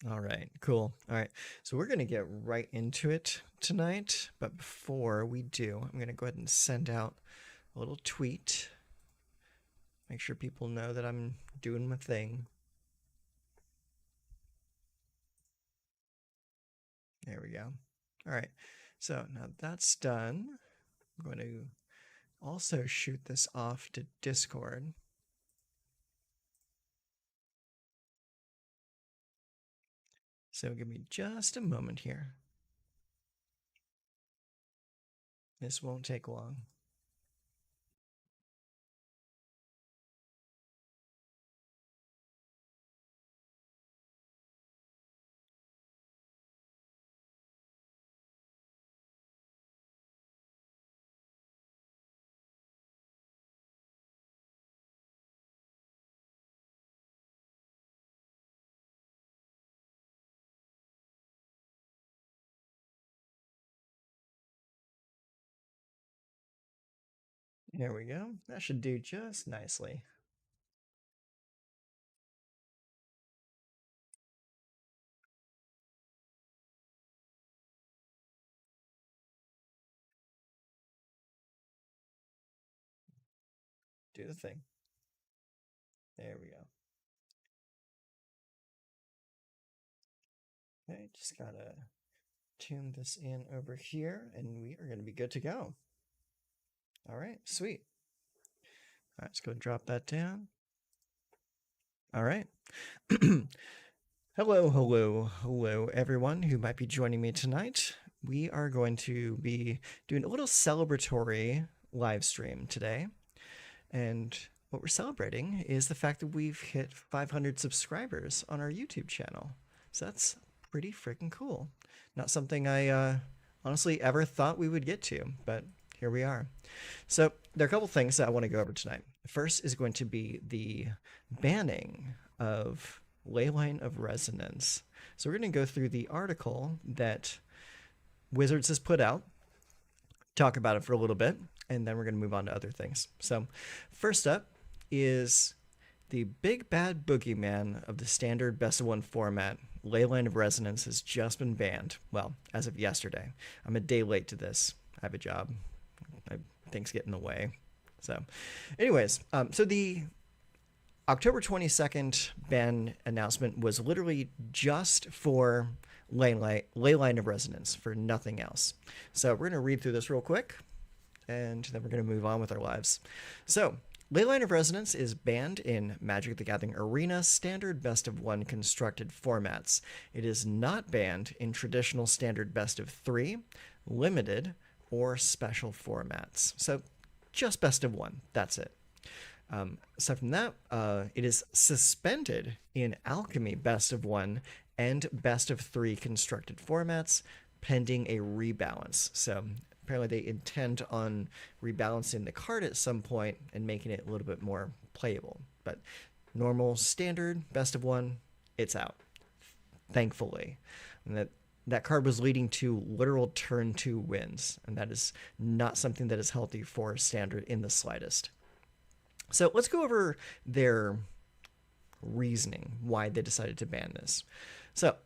All right, cool. All right, so we're going to get right into it tonight. But before we do, I'm going to go ahead and send out a little tweet. Make sure people know that I'm doing my thing. There we go. All right, so now that's done. I'm going to also shoot this off to Discord. So give me just a moment here. This won't take long. There we go. That should do just nicely. Do the thing. There we go. Okay, just gotta tune this in over here, and we are gonna be good to go. All right, sweet. All right, let's go drop that down. All right. Hello, hello, hello, everyone who might be joining me tonight. We are going to be doing a little celebratory live stream today. And what we're celebrating is the fact that we've hit 500 subscribers on our YouTube channel. So that's pretty freaking cool. Not something I honestly ever thought we would get to, but here we are. So there are a couple things that I want to go over tonight. First is going to be the banning of Leyline of Resonance. So we're going to go through the article that Wizards has put out, talk about it for a little bit, and then we're going to move on to other things. So first up is the big bad boogeyman of the standard best of one format. Leyline of Resonance has just been banned. Well, as of yesterday. I'm a day late to this. I have a job. Things get in the way. So anyways, so the October 22nd ban announcement was literally just for Leyline of Resonance, for nothing else. So we're going to read through this real quick, and then we're going to move on with our lives. So Leyline of Resonance is banned in Magic the Gathering Arena standard best of one constructed formats. It is not banned in traditional standard best of three, limited, or special formats. So just best of one. That's it. Aside from that, it is suspended in Alchemy best of one and best of three constructed formats, pending a rebalance. So apparently they intend on rebalancing the card at some point and making it a little bit more playable. But normal, standard, best of one, it's out. Thankfully. And that card was leading to literal turn 2 wins, and that is not something that is healthy for standard in the slightest. So let's go over their reasoning why they decided to ban this. So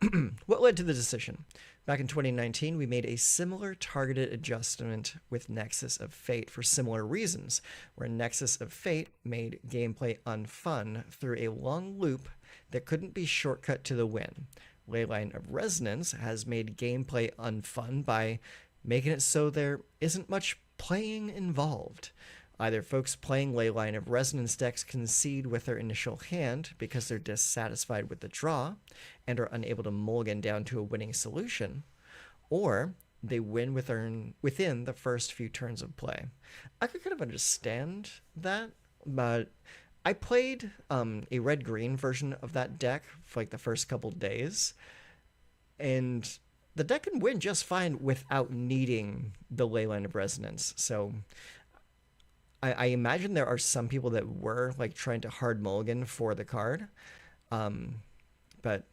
what led to the decision? Back in 2019, we made a similar targeted adjustment with Nexus of Fate for similar reasons, where Nexus of Fate made gameplay unfun through a long loop that couldn't be shortcut to the win. Leyline of Resonance has made gameplay unfun by making it so there isn't much playing involved. Either folks playing Leyline of Resonance decks concede with their initial hand because they're dissatisfied with the draw and are unable to mulligan down to a winning solution, or they win within the first few turns of play. I could kind of understand that, but I played a red-green version of that deck for like the first couple days, and the deck can win just fine without needing the Leyline of Resonance. So I imagine there are some people that were like trying to hard mulligan for the card, but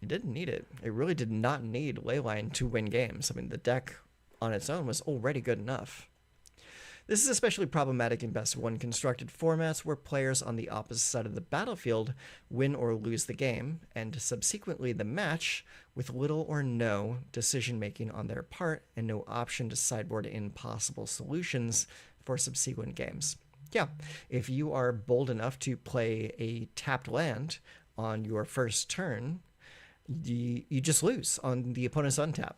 it didn't need it. It really did not need Leyline to win games. I mean, the deck on its own was already good enough. This is especially problematic in best of one constructed formats where players on the opposite side of the battlefield win or lose the game, and subsequently the match, with little or no decision making on their part and no option to sideboard in possible solutions for subsequent games. Yeah, if you are bold enough to play a tapped land on your first turn, you just lose on the opponent's untap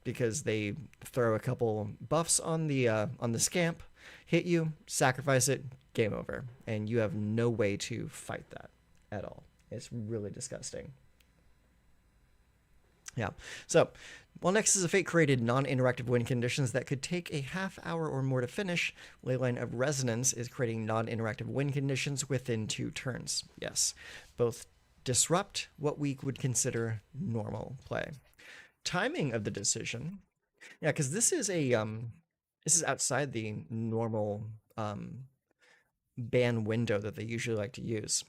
because they throw a couple buffs on the scamp, hit you, sacrifice it, game over, and you have no way to fight that at all. It's really disgusting. Yeah. So, while Nexus of Fate created non-interactive win conditions that could take a half hour or more to finish, Leyline of Resonance is creating non-interactive win conditions within 2 turns. Yes, both disrupt what we would consider normal play. Timing of the decision, yeah, because this is outside the normal ban window that they usually like to use.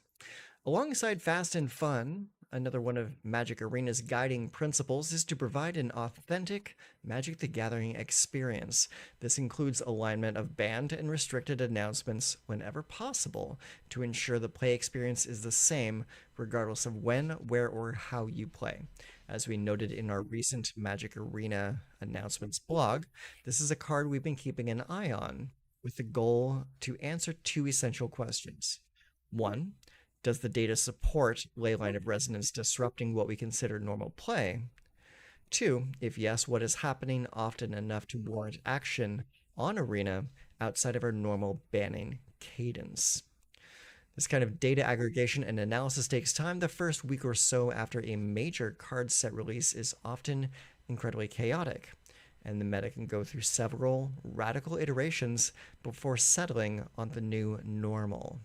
Alongside Fast and Fun, another one of Magic Arena's guiding principles is to provide an authentic Magic the Gathering experience. This includes alignment of banned and restricted announcements whenever possible to ensure the play experience is the same regardless of when, where, or how you play. As we noted in our recent Magic Arena announcements blog, this is a card we've been keeping an eye on with the goal to answer 2 essential questions. 1, does the data support Leyline of Resonance disrupting what we consider normal play? 2, if yes, what is happening often enough to warrant action on Arena outside of our normal banning cadence? This kind of data aggregation and analysis takes time. The first week or so after a major card set release is often incredibly chaotic, and the meta can go through several radical iterations before settling on the new normal.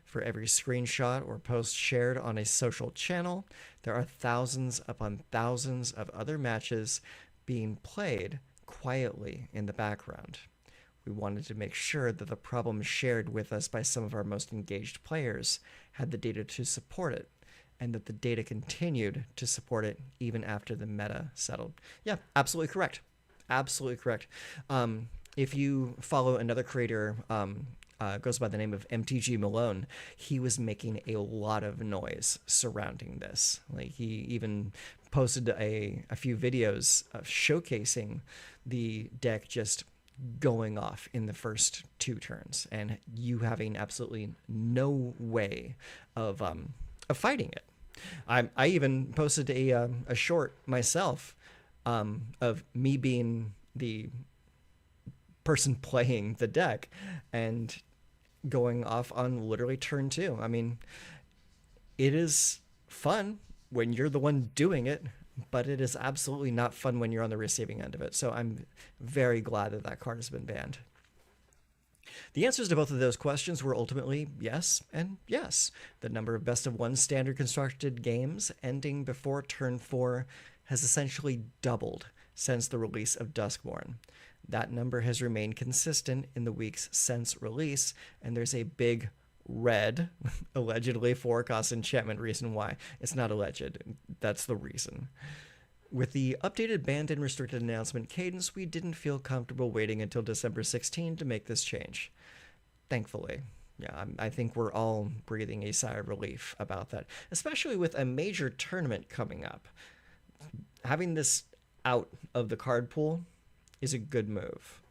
For every screenshot or post shared on a social channel, there are thousands upon thousands of other matches being played quietly in the background. We wanted to make sure that the problem shared with us by some of our most engaged players had the data to support it, and that the data continued to support it even after the meta settled. Yeah, absolutely correct. Absolutely correct. If you follow another creator, goes by the name of MTG Malone, he was making a lot of noise surrounding this. Like, he even posted a few videos of showcasing the deck just going off in the first 2 turns and you having absolutely no way of fighting it. I even posted a short myself of me being the person playing the deck and going off on literally turn 2. I mean, it is fun when you're the one doing it, but it is absolutely not fun when you're on the receiving end of it. So I'm very glad that that card has been banned. The answers to both of those questions were ultimately yes and yes. The number of best of one standard constructed games ending before turn 4 has essentially doubled since the release of Duskborn. That number has remained consistent in the weeks since release, and there's a big red, allegedly forecast enchantment reason why. It's not alleged. That's the reason. With the updated banned and restricted announcement cadence, we didn't feel comfortable waiting until December 16 to make this change. Thankfully. Yeah, I think we're all breathing a sigh of relief about that, especially with a major tournament coming up. Having this out of the card pool is a good move,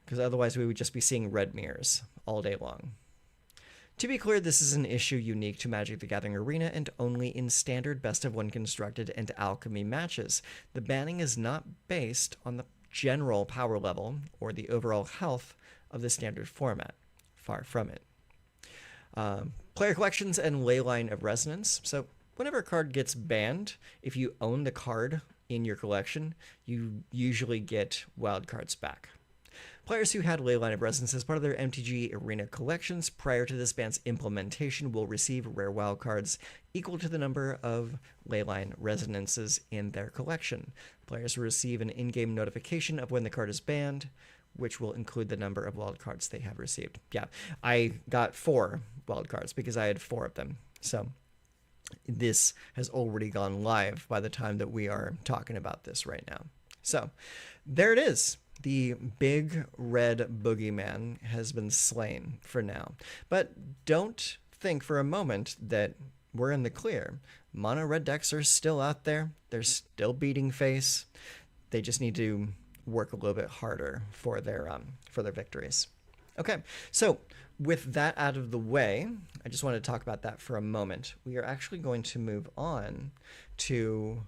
because otherwise we would just be seeing red mirrors all day long. To be clear, this is an issue unique to Magic the Gathering Arena and only in standard best of one constructed and alchemy matches. The banning is not based on the general power level or the overall health of the standard format. Far from it. Player collections and Leyline of Resonance. So whenever a card gets banned, if you own the card in your collection, you usually get wildcards back. Players who had Leyline of Resonance as part of their MTG Arena collections prior to this ban's implementation will receive rare wildcards equal to the number of Leyline Resonances in their collection. Players will receive an in-game notification of when the card is banned, which will include the number of wildcards they have received. Yeah, I got 4 wildcards because I had 4 of them. So this has already gone live by the time that we are talking about this right now. So there it is. The big red boogeyman has been slain for now. But don't think for a moment that we're in the clear. Mono red decks are still out there. They're still beating face. They just need to work a little bit harder for their victories. Okay, so with that out of the way, I just want to talk about that for a moment. We are actually going to move on to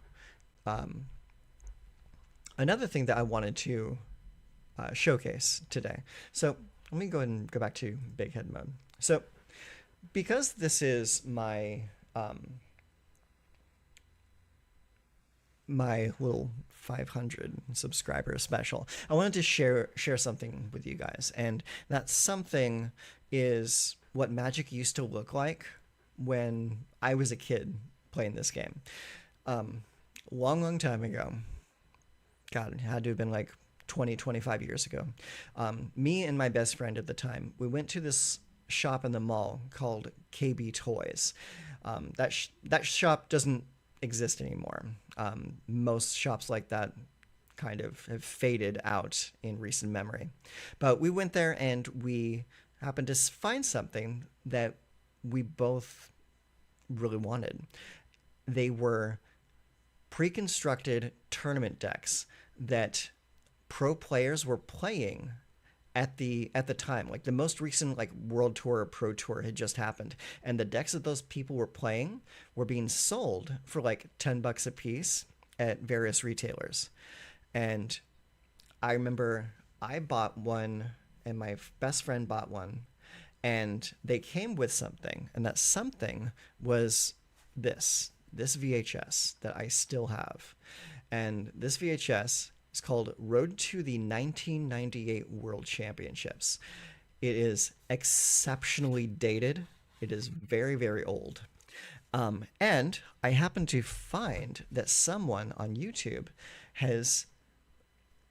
another thing that I wanted to showcase today. So let me go ahead and go back to big head mode. So because this is my my little 500 subscriber special, I wanted to share something with you guys, and that something is what Magic used to look like when I was a kid playing this game. Long time ago. God, it had to have been like 20, 25 years ago. Me and my best friend at the time, we went to this shop in the mall called KB Toys. That shop doesn't exist anymore. Most shops like that kind of have faded out in recent memory. But we went there and we happened to find something that we both really wanted. They were pre-constructed tournament decks that pro players were playing at the time. Like the most recent like World Tour or Pro Tour had just happened, and the decks that those people were playing were being sold for like $10 a piece at various retailers. And I remember I bought one and my best friend bought one, and they came with something, and that something was this VHS that I still have. And this VHS is called Road to the 1998 World Championships. It is exceptionally dated. It is very, very old. And I happened to find that someone on YouTube has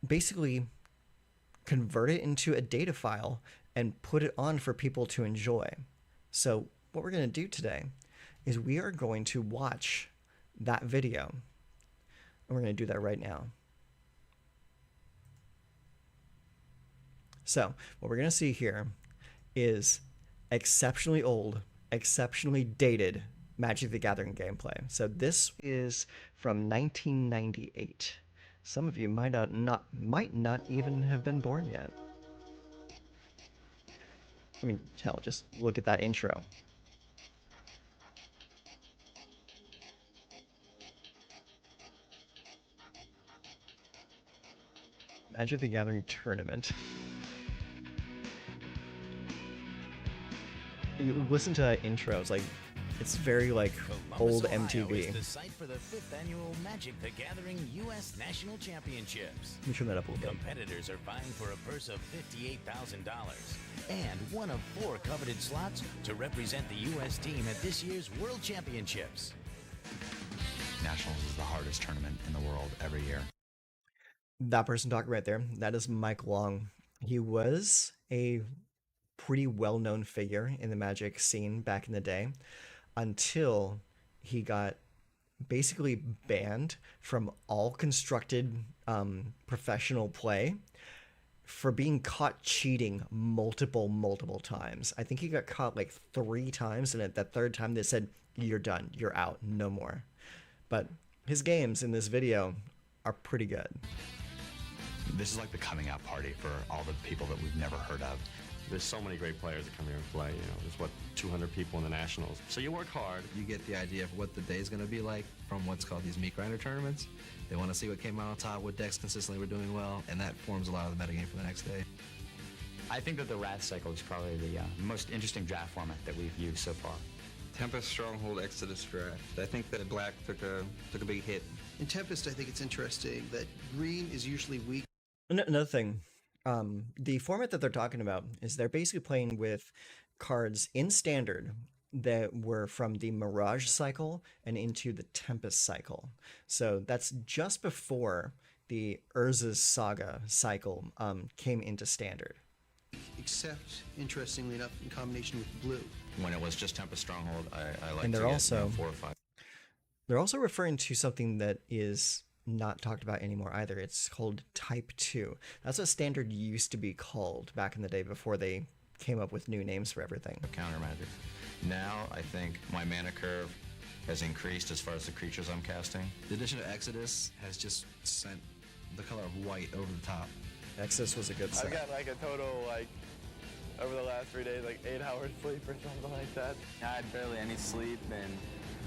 basically converted it into a data file and put it on for people to enjoy. So what we're going to do today is we are going to watch that video. And we're going to do that right now. So what we're going to see here is exceptionally old, exceptionally dated Magic the Gathering gameplay. So this is from 1998. Some of you might not even have been born yet. I mean, hell, just look at that intro. Magic the Gathering tournament. You listen to that intro, it's like, it's very like old MTV. Is the site for the 5th annual Magic the Gathering U.S. National Championships. Let me turn that up a little bit. Competitors are vying for a purse of $58,000 and one of 4 coveted slots to represent the U.S. team at this year's World Championships. Nationals is the hardest tournament in the world every year. That person talking right there, that is Mike Long. He was a pretty well-known figure in the Magic scene back in the day until he got basically banned from all constructed professional play for being caught cheating multiple times. I think he got caught like 3 times, and at that 3rd time they said, "You're done, you're out, no more." But his games in this video are pretty good. This is like the coming out party for all the people that we've never heard of. There's so many great players that come here and play. You know, there's what, 200 people in the Nationals. So you work hard. You get the idea of what the day's going to be like from what's called these meat grinder tournaments. They want to see what came out on top, what decks consistently were doing well, and that forms a lot of the metagame for the next day. I think that the Wrath Cycle is probably the most interesting draft format that we've used so far. Tempest Stronghold Exodus draft. I think that black took a big hit. In Tempest, I think it's interesting that green is usually weak. Another thing, the format that they're talking about is they're basically playing with cards in Standard that were from the Mirage cycle and into the Tempest cycle. So that's just before the Urza's Saga cycle came into Standard. Except, interestingly enough, in combination with blue. When it was just Tempest Stronghold, I like And to they're get also 4 or 5. They're also referring to something that is not talked about anymore either. It's called Type 2. That's what Standard used to be called back in the day before they came up with new names for everything. Counter magic. Now I think my mana curve has increased as far as the creatures I'm casting. The addition of Exodus has just sent the color of white over the top. Exodus was a good set. I've got like a total, like, over the last 3 days, like 8 hours sleep or something like that. I had barely any sleep, and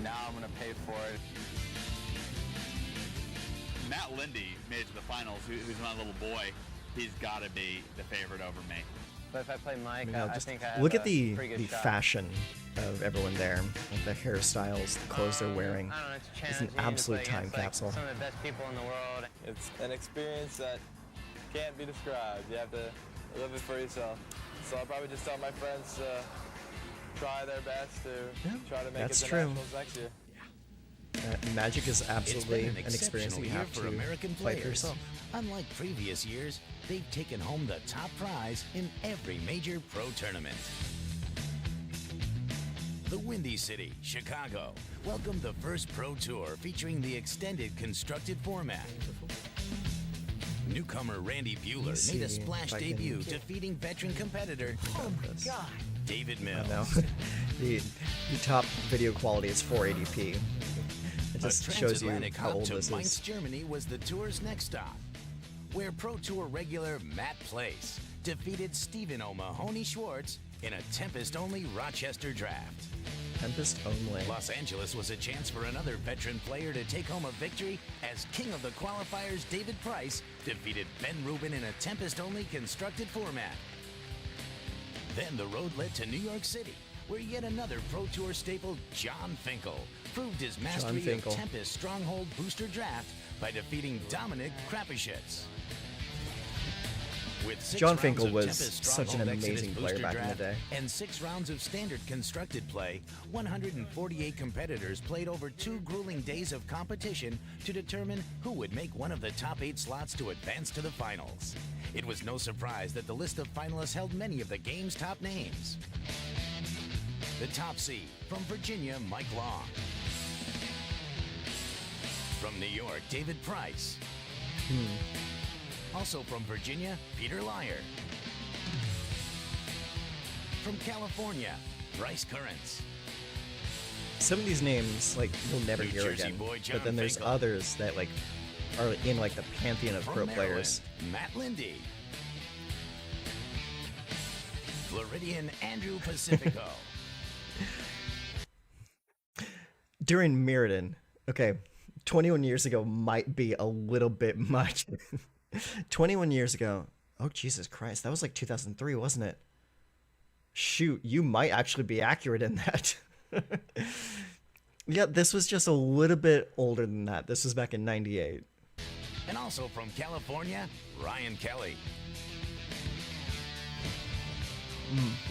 now I'm gonna pay for it. Matt Lindy made it to the finals, who's my little boy. He's got to be the favorite over me. But if I play Mike, You know, I just think I have look a at the pretty good shot. fashion of everyone there, like the hairstyles, the clothes they're wearing. I don't know, it's It's challenging an to absolute play time against, like, capsule. some of the best people in the world. It's an experience that can't be described. You have to live it for yourself. So I'll probably just tell my friends to try their best to try to make that's it to true. Nationals next year. Magic is absolutely It's been an experience that you exceptional year have for to American play players. for yourself. Unlike previous years, they've taken home the top prize in every major pro tournament. The Windy City, Chicago, welcomed the first Pro Tour featuring the extended constructed format. Newcomer Randy Bueller made a see splash if I can debut, get defeating veteran competitor, David I Mills. know. the top video quality is 480p. It A just shows you transatlantic how hop old to this Mainz, is. Germany was the tour's next stop, where Pro Tour regular Matt Place defeated Stephen O'Mahony Schwartz in a Tempest-only Rochester draft. Tempest only. Los Angeles was a chance for another veteran player to take home a victory as king of the qualifiers David Price defeated Ben Rubin in a Tempest-only constructed format. Then the road led to New York City, where yet another Pro Tour staple, John Finkel, proved his mastery of Finkel. Tempest Stronghold Booster Draft by defeating Dominic Krapischitz. With 6 John rounds Finkel of was Tempest such an Stronghold Exodus amazing player Booster back in the Draft day. and 6 rounds of standard constructed play, 148 competitors played over 2 grueling days of competition to determine who would make one of the top 8 slots to advance to the finals. It was no surprise that the list of finalists held many of the game's top names. The top seed, from Virginia, Mike Long. From New York, David Price. Also from Virginia, Peter Lyer. From California, Bryce Currents. Some of these names, like, you'll never New hear Jersey again. boy John But then there's Finkel. others that, like, are in, like, the pantheon of From pro Maryland, players. Matt Lindy. Floridian Andrew Pacifico. During Mirrodin, okay, 21 years ago might be a little bit much. 21 years ago, oh Jesus Christ, that was like 2003, wasn't it? Shoot, you might actually be accurate in that. Yeah, this was just a little bit older than that. This was back in 98. And also from California, Ryan Kelly.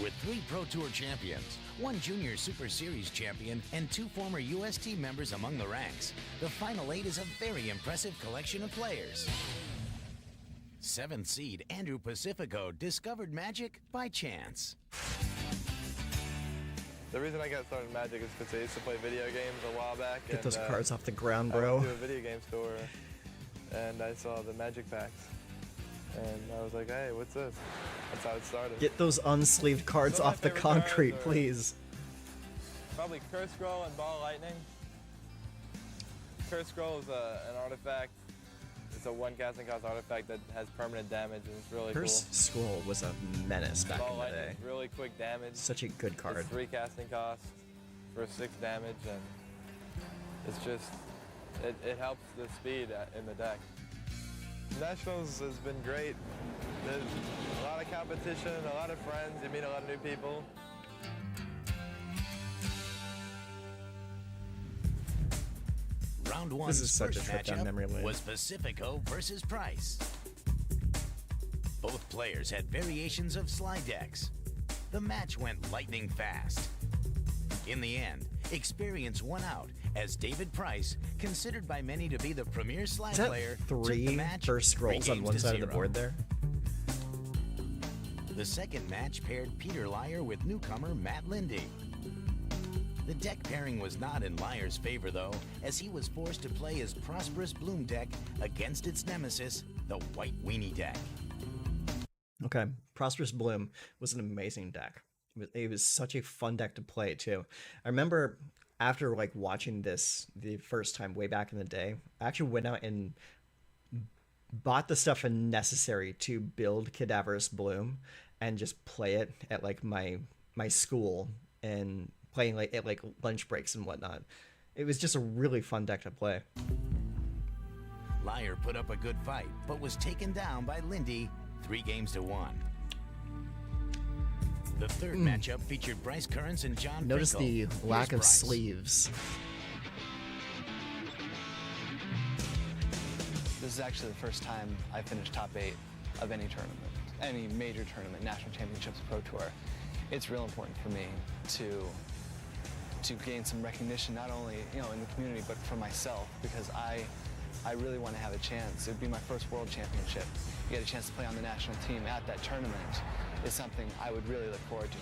With 3 Pro Tour champions, 1 Junior Super Series champion, and 2 former UST members among the ranks, the Final 8 is a very impressive collection of players. 7th seed Andrew Pacifico discovered Magic by chance. The reason I got started in Magic is because I used to play video games a while back. Get those and, cards off the ground, I bro. went to a video game store and I saw the Magic packs. And I was like, hey, what's this? That's how it started. Get those unsleeved cards Some of my off the favorite cards concrete, are- please. Probably Curse Scroll and Ball Lightning. Curse Scroll is an artifact. It's a 1 casting cost artifact that has permanent damage and it's really Curse Scroll was a menace back cool. Ball in the Lightning day. is really quick damage. Such a good card. It's 3 casting cost for 6 damage and it's just, it helps the speed in the deck. Nationals has been great. There's a lot of competition, a lot of friends, you meet a lot of new people. Round 1's This is such a first trip down matchup memory lane. was Pacifico versus Price. Both players had variations of slide decks. The match went lightning fast. In the end, experience won out as David Price, considered by many to be the premier slide Is that player, took the 3 match first scrolls 3 on games one to side of the 0. board there? The second match paired Peter Lyer with newcomer Matt Lindy. The deck pairing was not in Liar's favor, though, as he was forced to play his prosperous Bloom deck against its nemesis, the White Weenie deck. Okay, Prosperous Bloom was an amazing deck. It was such a fun deck to play too. I remember after like watching this the first time way back in the day, I actually went out and bought the stuff necessary to build Cadaverous Bloom and just play it at like my school and playing like at like lunch breaks and whatnot. It was just a really fun deck to play. Liar put up a good fight, but was taken down by Lindy 3-1. The third matchup featured Bryce Currents and John Notice Finkel. the lack Here's of Bryce. sleeves. This is actually the first time I finished top 8 of any tournament, any major tournament, national championships, pro tour. It's real important for me to gain some recognition, not only in the community, but for myself, because I really want to have a chance. It would be my first world championship. You get a chance to play on the national team at that tournament is something I would really look forward to.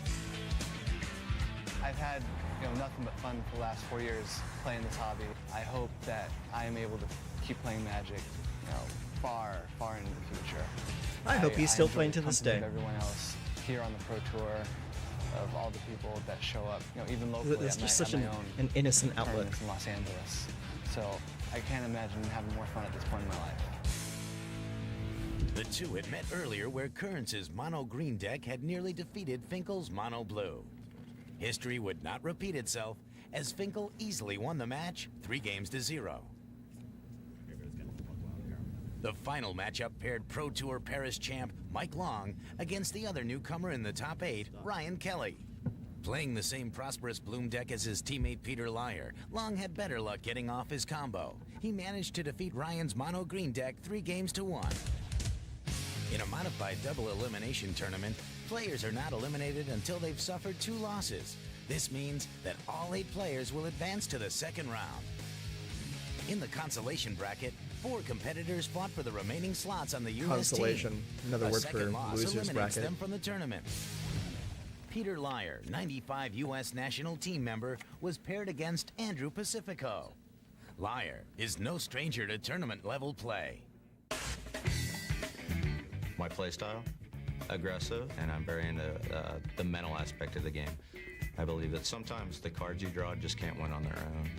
I've had nothing but fun for the last 4 years playing this hobby. I hope that I am able to keep playing Magic far into the future. I hope he's still enjoy playing the to this company day. of everyone else here on the Pro Tour, of all the people that show up, even locally It's at just my, such at my own an innocent outlook. tournaments in Los Angeles. So I can't imagine having more fun at this point in my life. The two had met earlier where Currents' mono green deck had nearly defeated Finkel's mono blue. History would not repeat itself as Finkel easily won the match 3-0. The final matchup paired Pro Tour Paris champ Mike Long against the other newcomer in the top 8, Ryan Kelly. Playing the same prosperous Bloom deck as his teammate Peter Liar, Long had better luck getting off his combo. He managed to defeat Ryan's mono green deck 3-1. In a modified double elimination tournament, players are not eliminated until they've suffered 2 losses. This means that all 8 players will advance to the second round. In the consolation bracket, 4 competitors fought for the remaining slots on the US Consolation, team. another A word second for loss losers eliminates bracket. them from the tournament. Peter Liar, 95 U.S. national team member, was paired against Andrew Pacifico. Liar is no stranger to tournament-level play. My play style, aggressive, and I'm very into the mental aspect of the game. I believe that sometimes the cards you draw just can't win on their own.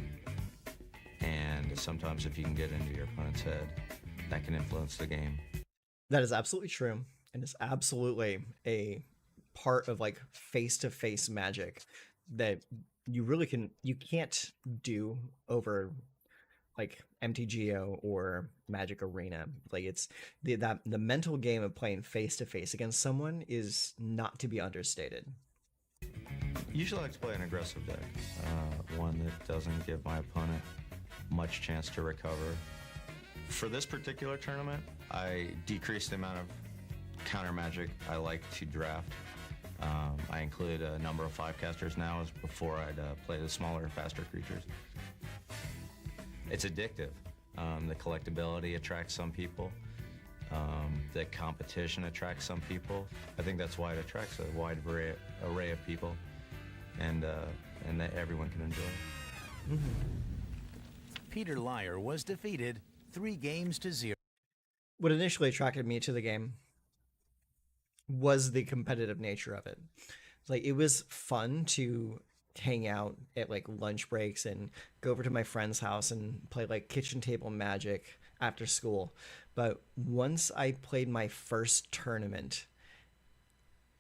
And sometimes if you can get into your opponent's head, that can influence the game. That is absolutely true, and it's absolutely a part of like face-to-face Magic that you can't do over like MTGO or Magic Arena. Like it's the mental game of playing face-to-face against someone is not to be understated. Usually I like to play an aggressive deck, one that doesn't give my opponent much chance to recover. For this particular tournament, I decreased the amount of counter magic I like to draft. I include a number of 5-casters now, as before I'd play the smaller, faster creatures. It's addictive. The collectability attracts some people. The competition attracts some people. I think that's why it attracts a wide array of people, and that everyone can enjoy. Peter Liar was defeated 3-0. What initially attracted me to the game was the competitive nature of it. Like it was fun to hang out at like lunch breaks and go over to my friend's house and play like kitchen table Magic after school. But once I played my first tournament,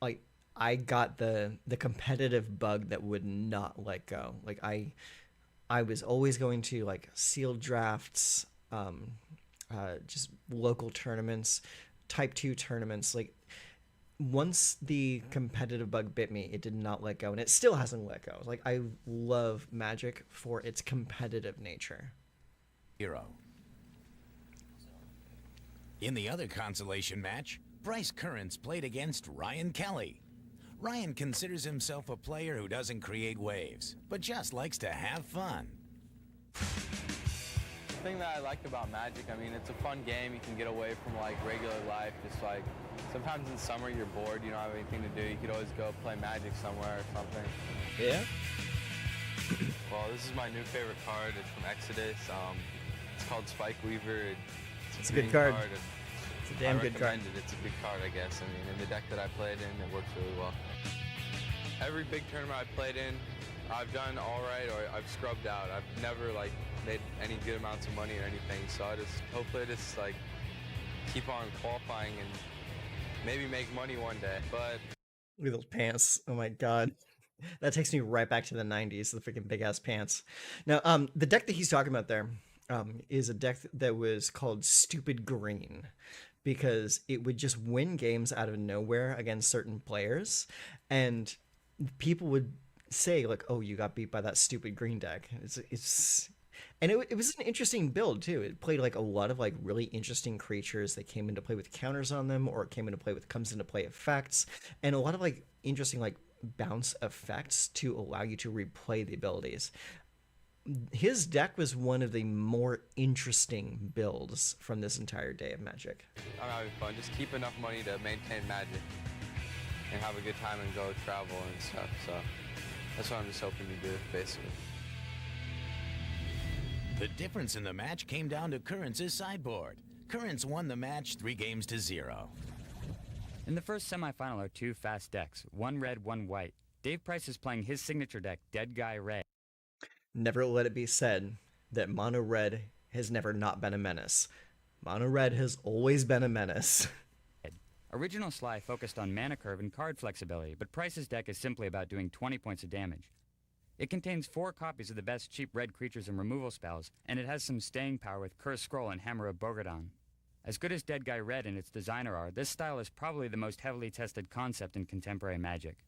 like I got the competitive bug that would not let go. Like I was always going to like sealed drafts, just local tournaments, type 2 tournaments. Like once the competitive bug bit me, it did not let go, and it still hasn't let go. Like I love Magic for its competitive nature. In the other consolation match, Bryce Currents played against Ryan Kelly. Ryan considers himself a player who doesn't create waves, but just likes to have fun. The thing that I like about Magic, I mean, it's a fun game. You can get away from like regular life. Just like sometimes in summer you're bored, you don't have anything to do. You could always go play Magic somewhere or something. Yeah. Well, this is my new favorite card. It's from Exodus. It's called Spike Weaver. It's a good card. And It's a damn good card. recommend it. It's a good card, I guess. I mean, in the deck that I played in, it works really well. Every big tournament I've played in, I've done all right or I've scrubbed out. I've never like made any good amounts of money or anything. So hopefully I just like keep on qualifying and maybe make money one day. But Look at those pants. Oh my god. That takes me right back to the 90s, the freaking big ass pants. Now, the deck that he's talking about there is a deck that was called Stupid Green because it would just win games out of nowhere against certain players. And people would say like, "Oh, you got beat by that stupid green deck." And it was an interesting build too. It played like a lot of like really interesting creatures that came into play with counters on them, or it came into play with comes into play effects, and a lot of like interesting like bounce effects to allow you to replay the abilities. His deck was one of the more interesting builds from this entire day of Magic. I'm having fun. Just keep enough money to maintain Magic and have a good time and go travel and stuff. So that's what I'm just hoping to do, basically. The difference in the match came down to Currents' sideboard. Currents won the match 3-0. In the first semifinal are two fast decks, one red, one white. Dave Price is playing his signature deck, Dead Guy Red. Never let it be said that Mono Red has never not been a menace. Mono Red has always been a menace. Original Sly focused on mana curve and card flexibility, but Price's deck is simply about doing 20 points of damage. It contains 4 copies of the best cheap red creatures and removal spells, and it has some staying power with Curse Scroll and Hammer of Bogadon. As good as Dead Guy Red and its designer are, this style is probably the most heavily tested concept in contemporary Magic.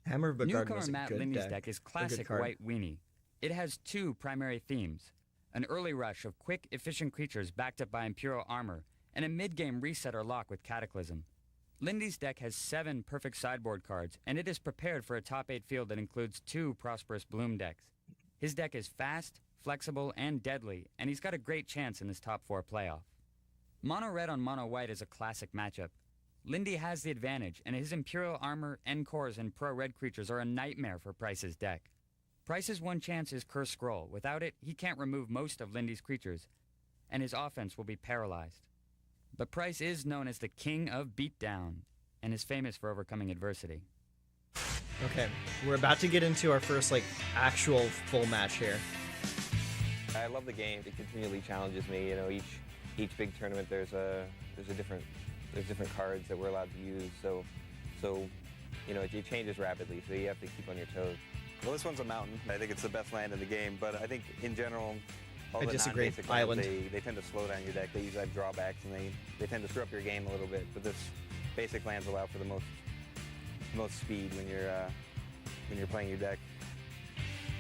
Hammer of Bogadon Newcomer was a Matt good Lindy's deck. deck is A good classic card. White Weenie. It has 2 primary themes: an early rush of quick, efficient creatures backed up by Imperial Armor, and a mid-game reset or lock with Cataclysm. Lindy's deck has 7 perfect sideboard cards, and it is prepared for a top 8 field that includes 2 Prosperous Bloom decks. His deck is fast, flexible, and deadly, and he's got a great chance in this top 4 playoff. Mono Red on Mono White is a classic matchup. Lindy has the advantage, and his Imperial Armor, Encores, and Pro Red creatures are a nightmare for Price's deck. Price's one chance is Curse Scroll. Without it, he can't remove most of Lindy's creatures, and his offense will be paralyzed. But Price is known as the King of Beatdown, and is famous for overcoming adversity. Okay, we're about to get into our first like actual full match here. I love the game. It continually challenges me. You know, each big tournament there's different cards that we're allowed to use. So you know, it changes rapidly. So you have to keep on your toes. Well, this one's a mountain. I think it's the best land in the game. But I think in general, all I the disagree. non-basic Island. lands, they tend to slow down your deck. They usually have drawbacks and they tend to screw up your game a little bit. But this basic lands allow for the most speed when you're playing your deck.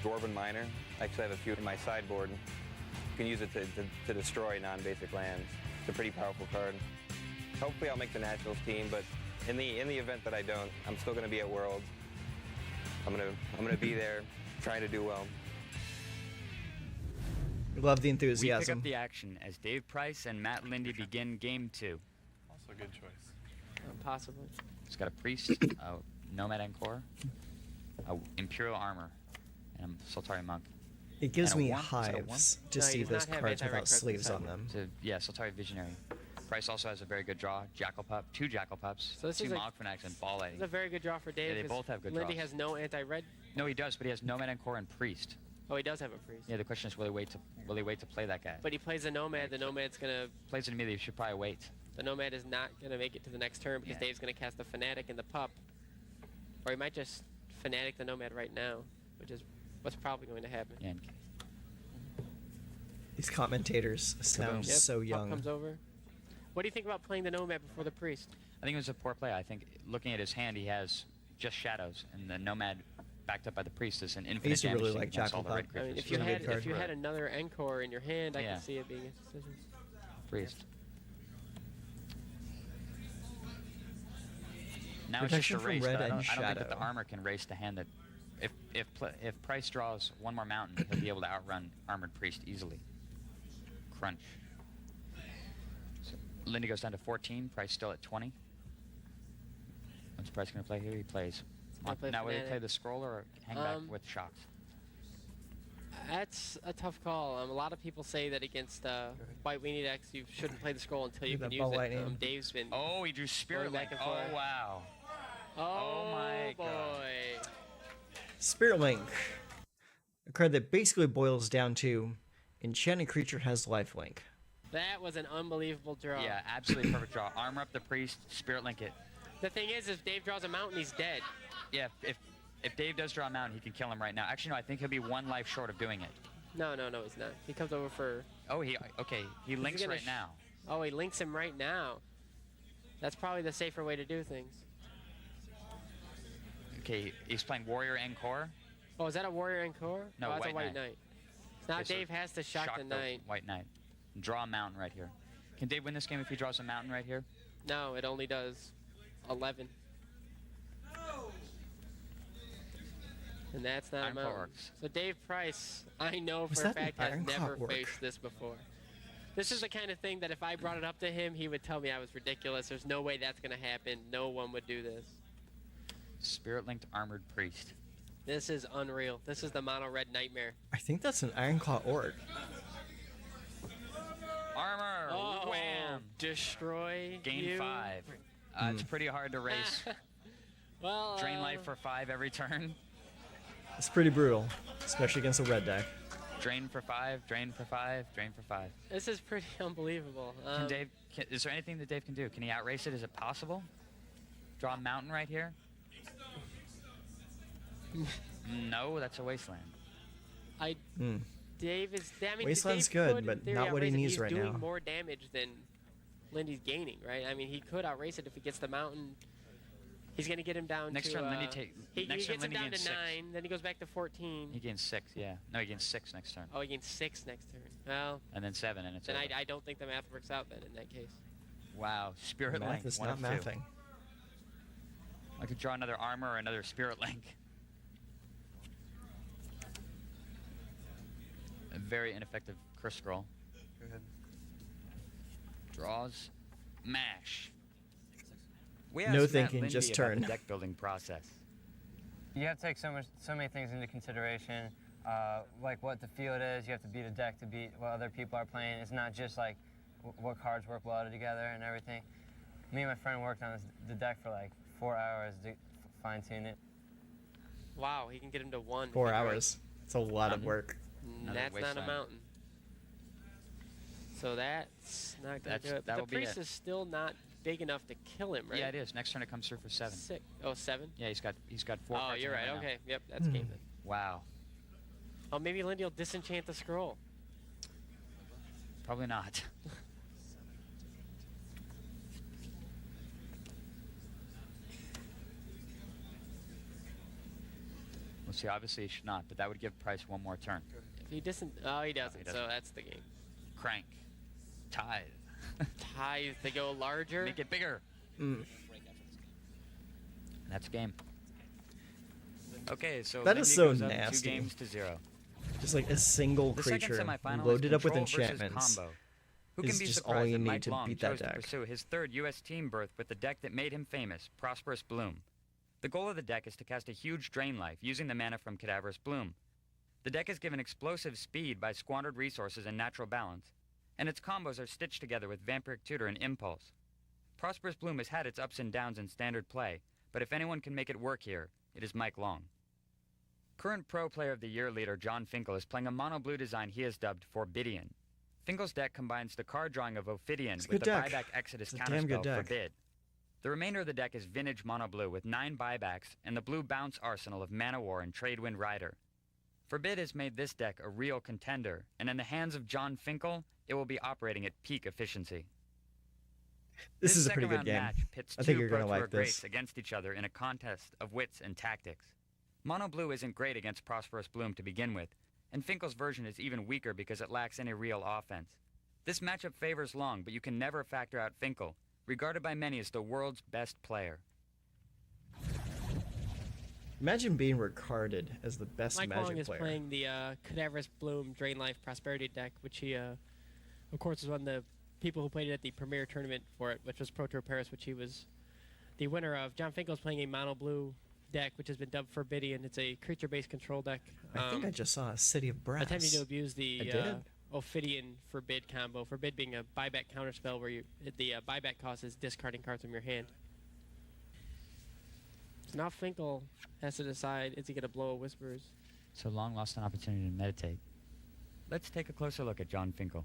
Dwarven Miner. I actually have a few in my sideboard. You can use it to destroy non-basic lands. It's a pretty powerful card. Hopefully I'll make the Nationals team, but in the event that I don't, I'm still going to be at Worlds. I'm gonna be there, trying to do well. Love the We pick enthusiasm. up the action as Dave Price and Matt Lindy begin Game 2. Also a good choice. Possibly. He's got a Priest, a Nomad Encore, a Imperial Armor, and a Soltari Monk. It gives And a me one? Is that a one? hives to No, he see does those not have cards anti-red without cards sleeves on inside. them. So, yeah, Soltari Visionary. Price also has a very good draw. Jackal Pup, 2 Jackal Pups, So this 2 is a- Malakfanax, and Ball It's a very good draw for Dave. Yeah, they 'cause both have good Lindy draws. has no anti-red. No, he does, but he has Nomad Encore and Priest. Oh, he does have a priest. Yeah, the question is, will he wait to play that guy? But he plays a nomad. The nomad's gonna. Plays it immediately. You should probably wait. The nomad is not gonna make it to the next turn because Yeah. Dave's gonna cast the fanatic and the pup, or he might just fanatic the nomad right now, which is what's probably going to happen. Yeah. These commentators sound Yep, so pup young. comes over. What do you think about playing the nomad before the priest? I think it was a poor play. I think looking at his hand, he has just shadows, and the Nomad backed up by the Priest is an infinite used to damage really thing like against all Jackal the red Pup. I mean, creatures. if you Really had good card. if you had another encore in your hand, I Yeah. could see it being a decision. Priest. Now it's just Protection a from race, red but I and don't think that the shadow. armor can race the hand that if Price draws one more mountain, he'll be able to outrun Armored Priest easily. Crunch. So Lindy goes down to 14. Price still at 20. What's Price going to play here? He plays. Gonna play Now will he Fanatic. play the scroll or hang back with shocks? That's a tough call. A lot of people say that against white weenie decks, you shouldn't play the scroll until you Look can at that use ball it. lightning. Dave's been. Oh, he drew Spirit Going back Link. and Oh, forth. wow. Oh, my boy. God. Spirit Link. A card that basically boils down to enchanted creature has lifelink. That was an unbelievable draw. Yeah, absolutely perfect draw. Armor up the priest, Spirit Link it. The thing is, if Dave draws a mountain, he's dead. Yeah, if Dave does draw a mountain, he can kill him right now. Actually, no, I think he'll be one life short of doing it. No, he's not. He comes over for. Oh, okay. He links gonna right now. Oh, he links him right now. That's probably the safer way to do things. Okay, he's playing Warrior Encore. Oh, is that a Warrior Encore? No, oh, that's White a White Knight. Knight. Now Okay, so Dave has to shock the Knight. White Knight. Draw a mountain right here. Can Dave win this game if he draws a mountain right here? No, it only does 11. And that's not Iron a Claw mountain. works. So Dave Price, I know Was for a that an fact, has Iron Claw never orc? faced this before. This is the kind of thing that if I brought it up to him, he would tell me I was ridiculous. There's no way that's going to happen. No one would do this. Spirit Linked Armored Priest. This is unreal. This is the mono red nightmare. I think that's an Iron Claw orc. Armor! Oh, Wham! destroy Gain you. 5. It's pretty hard to race. Well, Drain life for 5 every turn. It's pretty brutal, especially against a red deck. Drain for 5, drain for 5, drain for 5. This is pretty unbelievable. Is there anything that Dave can do? Can he outrace it? Is it possible? Draw a mountain right here? No, that's a wasteland. Dave is. I mean, Wasteland's Dave good, could, but in theory, not what he outrace it. needs He's right doing now. more damage than Lindy's gaining, right? I mean, he could outrace it if he gets the mountain. He's going to get him down Next to. turn, Lindy he next gets turn, him Lindy down to gains 9, 6. then he goes back to 14. He gains 6, yeah. No, he gains 6 next turn. Oh, he gains 6 next turn. Well. And then 7, and it's then over. I don't think the math works out then in that case. Wow, Spirit Math Link. is 1 not of 2. mathing. I could draw another armor or another Spirit Link. A very ineffective curse scroll. Go ahead. Draws. Mash. No asked Matt thinking, Lindy just about turn. the deck building process. You have to take so many things into consideration, like what the field is. You have to beat a deck to beat what other people are playing. It's not just like what cards work well together and everything. Me and my friend worked on the deck for like 4 hours to fine-tune it. Wow, he can get him to 1. 4 hours. It's a lot of work. Another That's not a wasteland. mountain. So that's not going to do it. that But will the be priest it. is still not big enough to kill him, right? Yeah, it is. Next turn it comes through for 7. 6. Oh, 7? Yeah, he's got 4 Oh, cards you're in right. hand now. Okay, yep, that's game then. Wow. Oh, maybe Lindy will disenchant the scroll. Probably not. Well, see, obviously he should not, but that would give Price 1 more turn. If he oh, he doesn't, he so doesn't. that's the game. Crank. Tithe. Tithe to go larger. Make it bigger. That's game. Okay, so That is Lindy so goes up nasty. 2 games to 0. Just like a single The creature second semifinal loaded is up with control versus enchantments combo. Who is can be just surprised all you that need Mike to Long beat that chose to deck. pursue his 3rd U.S. team berth with the deck that made him famous, Prosperous Bloom. The goal of the deck is to cast a huge drain life using the mana from Cadaverous Bloom. The deck is given explosive speed by squandered resources and natural balance, and its combos are stitched together with Vampiric Tutor and Impulse. Prosperous Bloom has had its ups and downs in standard play, but if anyone can make it work here, it is Mike Long. Current Pro Player of the Year leader John Finkel is playing a mono-blue design he has dubbed Forbidian. Finkel's deck combines the card drawing of Ophidian It's a with good the deck. buyback Exodus It's a damn good counterspell deck. Forbid. The remainder of the deck is vintage mono-blue with 9 buybacks and the blue bounce arsenal of Mana War and Tradewind Rider. Forbid has made this deck a real contender, and in the hands of John Finkel, it will be operating at peak efficiency. This is a pretty good second-round game. match pits I think two you're going Pro to Tour like greats this. against each other in a contest of wits and tactics. Mono Blue isn't great against Prosperous Bloom to begin with, and Finkel's version is even weaker because it lacks any real offense. This matchup favors Long, but you can never factor out Finkel, regarded by many as the world's best player. Imagine being regarded as the best Mike Magic Long is player. playing the Cadaverous Bloom Drain Life Prosperity deck, which he, of course, was one of the people who played it at the premier tournament for it, which was Pro Tour Paris, which he was the winner of. John Finkel's playing a mono blue deck, which has been dubbed Forbidian. It's a creature-based control deck. I think I just saw a City of Brass. Attempting to abuse I the did. Ophidian Forbid combo. Forbid being a buyback counterspell where the buyback cost is discarding cards from your hand. So now Finkel has to decide, is he going to blow a Whispers? So long lost an opportunity to meditate. Let's take a closer look at John Finkel.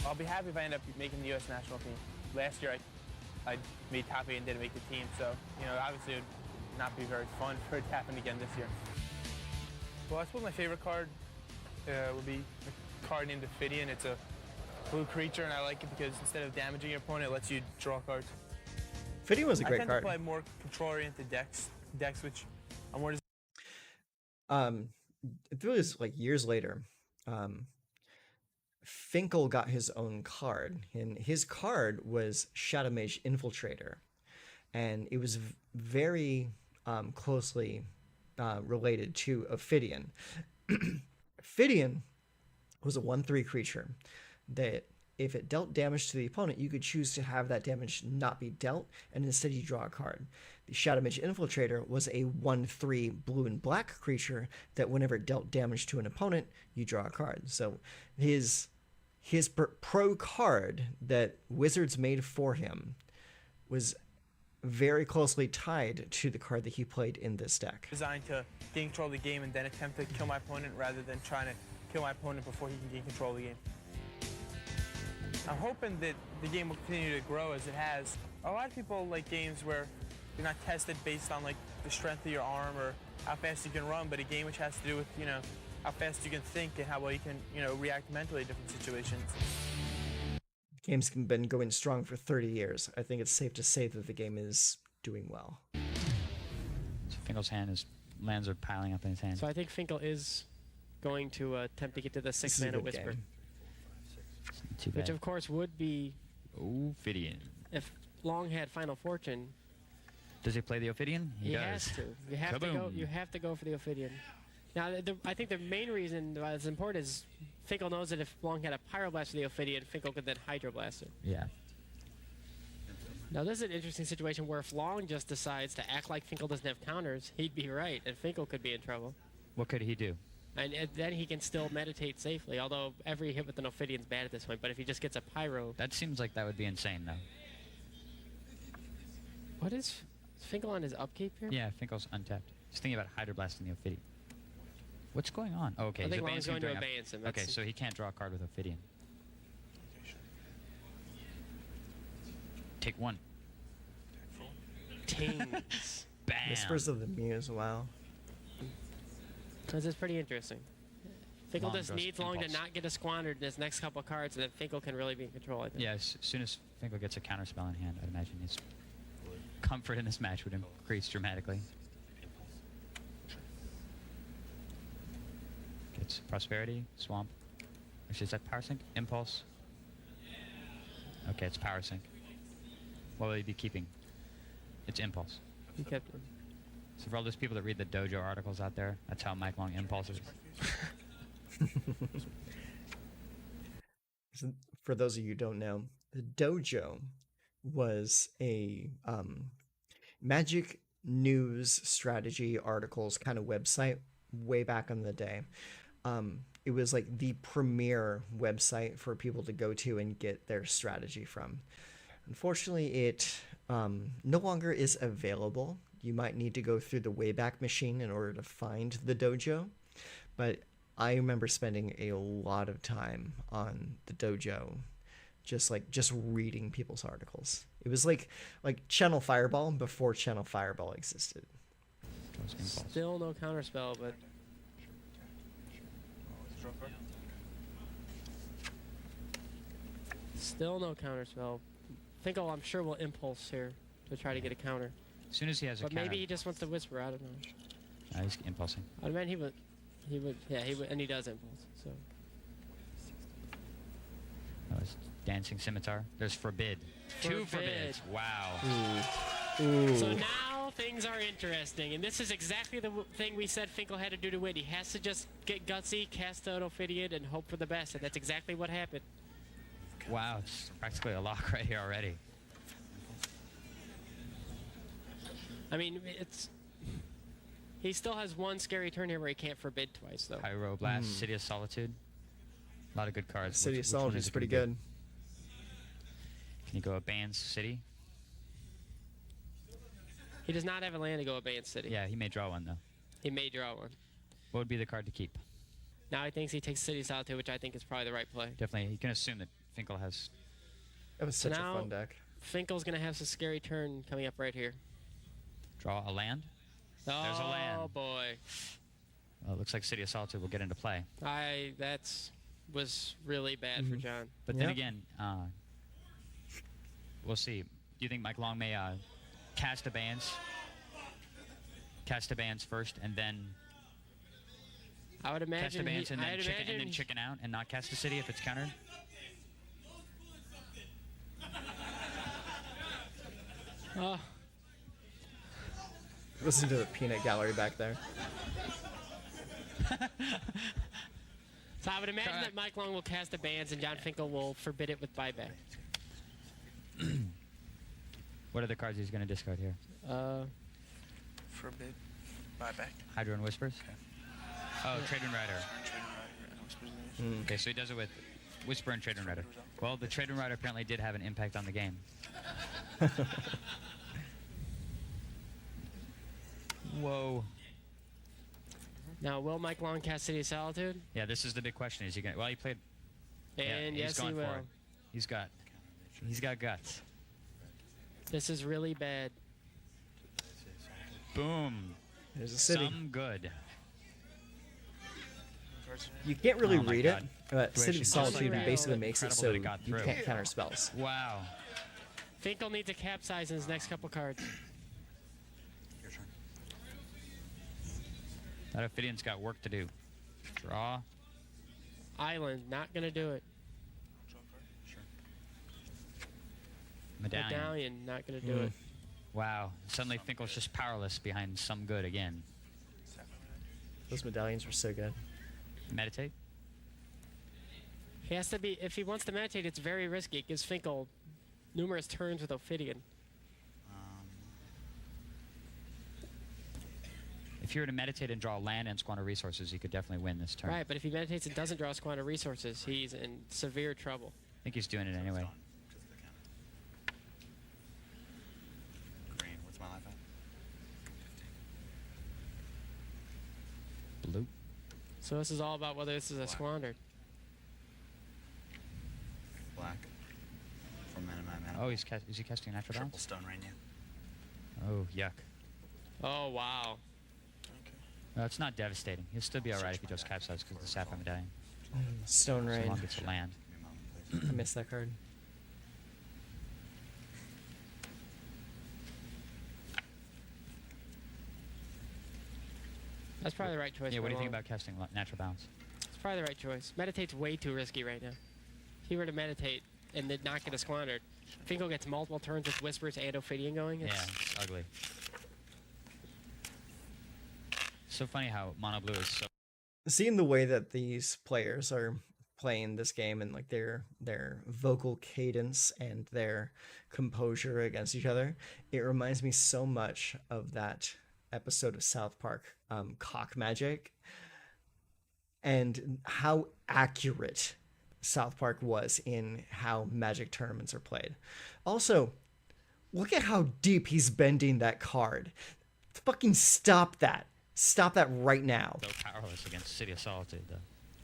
I'll be happy if I end up making the U.S. national team. Last year I made top 8 and didn't make the team, so obviously it would not be very fun for it to happen again this year. Well, I suppose my favorite card would be a card named Ophidian. It's a blue creature, and I like it because instead of damaging your opponent, it lets you draw cards. Ophidian was a great I tend card. to play more control-oriented decks which are more. It was like years later. Finkel got his own card, and his card was Shadow Mage Infiltrator, and it was very closely related to Ophidian. Ophidian was a 1/3 creature that if it dealt damage to the opponent, you could choose to have that damage not be dealt, and instead you draw a card. The Shadow Mage Infiltrator was a 1/3 blue and black creature that whenever it dealt damage to an opponent, you draw a card. So his pro card that Wizards made for him was very closely tied to the card that he played in this deck. Designed to gain control of the game and then attempt to kill my opponent rather than trying to kill my opponent before he can gain control of the game. I'm hoping that the game will continue to grow as it has. A lot of people like games where you're not tested based on like the strength of your arm or how fast you can run, but a game which has to do with, how fast you can think and how well you can, react mentally to different situations. The game's been going strong for 30 years. I think it's safe to say that the game is doing well. So Finkel's lands are piling up in his hand. So I think Finkel is going to attempt to get to the 6-mana Whisper. Too bad. Which of course would be Ophidian. If Long had Final Fortune. Does he play the Ophidian? He does. has to. You have to go. You have to go for the Ophidian. Now, I think the main reason why it's important is Finkel knows that if Long had a Pyroblast for the Ophidian, Finkel could then Hydroblast it. Yeah. Now, this is an interesting situation where if Long just decides to act like Finkel doesn't have counters, he'd be right, and Finkel could be in trouble. What could he do? And then he can still meditate safely, although every hit with an Ophidian's bad at this point, but if he just gets a Pyro... That seems like that would be insane, though. What is Finkel on his upkeep here? Yeah, Finkel's untapped. Just thinking about Hydroblasting the Ophidian. What's going on? Oh, okay. I think he's Long's going to abeyance him. Okay, so he can't draw a card with Ophidian. Take one. Tings. Bam. Whispers of the Muse, wow. This is pretty interesting. Finkel Long just goes needs Long to impulse. not get a squandered in his next couple cards, and then Finkel can really be in control, I think. Yeah, as soon as Finkel gets a counterspell in hand, I'd imagine his comfort in this match would increase dramatically. Gets Prosperity, Swamp. Actually, is that Power Sync? Impulse? Okay, it's Power Sync. What will he be keeping? It's Impulse. He kept him. So for all those people that read the Dojo articles out there, that's how Mike Long impulses. For those of you who don't know, the Dojo was a magic news strategy articles kind of website way back in the day. It was like the premier website for people to go to and get their strategy from. Unfortunately, it no longer is available. You might need to go through the Wayback Machine in order to find the Dojo, but I remember spending a lot of time on the Dojo, just reading people's articles. It was like Channel Fireball before Channel Fireball existed. Still no counterspell, but... Still no counterspell. Finkel, I'm sure, will impulse here to try to get a counter. As soon as he has a but counter. Maybe he just wants to whisper. I don't know. He's impulsing. I mean, he would, yeah, he would, and he does impulse. So. Oh, it's Dancing Scimitar. There's Forbid. Two Forbids. Wow. Ooh. So now things are interesting, and this is exactly the thing we said Finkel had to do to win. He has to just get gutsy, cast out Ophidian, and hope for the best, and that's exactly what happened. Wow, it's practically a lock right here already. I mean, he still has one scary turn here where he can't forbid twice, though. Pyroblast, City of Solitude. A lot of good cards. City of Which one Solitude is is it pretty gonna be? good. Can you go Abandoned City? He does not have a land to go Abandoned City. Yeah, he may draw one, though. He may draw one. What would be the card to keep? Now he thinks he takes City of Solitude, which I think is probably the right play. Definitely, you can assume that Finkel has... That was So such a now- fun deck. Finkel's going to have some scary turn coming up right here. Draw a land? Oh, There's a land. boy. Well, it looks like City of Solitude will get into play. Was really bad for John. But then again, we'll see. Do you think Mike Long may cast Abeyance first, and then I would imagine cast Abeyance and I'd then chicken, imagine chicken out and not cast a city if it's countered? Oh, Listen to the peanut gallery back there. so I would imagine that Mike Long will cast Abeyance and John Finkel will forbid it with buyback. What are the cards he's going to discard here? Forbid. Buyback. Hydro and Whispers? Oh, Trade and Rider. Okay, so he does it with Whisper and Trade and Rider. Well, the Trade and Rider apparently did have an impact on the game. Whoa. Now, will Mike Long cast City of Solitude? Yeah, this is the big question. Is he going to... Well, he played... And he's yes, he going will. for it. He's got guts. This is really bad. Boom. There's a city. Some good. You can't really Oh my read God. it, but City of Situation. Solitude Unreal. basically makes it Incredible so that it got you through. can't counter spells. Wow. Finkel needs to capsize in his next couple cards. That Ophidian's got work to do. Draw. Island, not going to do it. Medallion. Not going to do it. Wow. Suddenly Finkel's just powerless behind some good again. Those medallions were so good. Meditate. He has to be, if he wants to meditate, it's very risky. It gives Finkel numerous turns with Ophidian. If you were to meditate and draw land and squander resources, you could definitely win this turn. Right, but if he meditates and doesn't draw squander resources, he's in severe trouble. I think he's doing it anyway. Green, what's my life at? Blue. So this is all about whether this is a squandered. Black. For mana, mana. Oh, is he casting natural Triple balance? stone rain, yeah. Oh, yuck. Oh, wow. No, it's not devastating. He'll still be alright if he just capsizes because of the Sapphire Medallion. Stone So Rain. long gets a land. I missed that card. That's probably the right choice. Yeah, for what do you think Long. about casting natural balance? It's probably the right choice. Meditate's way too risky right now. If he were to meditate and did not get a squandered, Finkel gets multiple turns with Whispers and Ophidian going. Yeah, it's ugly. So funny how mono blue is so... Seeing the way that these players are playing this game and like their vocal cadence and their composure against each other, it reminds me so much of that episode of South Park, Cock Magic, and how accurate South Park was in how Magic tournaments are played. Also, look at how deep he's bending that card. Fucking stop that. Stop that right now. So powerless against City of Solitude, though.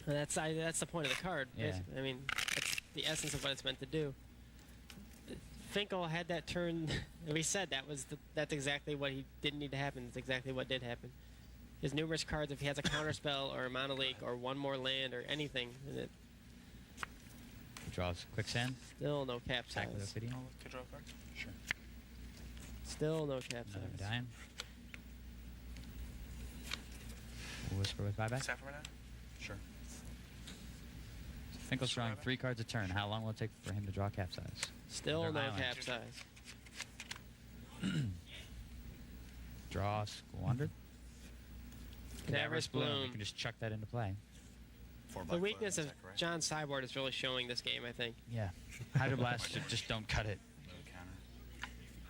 And that's the point of the card. Yeah. Basically. I mean, that's the essence of what it's meant to do. Finkel had that turn. We said that's exactly what he didn't need to happen. It's exactly what did happen. His numerous cards, if he has a counter spell or a mana leak or one more land or anything, and it He draws Quicksand. still no cap Attack with size. Ophidian. Could draw a card? Sure. Still no cap Another size. Medallion. Whisper with buyback. Sapphire Medallion? Sure. Finkel's drawing 3 cards a turn. How long will it take for him to draw capsize? Still Another no island. cap size. Draw Squander. Cadaverous Bloom. You can just chuck that into play. The weakness of John's sideboard is really showing this game, I think. Yeah. Hydroblast, just don't cut it.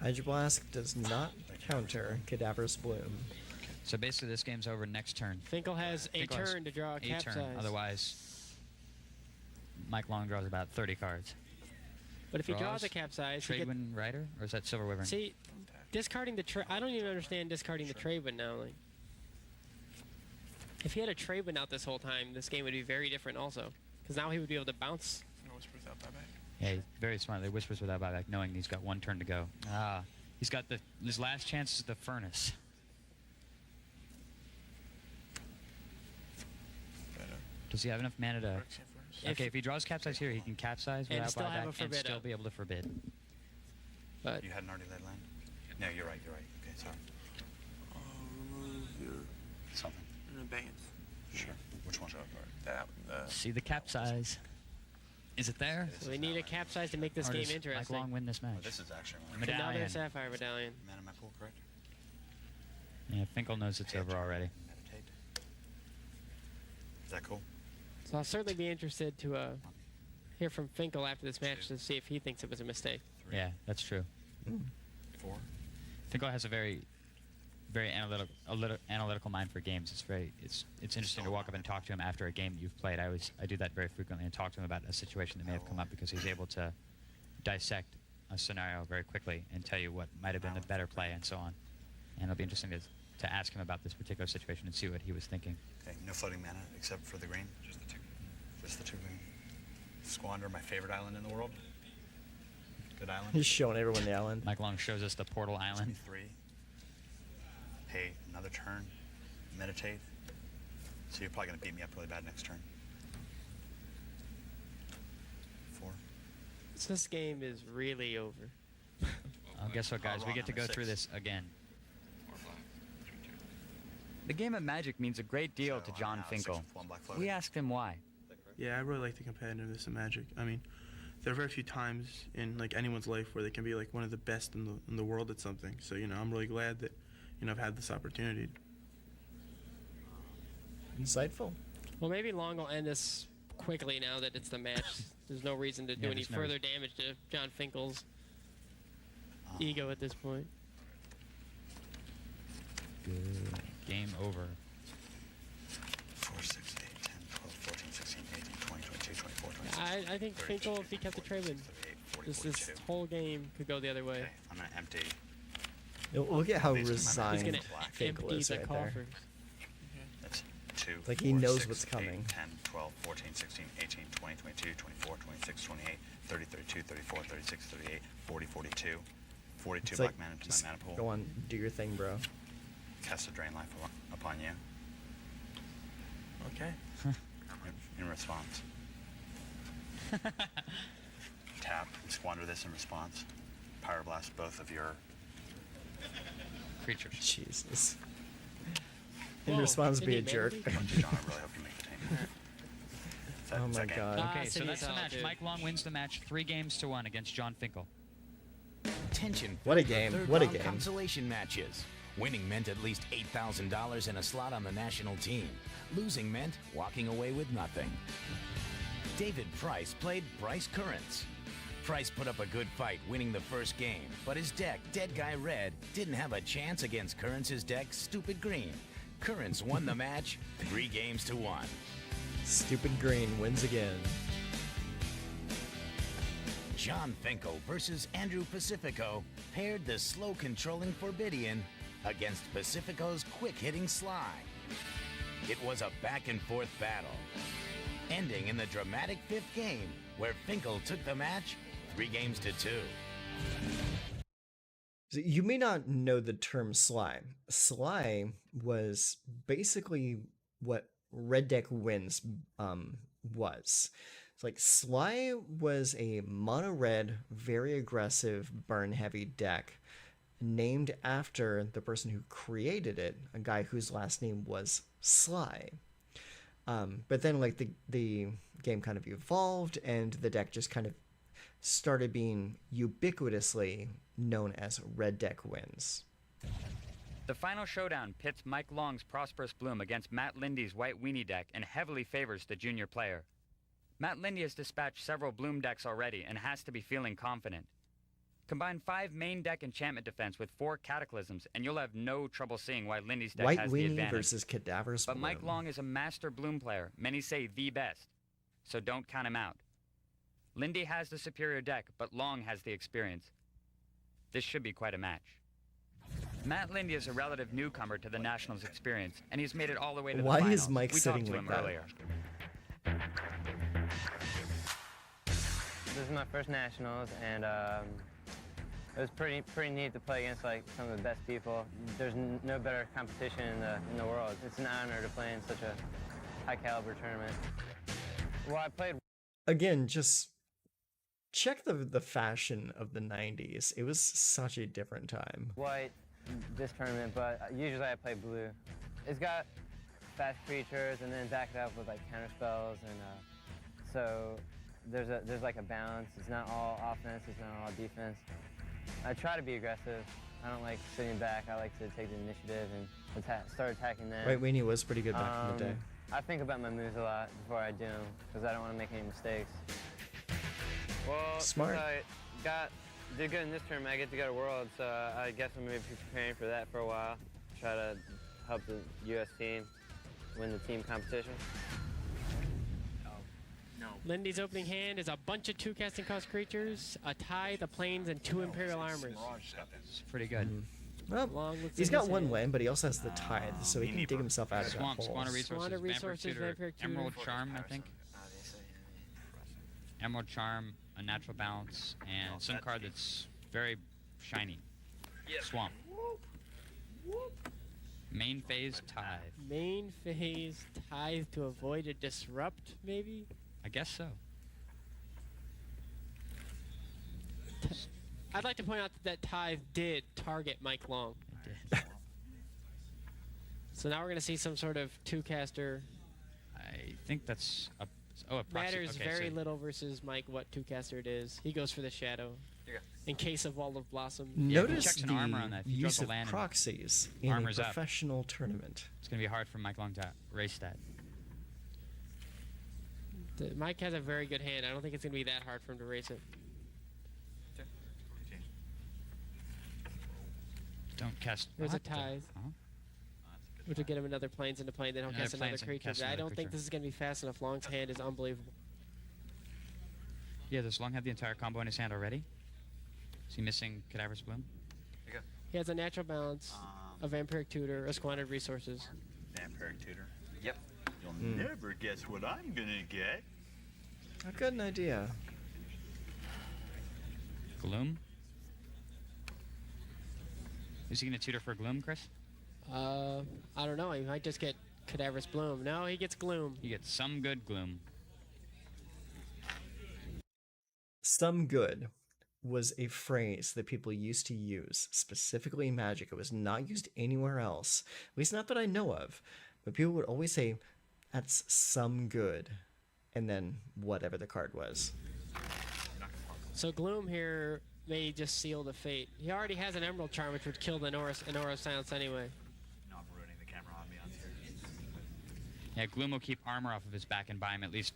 Hydroblast does not Counter, Cadaverous Bloom. So basically, this game's over next turn. Finkel has a Finkel has turn to draw a capsize. turn. Otherwise, Mike Long draws about 30 cards. But if he draws a capsize, he Tradewind Rider, or is that Silver Wyvern? See, discarding the I don't even understand discarding the Tradewind now. Like, if he had a Tradewind out this whole time, this game would be very different also. Because now he would be able to bounce. No whispers without buyback. Yeah, he's very smart. They whispers without buyback, knowing he's got one turn to go. He's got his last chance is the Furnace. Does he have enough mana to... Okay, if he draws capsize here, he can capsize without still have a buyback and forbid still up. be able to forbid. But You hadn't already led land? No, you're right. Okay, sorry. Remove your Something. abeyance. Sure. Which one? That. See the capsize. Is it there? So we need a capsize to make this Or game does interesting. Mike Long win this match? This is actually one. Another Medallion. Sapphire Medallion. Man in my pool, correct? Yeah, Finkel knows it's over already. Meditate. Is that cool? So I'll certainly be interested to hear from Finkel after this match to see if he thinks it was a mistake. Yeah, that's true. 4. Finkel has a very analytical mind for games. It's interesting to walk up and talk to him after a game that you've played. I do that very frequently and talk to him about a situation that may have come up because he's able to dissect a scenario very quickly and tell you what might have been the better play and so on. And it'll be interesting to ask him about this particular situation and see what he was thinking. Okay, no floating mana except for the green. Just the 2. Just the 2 green. Squander, my favorite island in the world. Good island. He's showing everyone the island. Mike Long shows us the Portal Island. 3. Pay another turn. Meditate. So you're probably going to beat me up really bad next turn. 4. So this game is really over. Guess what, guys? We get to go through this again. The game of Magic means a great deal to John Finkel. We asked him why. Yeah, I really like the competitiveness of Magic. I mean, there are very few times in like anyone's life where they can be like one of the best in the world at something. So I'm really glad that I've had this opportunity. Insightful. Well, maybe Long will end this quickly now that it's the match. There's no reason to do any further damage to John Finkel's ego at this point. Good. Game over. 4, 6, 8, 10, 12, 14, 16, 18, 20, 22, 24, 26. I think Finkel, if he kept the Tradewind, this whole game could go the other way. Okay, I'm going to empty. Look at how He's resigned gonna Finkel empty is the right there. coffers. That's 2. Like he 4, knows 6, what's 8, coming. 10, 12, 14, 16, 18, 20, 22, 24, 26, 28, 30, 32, 34, 36, 38, 40, 42. 42 It's black like, mana to just my mana pool. go on, do your thing, bro. Cast a Drain Life upon you. Okay. In response. Tap and squander this in response. Pyroblast both of your creatures. Jesus. In response, be a jerk. John, I really hope you make the team. Oh my god. Okay, so that's the match. Mike Long wins the match 3-1 against John Finkel. Tension. What a game. What a game. Consolation matches. Winning meant at least $8,000 and a slot on the national team. Losing meant walking away with nothing. David Price played Bryce Currents. Price put up a good fight, winning the first game, but his deck, Dead Guy Red, didn't have a chance against Currents' deck, Stupid Green. Currents won the match 3-1. Stupid Green wins again. John Finkel versus Andrew Pacifico paired the slow-controlling Forbidian against Pacifico's quick-hitting Sly. It was a back-and-forth battle, ending in the dramatic 5th game, where Finkel took the match 3-2. So you may not know the term Sly. Sly was basically what Red Deck Wins was. It's like Sly was a mono red, very aggressive, burn heavy deck named after the person who created it, a guy whose last name was Sly. But then like the game kind of evolved and the deck just kind of started being ubiquitously known as Red Deck Wins. The final showdown pits Mike Long's Prosperous Bloom against Matt Lindy's White Weenie deck and heavily favors the junior player. Matt Lindy has dispatched several Bloom decks already and has to be feeling confident. Combine 5 main deck enchantment defense with 4 cataclysms, and you'll have no trouble seeing why Lindy's deck White has the Weenie advantage. versus Cadaver's But Bloom. Mike Long is a master Bloom player, many say the best, so don't count him out. Lindy has the superior deck, but Long has the experience. This should be quite a match. Matt Lindy is a relative newcomer to the Nationals experience, and he's made it all the way to the Why finals. is Mike we sitting talked to like him that? earlier. This is my first Nationals, and it was pretty neat to play against like some of the best people. There's no better competition in the world. It's an honor to play in such a high caliber tournament. Well, I played. Again, just check the fashion of the 90s. It was such a different time. White this tournament, but usually I play blue. It's got fast creatures and then back it up with like counter spells, and so there's like a balance. It's not all offense, it's not all defense. I try to be aggressive. I don't like sitting back. I like to take the initiative and start attacking them. White Weenie was pretty good back in the day. I think about my moves a lot before I do them because I don't want to make any mistakes. Well, Smart. Since I did good in this tournament, I get to go to Worlds, so I guess I'm going to be preparing for that for a while. Try to help the U.S. team win the team competition. Lindy's opening hand is a bunch of 2 casting cost creatures, a Tithe, a Plains, and 2 Imperial Armors. It's pretty good. Well, Long looks he's in got his one hand. win, but he also has the Tithe, so he can dig himself out of that Swamp, hole. Squander Resources, Squander Resources, Vampire Vampire Tutor, Emerald Tutor. Charm, I think. Emerald Charm, a natural balance, and some card that's very shiny. Swamp. Main phase Tithe. Main phase Tithe to avoid a disrupt, maybe? I guess so. I'd like to point out that Tithe did target Mike Long. It did. So now we're going to see some sort of 2-caster. I think that's a proxy. Matters Okay, very so little versus Mike what 2-caster it is. He goes for the shadow. In case of Wall of Blossom. Notice checks an the armor on that. If he use draws a of land and proxies in a armor's up. professional tournament. It's going to be hard for Mike Long to race that. Mike has a very good hand. I don't think it's going to be that hard for him to race it. Don't cast. There's a what the- Tithe. Huh? Which will get him another Plains into play. They don't Another cast another Plains and creature. cast I another don't think creature. this is going to be fast enough. Long's hand is unbelievable. Yeah, does Long have the entire combo in his hand already? Is he missing Cadaver's Bloom? He has a natural balance, a Vampiric Tutor, a Squandered Resources. Vampiric Tutor. Yep. You'll never guess what I'm gonna get. I've got an idea. Gloom? Is he going to tutor for Gloom, Chris? I don't know. He might just get Cadaverous Bloom. No, he gets Gloom. He gets some good Gloom. Some good was a phrase that people used to use, specifically in Magic. It was not used anywhere else, at least not that I know of. But people would always say, that's some good, and then whatever the card was. So Gloom here may just seal the fate. He already has an Emerald Charm, which would kill the Aura of Silence anyway. No, I'm ruining the camera on me on here. Yeah, Gloom will keep armor off of his back and buy him at least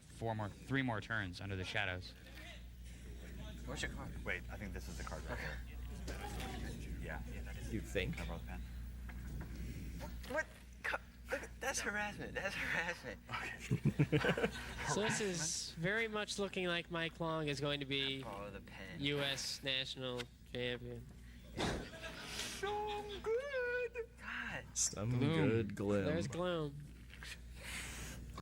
3 more turns under the shadows. Where's your card? Wait, I think this is the card right here. Yeah, that is. You think? Can I borrow the pen? What? Look, that's harassment. That's harassment. Okay. So this is very much looking like Mike Long is going to be Borrow the pen. U.S. national champion. So good. God. Some Gloom. good Gloom. There's Gloom.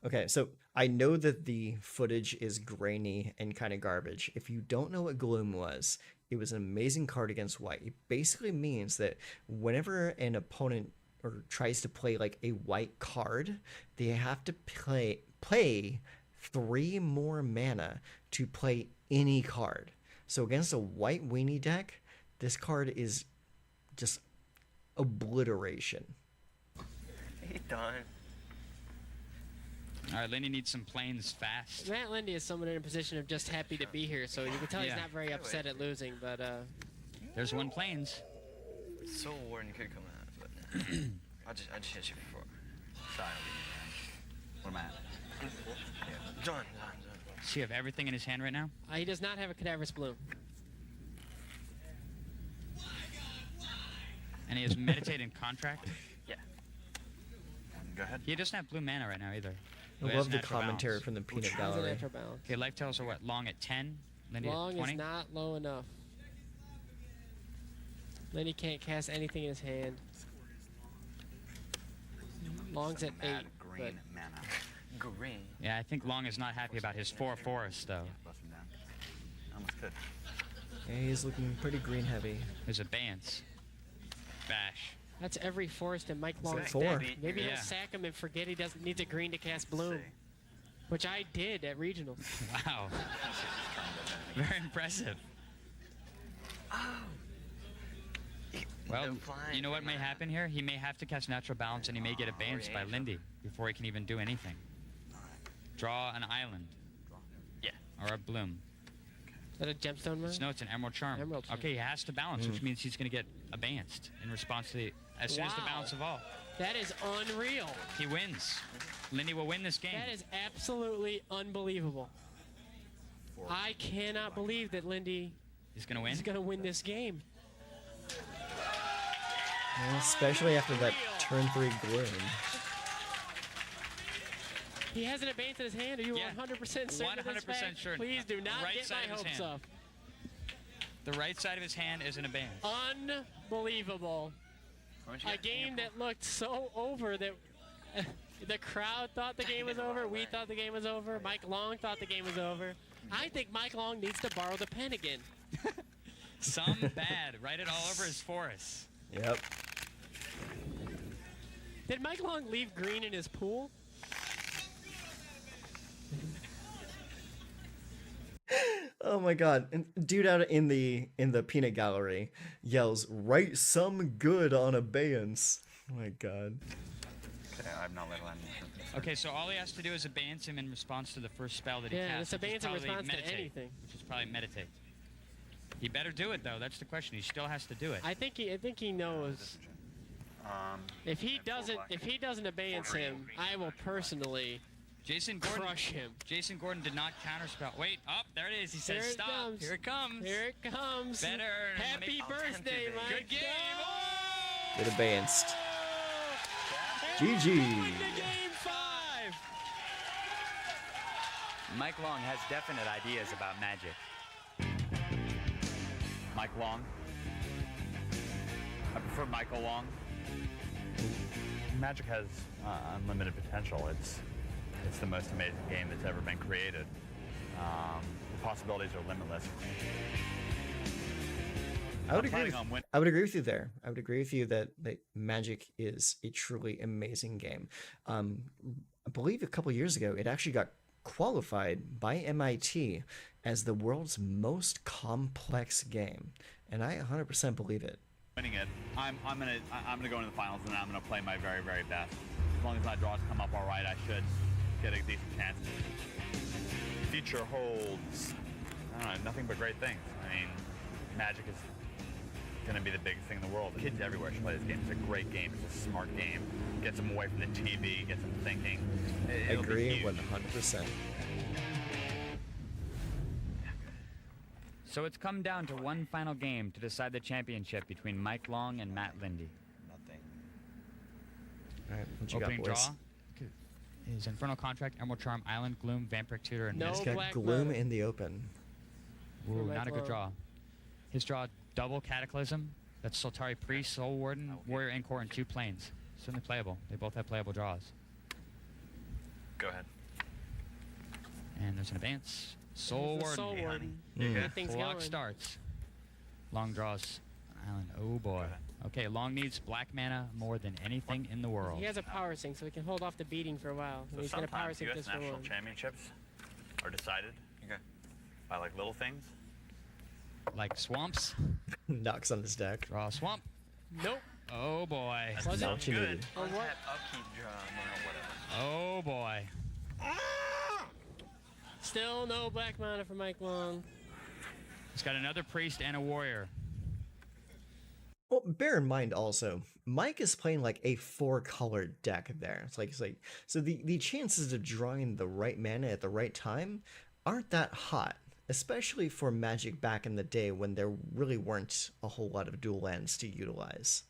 Okay, so I know that the footage is grainy and kind of garbage. If you don't know what Gloom was, it was an amazing card against white. It basically means that whenever an opponent or tries to play like a white card, they have to play 3 more mana to play any card. So against a white weenie deck, this card is just obliteration. He done. All right, Lindy needs some planes fast. Matt Lindy is someone in a position of just happy to be here, so you can tell he's not very upset at losing, but There's 1 planes. Soul Warden could come out, but I just hit you before. Sorry, what am I at? John. Does he have everything in his hand right now? he does not have a Cadaverous Bloom. And he has Meditate and Contract. Yeah. Go ahead. He doesn't have blue mana right now either. I love the commentary from the Peanut Gallery. Okay, life totals are what? Long at 10? Lindy Long at 20? is not low enough. Lenny can't cast anything in his hand. Long's at 8. Green mana. Green. Yeah, I think Long is not happy about his 4 forests, though. Bust him down. Almost could. Yeah, he's looking pretty green heavy. There's Abeyance. Bash. That's every forest in Mike Long's 4. deck. Maybe Yeah. he'll sack him and forget he doesn't need a green to cast Bloom. Which I did at Regionals. Wow. Very impressive. Well, you know what may happen here? He may have to cast Natural Balance, and he may get Abeyance by Lindy before he can even do anything. Draw an island. Yeah. Or a Bloom. Is that a gemstone run? No, it's an Emerald Charm. Emerald Charm. Okay, he has to balance, which means he's going to get Abeyanced in response to the... As soon as the balance evolve. That is unreal. He wins. Lindy will win this game. That is absolutely unbelievable. I cannot believe that Lindy He's going to win? is going to win this game. Yeah, especially after that turn 3 Gloom. He has an Abeyance in his hand. Are you 100% certain of this 100% fact? sure. Please do not Right get side my of his hopes hand. up. The right side of his hand is an Abeyance. Unbelievable. A game that looked so over that the crowd thought the game was over. We thought the game was over. Mike Long thought the game was over. I think Mike Long needs to borrow the pen again. Some bad. Write it all over his forests. Yep. Did Mike Long leave green in his pool? Oh my god. And dude out in the peanut gallery yells, "Write some good on Abeyance." Oh my god. Okay, I've not let him. Okay, so all he has to do is Abeyance him in response to the first spell that he Yeah, casts. it's Abeyance in which is probably response to Meditate, anything. Which is probably Meditate. He better do it, though. That's the question. He still has to do it. I think he knows. If he doesn't Abeyance him, I will personally Jason Gordon, crush him. Jason Gordon did not counterspell. Wait, up, there it is. He says Here it stop. comes. Here it comes. Here it comes. Better. Happy birthday, Mike. Good game. Get Abeyanced. Win GG. the game 5. Mike Long has definite ideas about Magic. Mike Long. I prefer Michael Long. Magic has unlimited potential. It's the most amazing game that's ever been created. The possibilities are limitless. I would agree with you there. I would agree with you that Magic is a truly amazing game. I believe a couple years ago, it actually got qualified by MIT as the world's most complex game, and I 100% believe it. Winning it, I'm gonna go into the finals and I'm gonna play my very, very best. As long as my draws come up all right, I should get a decent chance. Future holds, I don't know, nothing but great things. I mean, Magic is going to be the biggest thing in the world. Kids everywhere should play this game. It's a great game. It's a smart game. Gets them away from the TV, gets them thinking. It'll be Agree huge. 100%. So it's come down to one final game to decide the championship between Mike Long and Matt Lindy. Nothing. All right, what you Opening got, boys? draw is Infernal Contract, Emerald Charm, Island, Gloom, Vampiric Tutor, and No He's Mystic. got Gloom in the open. Ooh, Mike not a good Long. draw. His draw, double Cataclysm. That's Soltari Priest, Soul Warden, Warrior Anchor, and 2 planes. Certainly playable. They both have playable draws. Go ahead. And there's an advance. Soul There's the Warden. Soul Warden. Mm. That thing's Clock going. starts. Long draws. Island. Oh boy. Okay, Long needs black mana more than anything in the world. He has a power sink, so he can hold off the beating for a while. So And he's gonna power sometimes sink U.S. this for national one. championships are decided by like little things. Like swamps. Knocks on his deck. Draw a swamp. Nope. Oh boy. Was Not what you needed. Or what? Upkeep drum or whatever. Oh boy. Still no black mana for Mike Long. He's got another priest and a warrior. Well, bear in mind also, Mike is playing like a 4-colored deck there. It's like so the chances of drawing the right mana at the right time aren't that hot, especially for Magic back in the day when there really weren't a whole lot of dual lands to utilize.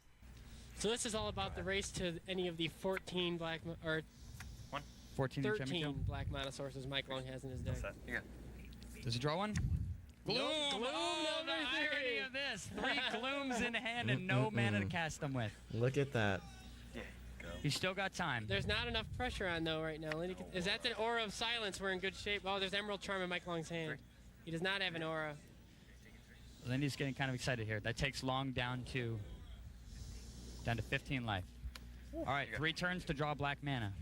So this is all about the race to any of the 14 black or 14 in championship. 13 black monosaurus Mike Long has in his deck. Does he draw one? Gloom! Gloom Oh, the number irony 3. of this. 3 glooms in hand and no mana to cast them with. Look at that. He's still got time. There's not enough pressure on though right now. Is that the Aura of Silence? We're in good shape. Oh, there's Emerald Charm in Mike Long's hand. He does not have an Aura. Lindy's getting kind of excited here. That takes Long down to 15 life. All right, 3 turns to draw black mana.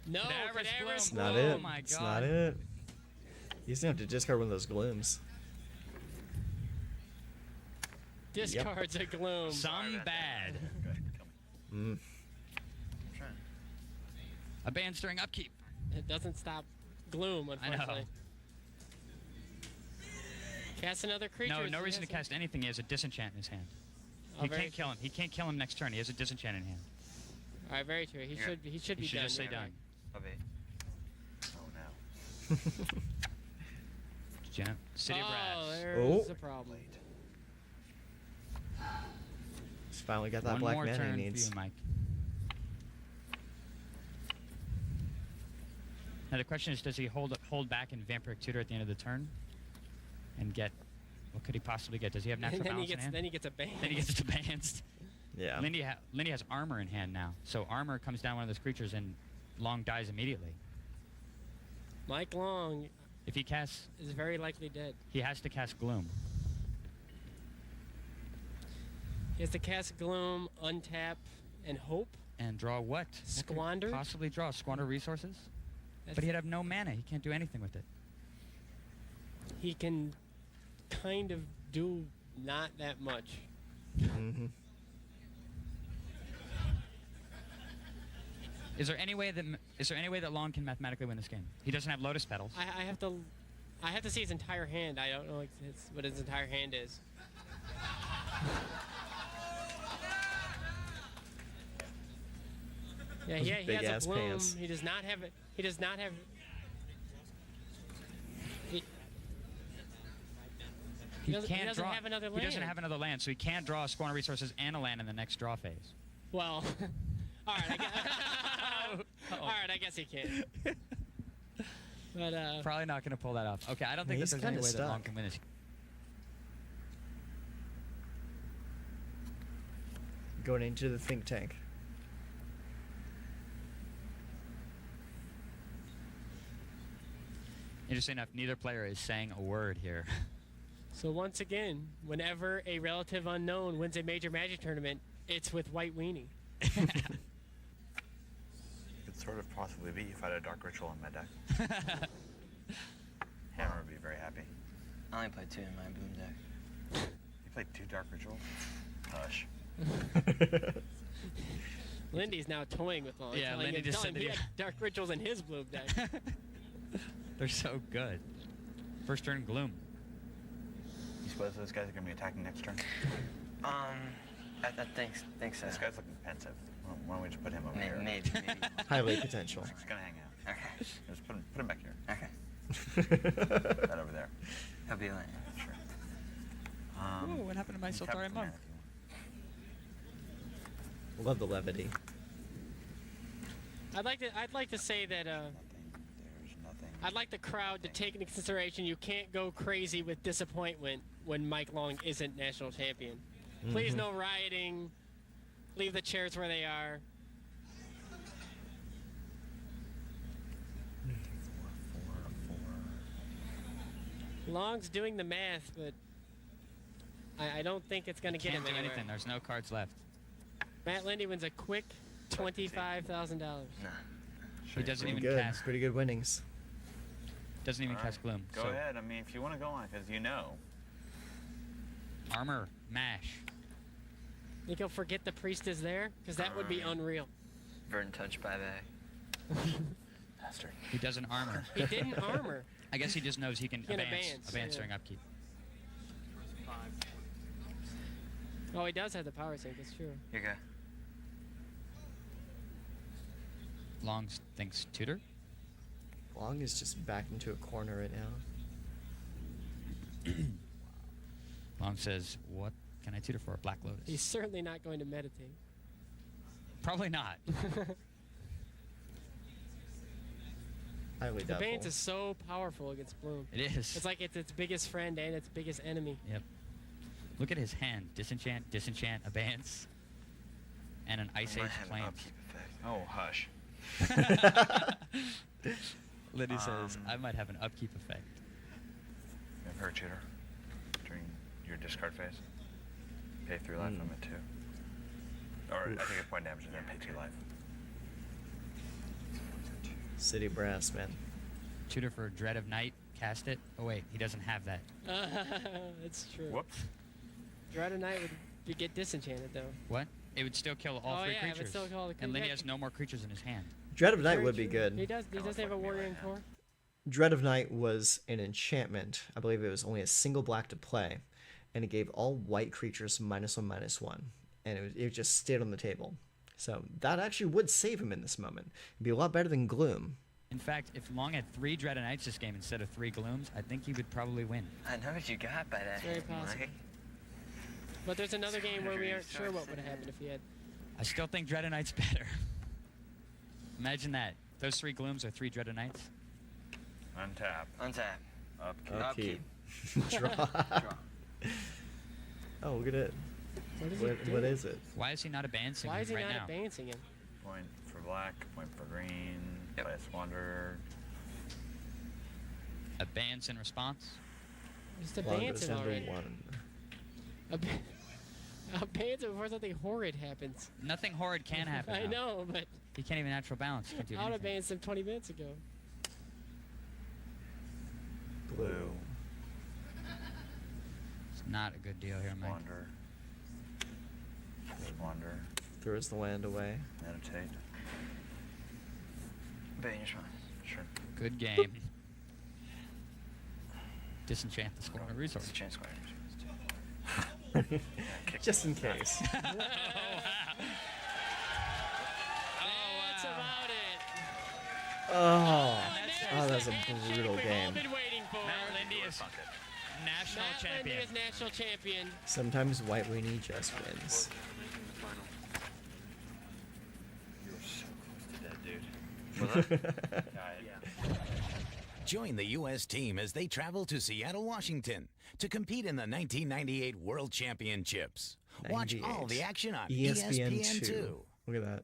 No, Cadaverous Cadaverous Gloom. Not Gloom. it. Oh my It's God. not it. He's gonna have to discard one of those glooms. Discards a Gloom. Some bad. Mm. Abandons during upkeep. It doesn't stop Gloom, unfortunately. Cast another creature. No reason to cast anything. He has a disenchant in his hand. Oh, He very can't kill him. He can't kill him next turn. He has a disenchant in hand. All right, very true. He should be He should done. just say yeah, done. Oh no. City of Rats. There's a problem. He's finally got that One black more mana turn he needs. for you, Mike. Now the question is, does he hold back in Vampiric Tutor at the end of the turn and get? What could he possibly get? Does he have natural then balance he gets in hand? then he gets a ban. Then he gets advanced. Yeah. Lindy has armor in hand now, so armor comes down one of those creatures and Long dies immediately. Mike Long If he casts, is very likely dead. he has to cast Gloom. He has to cast Gloom, untap, and hope. And draw what? Squander? What could he possibly draw squander resources. That's- But he'd have no mana. He can't do anything with it. He can kind of do not that much. Mm-hmm. Is there any way that Long can mathematically win this game? He doesn't have Lotus Petals. I have to see his entire hand. I don't know what his entire hand is. Yeah, Those he has big-ass a Gloom. pants. He does not have it. He does not have. He doesn't have another land. He doesn't have another land, so he can't draw squander resources and a land in the next draw phase. Well, all right. All right, I guess he can. But Probably not going to pull that off. Okay, I don't think He's that there's any kinda way that Long stuck. can win this. Going into the think tank. Interesting enough, neither player is saying a word here. So once again, whenever a relative unknown wins a major Magic tournament, it's with White Weenie. Could sort of possibly be if I had a Dark Ritual in my deck. Hammer would be very happy. I only played 2 in my boom deck. You played 2 Dark Rituals? Hush. Lindy's now toying with Long. Yeah, telling Lindy him, just telling said him that he had Dark Rituals in his blue deck. They're so good. First turn Gloom. You suppose those guys are going to be attacking next turn? I think so. This guy's looking pensive. Why don't we just put him over here? Maybe. Highly potential. He's going to hang out. Okay. Just put him back here. Okay. That over there. He'll be like, Sure. Ooh, what happened to my you tap Sultari the Monk? mana if you want. Love the levity. I'd like to say that There's nothing. I'd like the crowd to take into consideration you can't go crazy with disappointment when Mike Long isn't national champion. Please, no rioting. Leave the chairs where they are. Long's doing the math, but I don't think it's going to get him Can't do anywhere. anything. There's no cards left. Matt Lindy wins a quick $25,000. nah. He doesn't Pretty even good. cast. Pretty good winnings. Doesn't even All cast right. Gloom. Go so ahead. I mean, if you want to go on, because you know. Armor, mash. Think he'll forget the priest is there? Because that would be unreal. Verdant touch bye-bye. Bastard. He doesn't armor. He didn't armor. I guess he just knows he can He can advance yeah. during upkeep. Oh, he does have the power sink. That's true. You go. Long thinks tutor. Long is just backed into a corner right now. Long says, "What can I tutor for? A Black Lotus." He's certainly not going to meditate. Probably not. Highly The doubtful. Banes is so powerful against Bloom. It is. It's like it's its biggest friend and its biggest enemy. Yep. Look at his hand. Disenchant, disenchant, abeyance, and an Ice Age Flames. Oh, hush. Liddy says, I might have an upkeep effect. You have Hurt Tutor during your discard phase. Pay 3 life on it too. Or I think it's point damage and then pay 2 life. City Brass, man. Tutor for Dread of Night. Cast it. Oh wait, he doesn't have that. It's true. Whoops. Dread of Night would get disenchanted though. What? It would still kill all Oh, three yeah, it would creatures. still kill all the And then he creatures. has no more creatures in his hand. Dread of Night Very would be true. good. He does have a warrior in core. Dread of Night was an enchantment. I believe it was only a single black to play, and it gave all white creatures -1/-1, and it just stayed on the table. So that actually would save him in this moment. It'd be a lot better than Gloom. In fact, if Long had 3 Dread of Nights this game instead of 3 Glooms, I think he would probably win. I know what you got by that. It's very possible. Mike. But there's another game where we aren't sure what would have happened if he had. I still think Dread of Night's better. Imagine that. Those 3 Glooms are 3 Dread of Nights. Untap. Untap. Upkeep. Draw. Oh, look at it. What is he What doing? is it? Why is he not advancing Why is he right not now? advancing him? Point for black, point for green, play a Squander. Abeyance in response? Just Wander's advance it under already. 1. Abandon before something horrid happens. Nothing horrid can happen. I though. know, but He can't even natural balance. He can't do I would have anything. banned him 20 minutes ago. Blue. It's not a good deal here, Mike. Squander. Squander. Throws the land away. Meditate. Bane your response. Sure. Good game. Disenchant the score resource. Disenchant square. Just in case. That's about it. Oh, that's a brutal We've all game. been waiting for. Matt Lindy is national Matt champion. Lindy is national champion. Sometimes White Weenie just wins. You were so close to dead, dude. Was I? Join the U.S. team as they travel to Seattle, Washington to compete in the 1998 World Championships. Watch all the action on ESPN2. Look at that.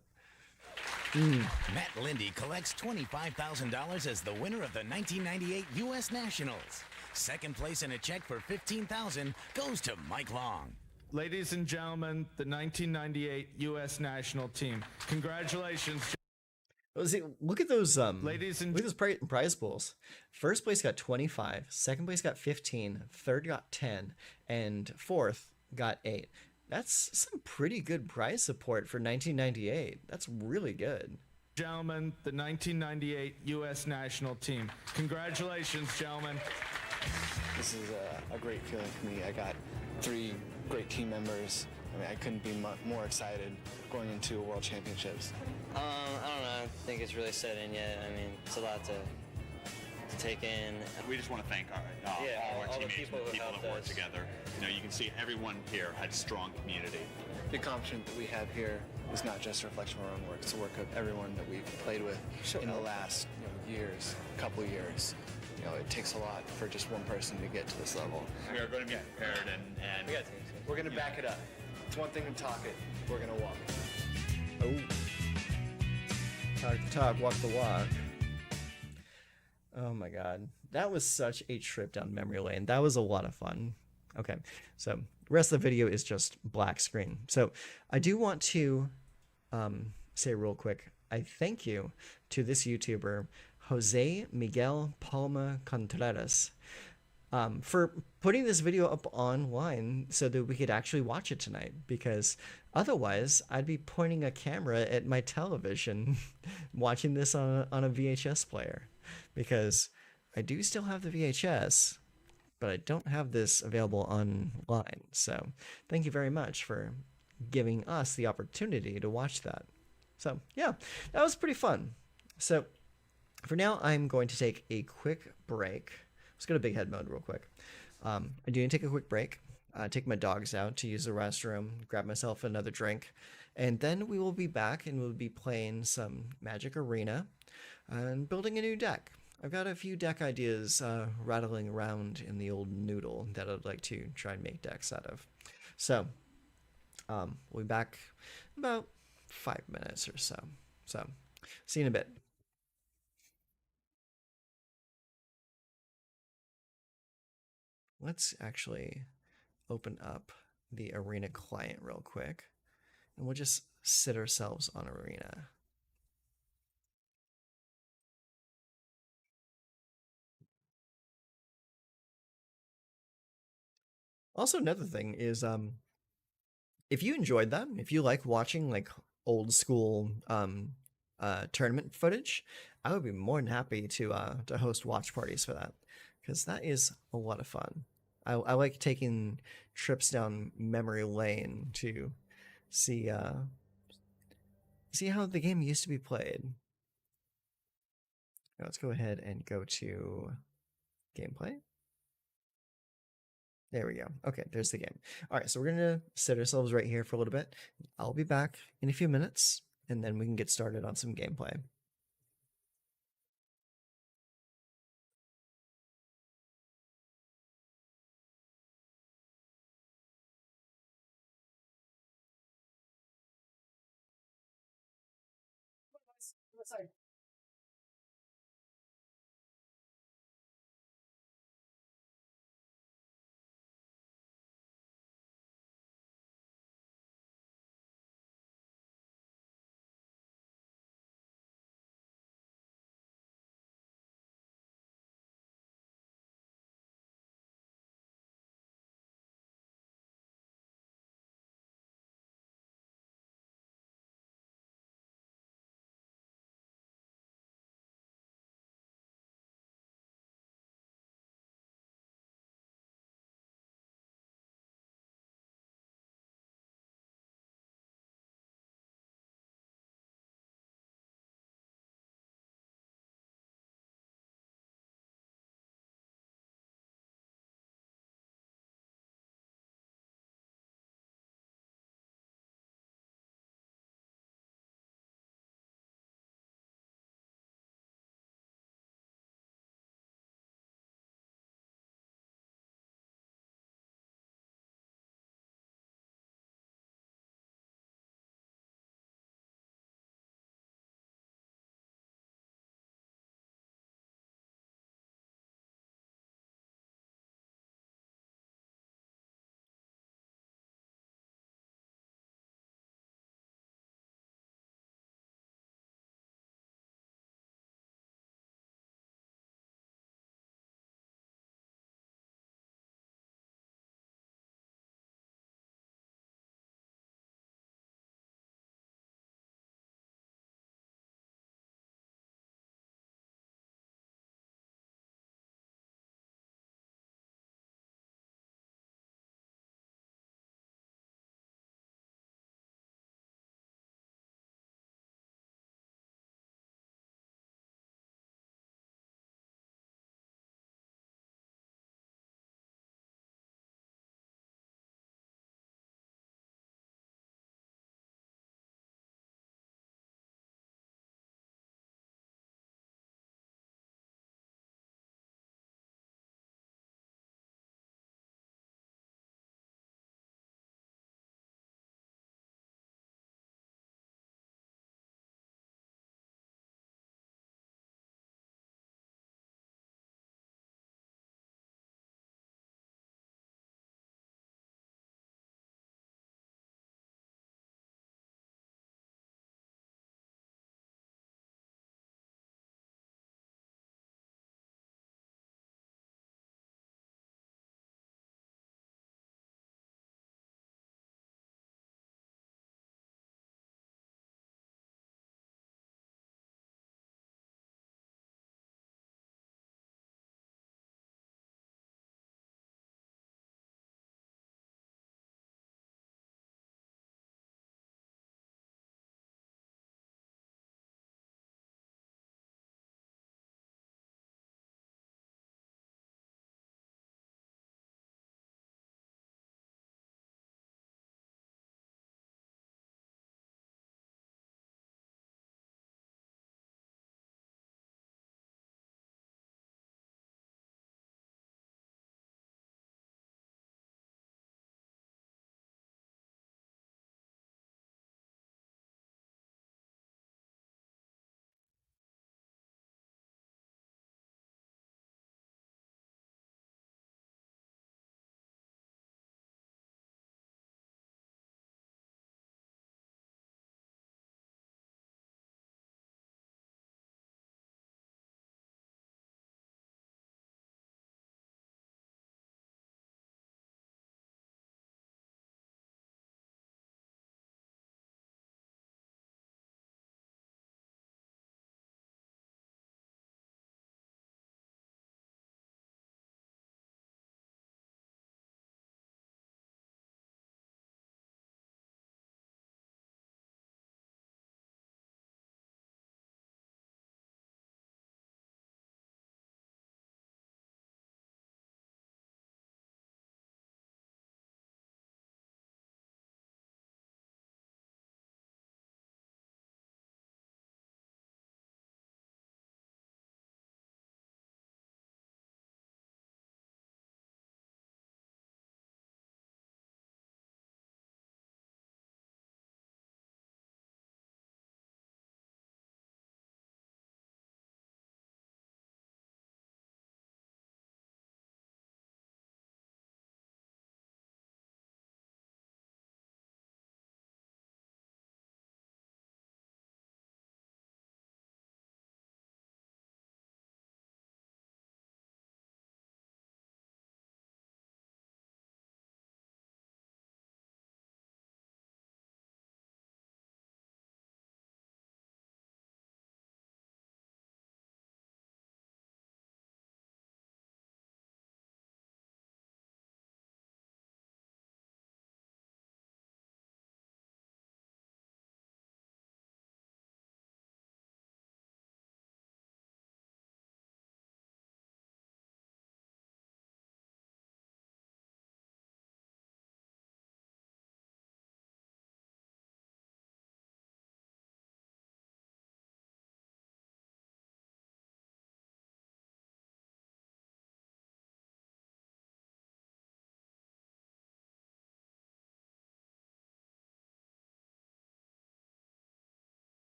Matt Lindy collects $25,000 as the winner of the 1998 U.S. Nationals. Second place and a check for $15,000 goes to Mike Long. Ladies and gentlemen, the 1998 U.S. national team. Congratulations. See, look at those Ladies and look at those prize pools. First place got 25, second place got 15, third got 10, and fourth got 8. That's some pretty good prize support for 1998. That's really good. Gentlemen, the 1998 U.S. national team. Congratulations, gentlemen. This is a great feeling for me. I got 3 great team members. I mean, I couldn't be more excited going into World Championships. I don't know. I think it's really set in yet. I mean, it's a lot to take in. We just want to thank our all the teammates people and the who people that helped worked us. together. You know, you can see everyone here had strong community. The accomplishment that we have here is not just a reflection of our own work. It's the work of everyone that we've played with in the last years, couple years. You know, it takes a lot for just one person to get to this level. We are going to be prepared and We're going to back it up. It's one thing to talk it. We're going to walk it. Oh. Talk the talk, walk the walk. Oh my god. That was such a trip down memory lane. That was a lot of fun. Okay, so the rest of the video is just black screen. So I do want to say real quick, I thank you to this YouTuber, Jose Miguel Palma Contreras, for putting this video up online so that we could actually watch it tonight, because otherwise I'd be pointing a camera at my television watching this on a VHS player, because I do still have the VHS, but I don't have this available online. So thank you very much for giving us the opportunity to watch that. So yeah, that was pretty fun. So for now, I'm going to take a quick break. Let's go to big head mode real quick. I do need to take a quick break, take my dogs out to use the restroom, grab myself another drink, And then we will be back and we'll be playing some Magic Arena and building a new deck. I've got a few deck ideas rattling around in the old noodle that I'd like to try and make decks out of. So we'll be back in about 5 minutes or so. So see you in a bit. Let's actually open up the Arena client real quick, and we'll just sit ourselves on Arena. Also, another thing is, if you enjoyed that, if you like watching like old school tournament footage, I would be more than happy to host watch parties for that, because that is a lot of fun. I like taking trips down memory lane to see see how the game used to be played. Now let's go ahead and go to gameplay. There we go. Okay, there's the game. All right, so we're gonna sit ourselves right here for a little bit. I'll be back in a few minutes, and then we can get started on some gameplay. Sorry.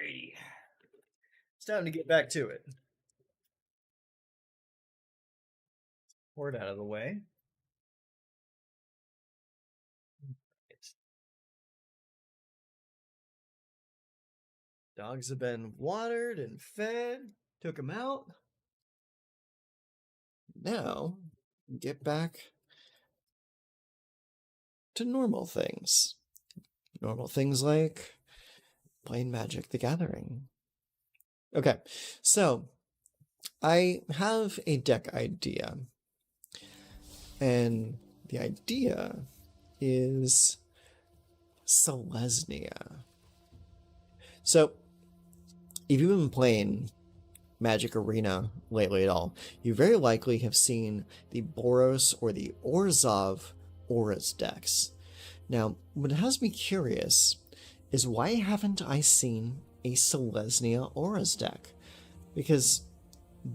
Alrighty. It's time to get back to it. Pour it out of the way. Dogs have been watered and fed. Took them out. Now, get back to normal things. Normal things like playing Magic the Gathering. Okay, so I have a deck idea. And the idea is Selesnya. So, if you've been playing Magic Arena lately at all, you very likely have seen the Boros or the Orzhov Auras decks. Now, what has me curious is why haven't I seen a Selesnya Auras deck? Because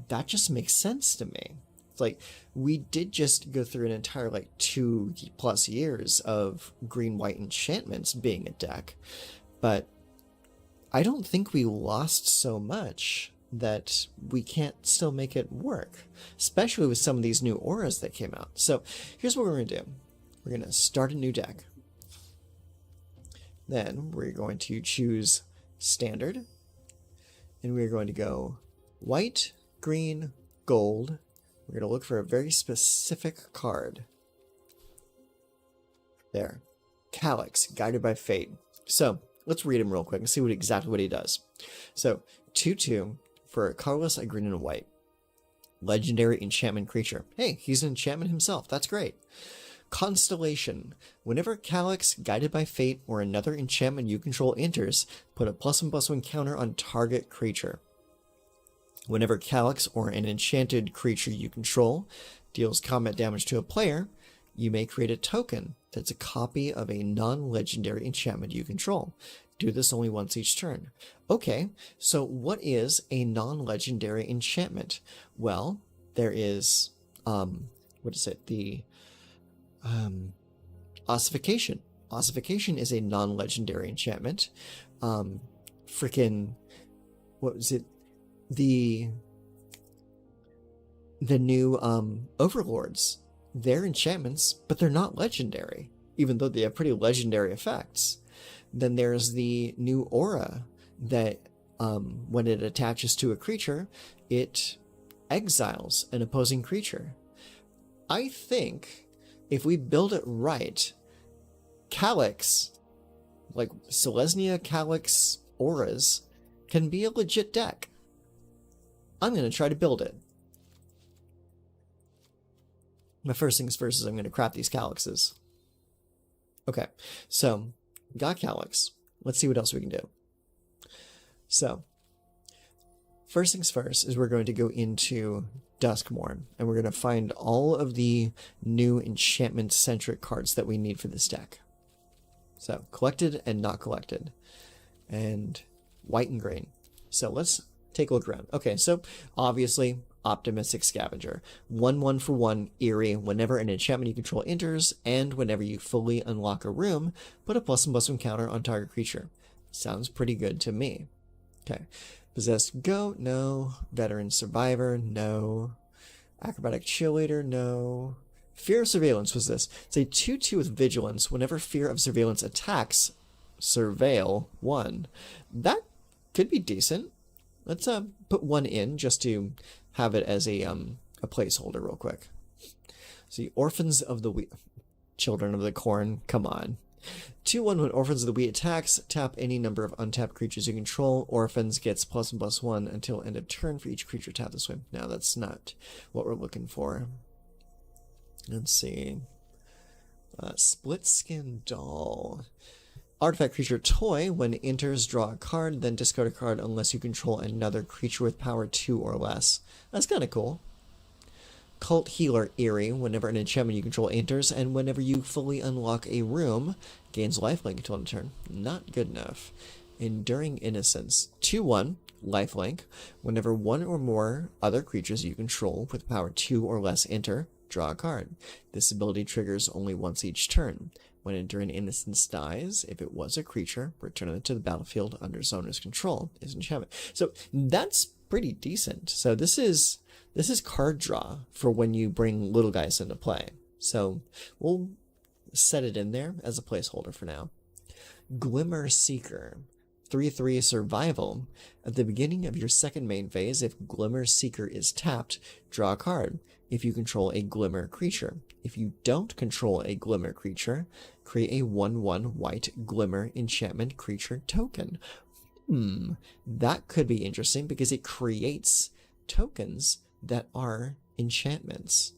that just makes sense to me. It's like, we did just go through an entire, 2+ years of green-white enchantments being a deck, but I don't think we lost so much that we can't still make it work, especially with some of these new auras that came out. So here's what we're going to do. We're going to start a new deck. Then we're going to choose standard, and we're going to go white, green, gold. We're going to look for a very specific card. There. Calyx, Guided by Fate. So, let's read him real quick and see exactly what he does. So, 2/2 for a colorless, a green and a white. Legendary enchantment creature. Hey, he's an enchantment himself. That's great. Constellation. Whenever Calyx, Guided by Fate, or another enchantment you control enters, put a +1/+1 counter on target creature. Whenever Calyx or an enchanted creature you control deals combat damage to a player, you may create a token that's a copy of a non-legendary enchantment you control. Do this only once each turn. Okay, so what is a non-legendary enchantment? Well, there is, the Ossification. Ossification is a non-legendary enchantment. The new Overlords. They're enchantments, but they're not legendary, even though they have pretty legendary effects. Then there's the new aura that when it attaches to a creature, it exiles an opposing creature. I think if we build it right, Calyx, like Selesnya Calyx auras, can be a legit deck. I'm going to try to build it. My first things first is I'm going to craft these Calyxes. Okay, so got Calyx. Let's see what else we can do. So, first things first is we're going to go into Duskmourn, and we're going to find all of the new enchantment-centric cards that we need for this deck. So, collected and not collected. And white and green. So, let's take a look around. Okay, so, obviously, Optimistic Scavenger. 1/1 for 1, Eerie. Whenever an enchantment you control enters, and whenever you fully unlock a room, put a +1/+1 counter on target creature. Sounds pretty good to me. Okay. Possessed Goat, no. Veteran Survivor, no. Acrobatic Cheerleader, no. Fear of Surveillance was this. It's a 2/2 with Vigilance. Whenever Fear of Surveillance attacks, surveil 1. That could be decent. Let's put 1 in just to have it as a placeholder real quick. See, Orphans of the Wheat. Children of the Corn, come on. 2/1 when Orphans of the Wheat attacks, tap any number of untapped creatures you control. Orphans gets +1/+1 until end of turn for each creature tapped this way. Now that's not what we're looking for. Let's see. Split Skin Doll. Artifact creature toy. When it enters, draw a card, then discard a card unless you control another creature with power 2 or less. That's kind of cool. Cult Healer Eerie. Whenever an enchantment you control enters, and whenever you fully unlock a room, gains lifelink until end of turn. Not good enough. Enduring Innocence. 2/1, lifelink. Whenever one or more other creatures you control with power 2 or less enter, draw a card. This ability triggers only once each turn. When Enduring Innocence dies, if it was a creature, return it to the battlefield under its owner's control. Is enchantment. So that's pretty decent. So this is card draw for when you bring little guys into play. So we'll set it in there as a placeholder for now. Glimmer Seeker. 3/3 survival. At the beginning of your second main phase, if Glimmer Seeker is tapped, draw a card. If you control a Glimmer creature. If you don't control a Glimmer creature, create a 1/1 white Glimmer enchantment creature token. That could be interesting because it creates tokens that are enchantments.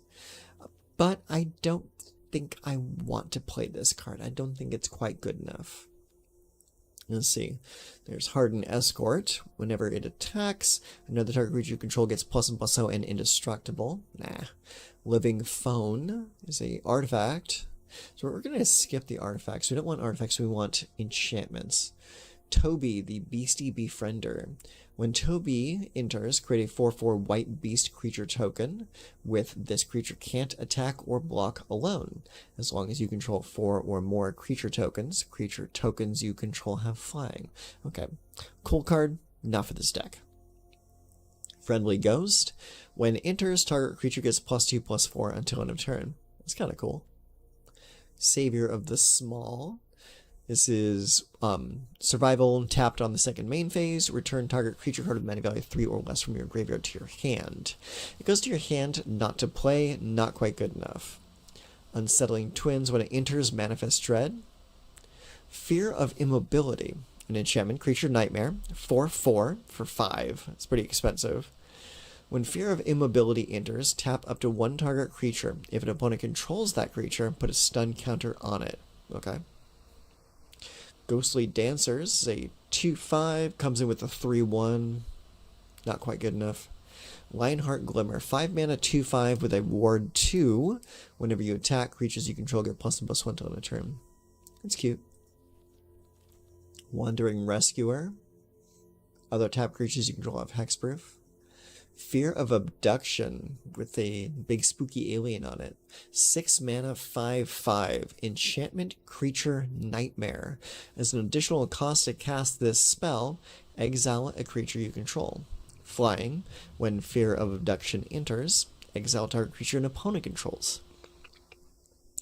But I don't think I want to play this card. I don't think it's quite good enough. Let's see. There's Hardened Escort. Whenever it attacks, another target creature you control gets +1/+0 and indestructible. Nah. Living Phone is a artifact. So we're going to skip the artifacts. We don't want artifacts, we want enchantments. Toby, the Beastie Befriender. When Toby enters, create a 4/4 white beast creature token. With this creature can't attack or block alone. As long as you control 4 or more creature tokens you control have flying. Okay, cool card, not for this deck. Friendly Ghost. When enters, target creature gets +2/+4 until end of turn. That's kind of cool. Savior of the Small. This is survival, tapped on the second main phase. Return target creature card with mana value 3 or less from your graveyard to your hand. It goes to your hand, not to play, not quite good enough. Unsettling Twins. When it enters, Manifest Dread. Fear of Immobility. An enchantment creature nightmare. 4/4 for 5. It's pretty expensive. When Fear of Immobility enters, tap up to 1 target creature. If an opponent controls that creature, put a stun counter on it. Okay. Ghostly Dancers is a 2/5, comes in with a 3/1, not quite good enough. Lionheart Glimmer, 5 mana, 2/5 with a ward 2. Whenever you attack, creatures you control get +1/+1 till end of turn. That's cute. Wandering Rescuer. Other tap creatures you control have hexproof. Fear of Abduction with a big spooky alien on it. 6 mana, 5/5. Enchantment Creature Nightmare. As an additional cost to cast this spell, exile a creature you control. Flying. When Fear of Abduction enters, exile target creature an opponent controls.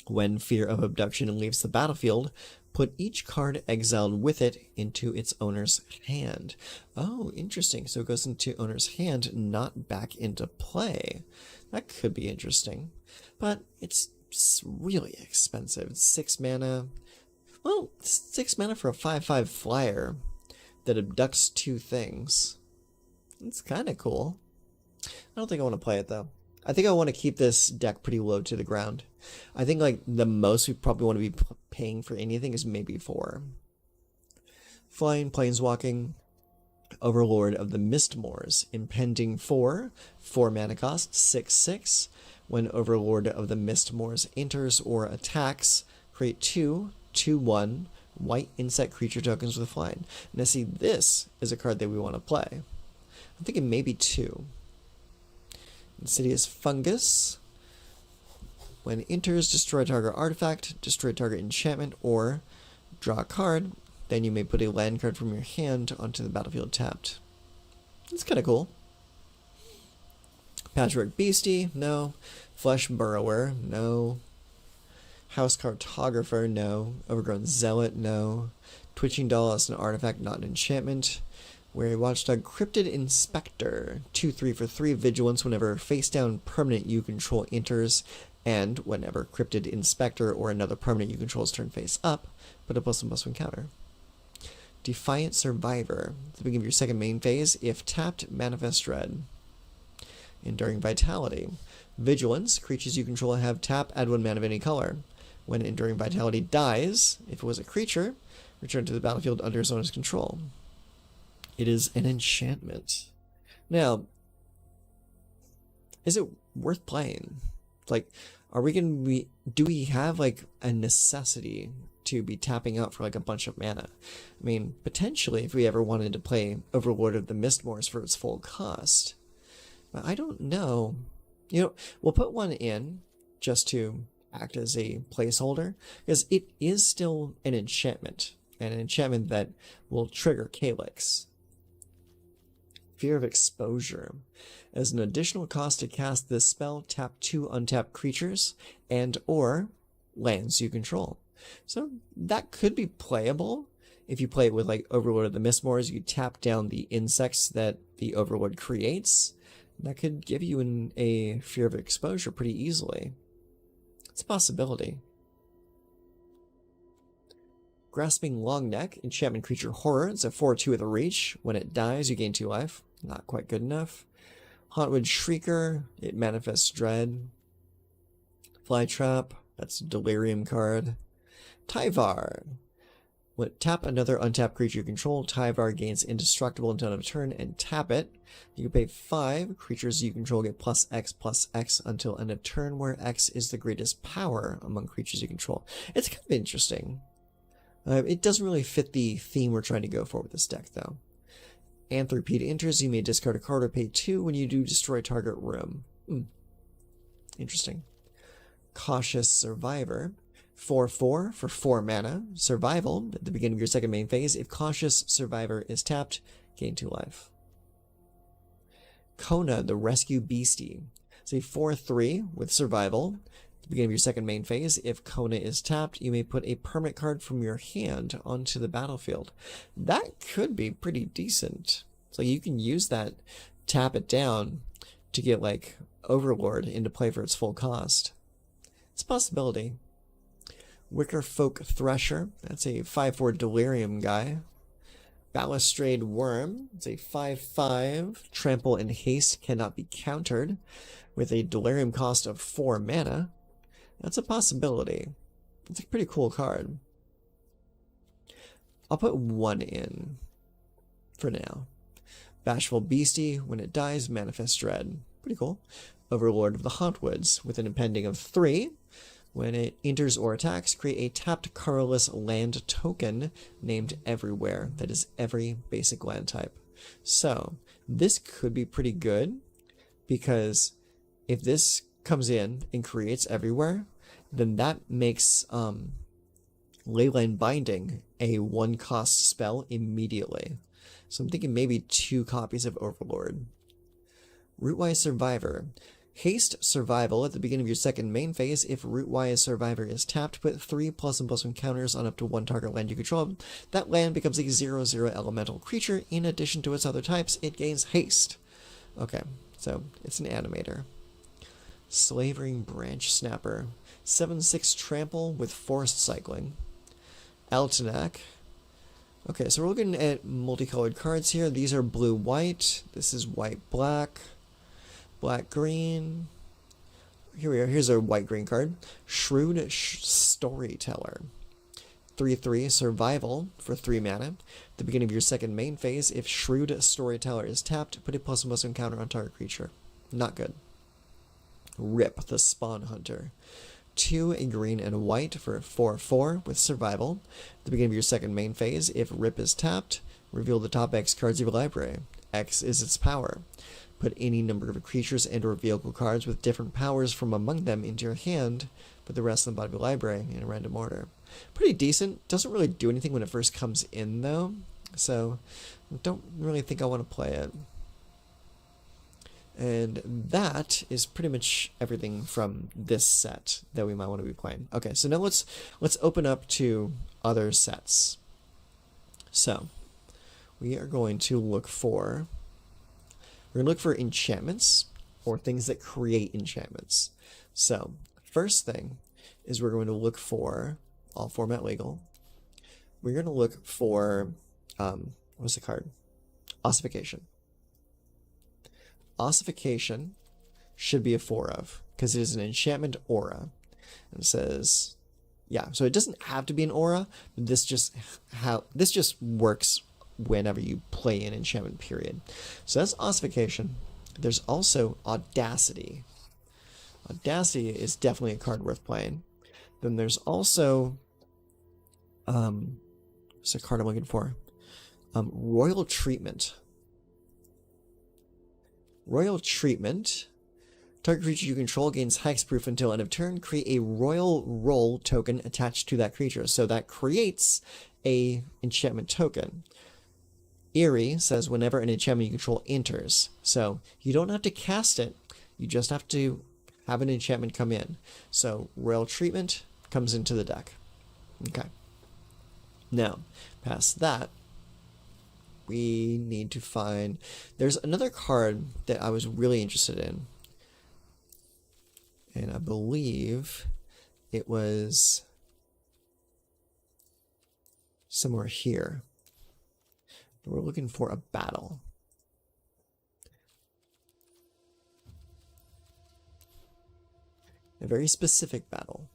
When Fear of Abduction leaves the battlefield, put each card exiled with it into its owner's hand. Oh, interesting. So it goes into owner's hand, not back into play. That could be interesting. But it's really expensive. It's 6 mana. Well, 6 mana for a 5/5 flyer that abducts 2 things. It's kind of cool. I don't think I want to play it, though. I think I want to keep this deck pretty low to the ground. I think like the most we probably want to be paying for anything is maybe 4. Flying, Planeswalking, Overlord of the Mistmoors. Impending 4 mana cost, 6/6. When Overlord of the Mistmoors enters or attacks, create 2/2/1 white insect creature tokens with flying. Now see, this is a card that we want to play. I'm thinking maybe 2. Insidious Fungus. When enters, destroy target artifact, destroy target enchantment, or draw a card. Then you may put a land card from your hand onto the battlefield tapped. That's kind of cool. Patchwork Beastie, no. Flesh Burrower, no. House Cartographer, no. Overgrown Zealot, no. Twitching Doll is an artifact, not an enchantment. Wary Watchdog, Cryptid Inspector, 2/3 for 3 vigilance whenever face down permanent you control enters, and whenever Cryptid Inspector or another permanent you control is turned face up, put a +1/+1 counter. Defiant Survivor, at the beginning of your second main phase, if tapped, Manifest Dread. Enduring Vitality, Vigilance, creatures you control have tap, add 1 mana of any color. When Enduring Vitality dies, if it was a creature, return to the battlefield under its owner's control. It is an enchantment. Now, is it worth playing? Like, do we have like a necessity to be tapping out for like a bunch of mana? I mean, potentially if we ever wanted to play Overlord of the Mistmoors for its full cost. But I don't know. You know, we'll put one in just to act as a placeholder, because it is still an enchantment, and an enchantment that will trigger Calyx. Fear of Exposure. As an additional cost to cast this spell, tap 2 untapped creatures and or lands you control. So that could be playable. If you play it with like Overlord of the Mistmores, you tap down the insects that the Overlord creates. That could give you a Fear of Exposure pretty easily. It's a possibility. Grasping Longneck, enchantment creature horror. It's a 4/2 with a reach. When it dies, you gain 2 life. Not quite good enough. Hauntwood Shrieker, it manifests dread. Flytrap, that's a Delirium card. Tyvar. When tap another untapped creature you control, Tyvar gains indestructible until end of turn, and tap it. You can pay 5. Creatures you control get +X until end of turn, where X is the greatest power among creatures you control. It's kind of interesting. It doesn't really fit the theme we're trying to go for with this deck, though. Anthropede enters. You may discard a card or pay 2 when you do destroy target room. Interesting. Cautious Survivor. 4/4 for 4 mana. Survival. At the beginning of your second main phase, if Cautious Survivor is tapped, gain 2 life. Kona, the Rescue Beastie. It's a 4/3 with Survival. At the beginning of your second main phase, if Kona is tapped, you may put a permanent card from your hand onto the battlefield. That could be pretty decent. So you can use that, tap it down to get like Overlord into play for its full cost. It's a possibility. Wicker Folk Thresher, that's a 5/4 Delirium guy. Balustrade Worm, it's a 5/5. Trample and Haste cannot be countered with a Delirium cost of 4 mana. That's a possibility. It's a pretty cool card. I'll put 1 in for now. Bashful Beastie, when it dies, manifests dread. Pretty cool. Overlord of the Hauntwoods, with an impending of 3. When it enters or attacks, create a tapped colorless land token named Everywhere. That is every basic land type. So this could be pretty good, because if this comes in and creates Everywhere, then that makes Leyline Binding a 1-cost spell immediately. So I'm thinking maybe 2 copies of Overlord. Rootwise Survivor. Haste Survival at the beginning of your second main phase. If Rootwise Survivor is tapped, put 3 +1/+1 counters on up to 1 target land you control. That land becomes a 0/0 elemental creature. In addition to its other types, it gains haste. Okay, so it's an animator. Slavering Branch Snapper. 7/6 Trample with Forest Cycling. Altenac. Okay, so we're looking at multicolored cards here. These are blue-white. This is white-black. Black-green. Here we are. Here's a white-green card. Shrewd Storyteller. 3/3 Survival for 3 mana. At the beginning of your second main phase, if Shrewd Storyteller is tapped, put a +1/+1 counter on target creature. Not good. Rip the Spawn Hunter. 2 a green and a white for 4/4 with Survival. At the beginning of your second main phase, if Rip is tapped, reveal the top X cards of your library. X is its power. Put any number of creatures and or vehicle cards with different powers from among them into your hand, put the rest in the bottom of your library in a random order. Pretty decent. Doesn't really do anything when it first comes in, though, so don't really think I want to play it. And that is pretty much everything from this set that we might want to be playing. Okay, so now let's open up to other sets. So we are going to look for enchantments or things that create enchantments. So first thing is we're going to look for, all format legal, we're going to look for what's the card? Ossification. Ossification should be a 4 of, because it is an enchantment aura. And it says, yeah, so it doesn't have to be an aura, but this just works whenever you play an enchantment, period. So that's Ossification. There's also Audacity. Audacity is definitely a card worth playing. Then there's also what's the card I'm looking for? Royal Treatment. Royal Treatment Target creature you control gains hexproof until end of turn. Create a royal roll token attached to that creature. So that creates a enchantment token. Eerie says whenever an enchantment you control enters. So you don't have to cast it. You just have to have an enchantment come in. So royal treatment comes into the deck. Okay. Now, past that, we need to find... There's another card that I was really interested in. And I believe it was somewhere here. We're looking for a battle. A very specific battle.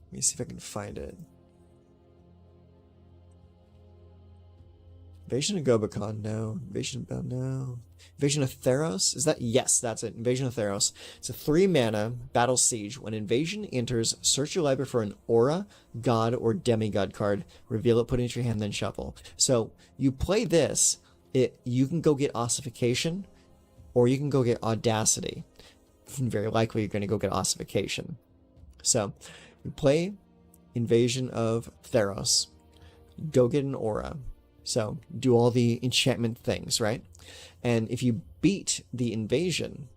Let me see if I can find it. Invasion of Gobakon, no. Invasion of Bell, no. Invasion of Theros? Is that? Yes, that's it. Invasion of Theros. It's a 3-mana battle siege. When invasion enters, search your library for an aura, god, or demigod card. Reveal it, put it into your hand, then shuffle. So you play this, you can go get Ossification, or you can go get Audacity. Very likely you're going to go get Ossification. So you play Invasion of Theros. Go get an aura. So do all the enchantment things, right? And if you beat the invasion,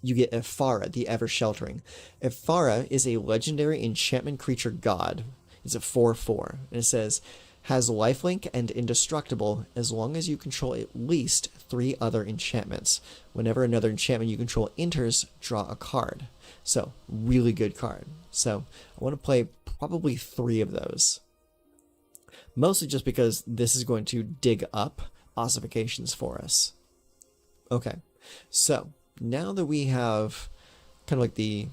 you get Ephara, the Ever Sheltering. Ephara is a legendary enchantment creature god. It's a 4/4. And it says, has lifelink and indestructible as long as you control at least 3 other enchantments. Whenever another enchantment you control enters, draw a card. So, really good card. So, I want to play probably 3 of those. Mostly just because this is going to dig up ossifications for us. Okay, so now that we have kind of like the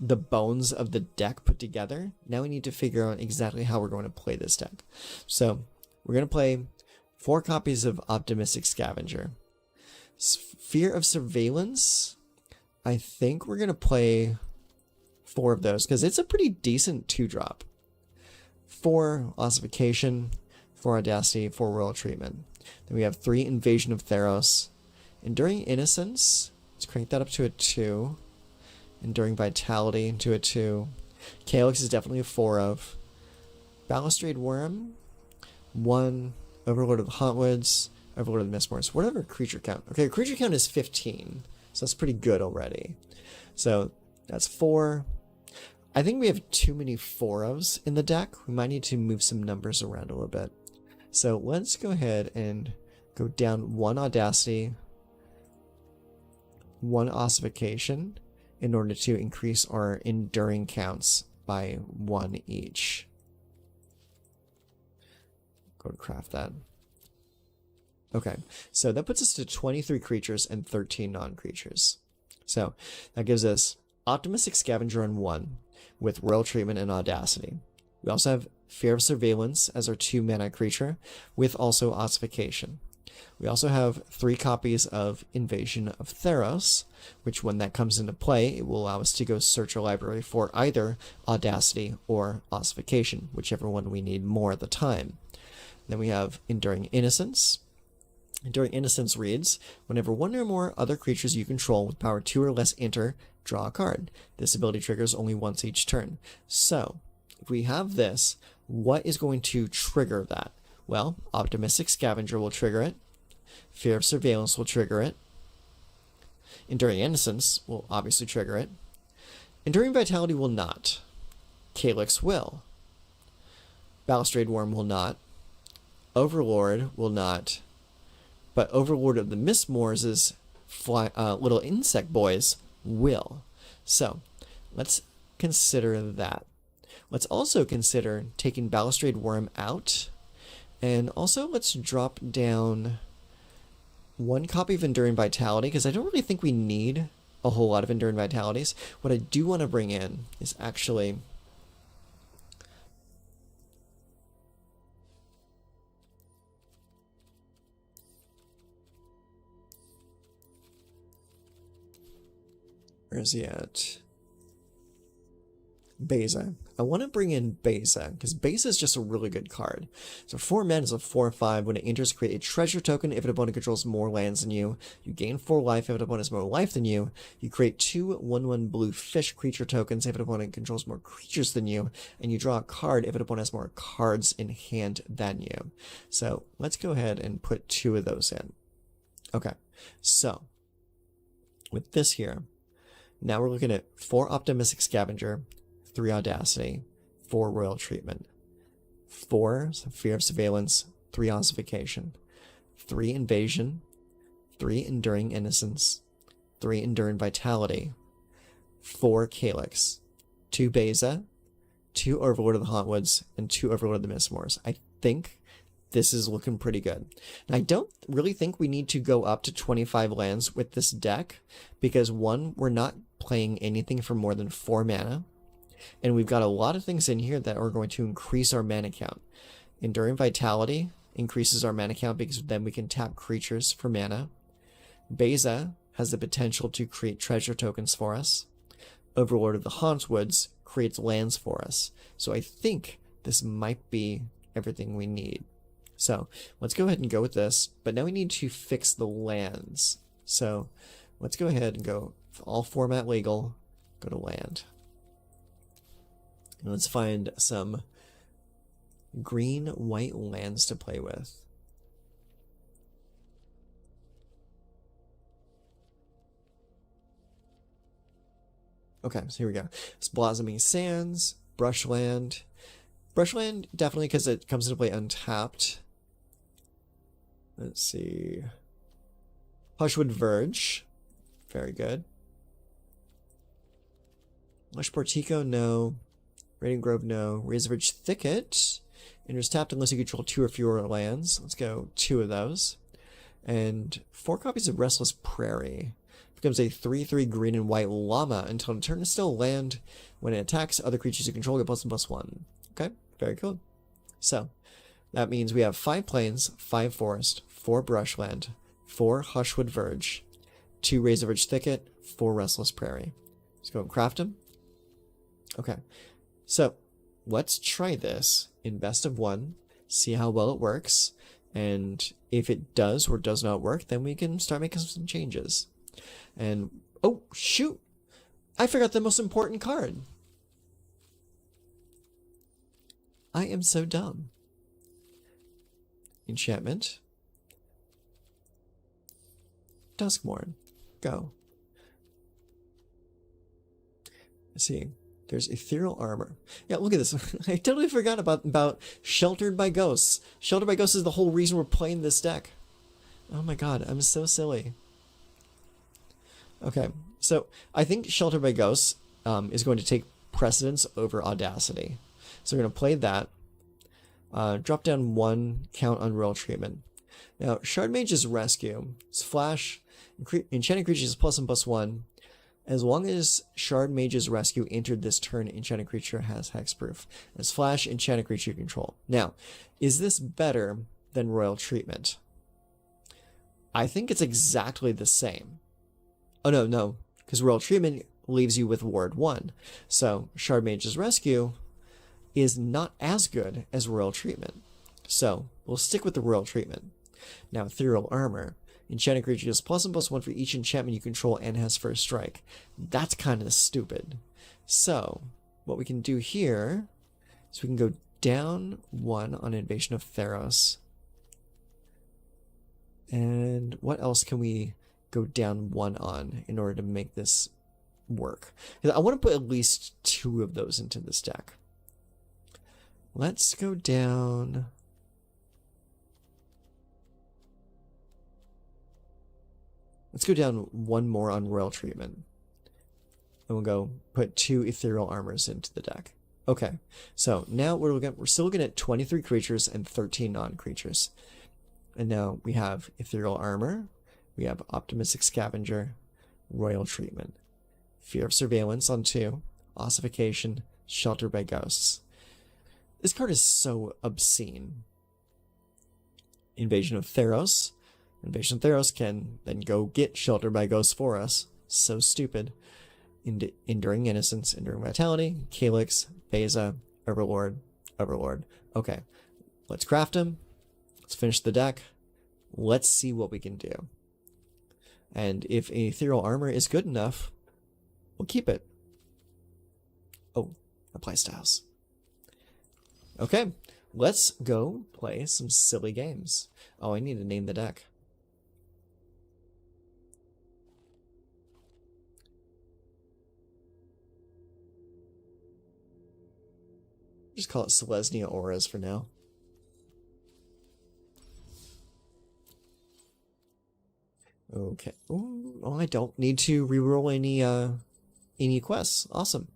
bones of the deck put together, now we need to figure out exactly how we're going to play this deck. So we're going to play 4 copies of Optimistic Scavenger. Fear of Surveillance, I think we're going to play 4 of those because it's a pretty decent 2-drop. 4 Ossification, 4 Audacity, 4 Royal Treatment. Then we have 3 Invasion of Theros. Enduring Innocence, let's crank that up to a 2. Enduring Vitality to a 2. Calyx is definitely a 4 of. Balustrade Worm, 1. Overlord of the Hauntwoods, Overlord of the Mistmoors. Whatever creature count. Okay, creature count is 15, so that's pretty good already. So that's 4. I think we have too many 4-ofs in the deck. We might need to move some numbers around a little bit. So let's go ahead and go down 1 Audacity, 1 Ossification, in order to increase our enduring counts by 1 each. Go to craft that. Okay, so that puts us to 23 creatures and 13 non-creatures. So that gives us Optimistic Scavenger on 1 with Royal Treatment and Audacity. We also have Fear of Surveillance as our 2-mana creature with also Ossification. We also have 3 copies of Invasion of Theros, which when that comes into play, it will allow us to go search our library for either Audacity or Ossification, whichever one we need more at the time. Then we have Enduring Innocence. Enduring Innocence reads, whenever 1 or more other creatures you control with power 2 or less enter, draw a card. This ability triggers only once each turn. So, if we have this, what is going to trigger that? Well, Optimistic Scavenger will trigger it. Fear of Surveillance will trigger it. Enduring Innocence will obviously trigger it. Enduring Vitality will not. Calyx will. Balustrade Worm will not. Overlord will not. But Overlord of the Mistmoors' little insect boys will. So, let's consider that. Let's also consider taking Balustrade Worm out. And also let's drop down 1 copy of Enduring Vitality, because I don't really think we need a whole lot of Enduring Vitalities. What I do want to bring in is actually where is he at? Beza. I want to bring in Beza, because Beza is just a really good card. So 4 mana is a 4/5. When it enters, create a treasure token. If an opponent controls more lands than you, you gain 4 life. If an opponent has more life than you, you create 2 1/1 blue fish creature tokens. If an opponent controls more creatures than you, and you draw a card if an opponent has more cards in hand than you. So let's go ahead and put 2 of those in. Okay, so with this here, now we're looking at 4 Optimistic Scavenger, 3 Audacity, 4 Royal Treatment, 4 Fear of Surveillance, 3 Ossification, 3 Invasion, 3 Enduring Innocence, 3 Enduring Vitality, 4 Calyx, 2 Beza, 2 Overlord of the Hauntwoods, and 2 Overlord of the Mistmoors. I think this is looking pretty good. And I don't really think we need to go up to 25 lands with this deck, because 1, we're not playing anything for more than 4 mana. And we've got a lot of things in here that are going to increase our mana count. Enduring Vitality increases our mana count because then we can tap creatures for mana. Beza has the potential to create treasure tokens for us. Overlord of the Hauntwoods creates lands for us. So I think this might be everything we need. So let's go ahead and go with this. But now we need to fix the lands. So let's go ahead and go all format legal, go to land. And let's find some green-white lands to play with. Okay, so here we go. It's Blossoming Sands, Brushland. Brushland, definitely because it comes into play untapped. Let's see. Hushwood Verge. Very good. Lush Portico, no. Radiant Grove, no. Razorridge Thicket. Enters tapped unless you control 2 or fewer lands. Let's go 2 of those. And 4 copies of Restless Prairie. Becomes a 3/3 green and white llama until in turn is still a land. When it attacks other creatures you control, get +1/+1. Okay, very cool. So, that means we have 5 plains, 5 forest, 4 brushland, 4 Hushwood Verge, 2 Razorridge Thicket, 4 Restless Prairie. Let's go and craft them. Okay, so let's try this in best of 1, see how well it works, and if it does or does not work, then we can start making some changes. And, oh, shoot! I forgot the most important card. I am so dumb. Enchantment. Duskmourn. Go. Let's see. There's Ethereal Armor. Yeah, look at this. I totally forgot about Sheltered by Ghosts. Sheltered by Ghosts is the whole reason we're playing this deck. Oh my god, I'm so silly. Okay, so I think Sheltered by Ghosts is going to take precedence over Audacity. So we're going to play that. Drop down 1 count on Royal Treatment. Now, Shard Mage's Rescue. It's flash. Enchanted creatures is +1/+1. As long as Shard Mage's Rescue entered this turn, enchanted creature has hexproof. It's flash, enchanted creature you control. Now, is this better than Royal Treatment? I think it's exactly the same. Oh, no, because Royal Treatment leaves you with Ward 1. So, Shard Mage's Rescue is not as good as Royal Treatment. So, we'll stick with the Royal Treatment. Now, Ethereal Armor. Enchanted creature is +1/+1 for each enchantment you control and has first strike. That's kind of stupid. So, what we can do here is we can go down 1 on Invasion of Theros. And what else can we go down 1 on in order to make this work? I want to put at least 2 of those into this deck. Let's go down... Let's go down 1 more on Royal Treatment. And we'll go put 2 Ethereal Armors into the deck. Okay, so now we're still looking at 23 creatures and 13 non-creatures. And now we have Ethereal Armor, we have Optimistic Scavenger, Royal Treatment, Fear of Surveillance on 2, Ossification, Sheltered by Ghosts. This card is so obscene. Invasion of Theros. Invasion of Theros can then go get Sheltered by Ghosts for us. So stupid. Enduring Innocence, Enduring Vitality, Calyx, Beza, Overlord, Overlord. Okay, let's craft them. Let's finish the deck. Let's see what we can do. And if Ethereal Armor is good enough, we'll keep it. Oh, apply styles. Okay, let's go play some silly games. Oh, I need to name the deck. Just call it Selesnya Auras for now. Okay. Ooh, oh, I don't need to reroll any quests. Awesome.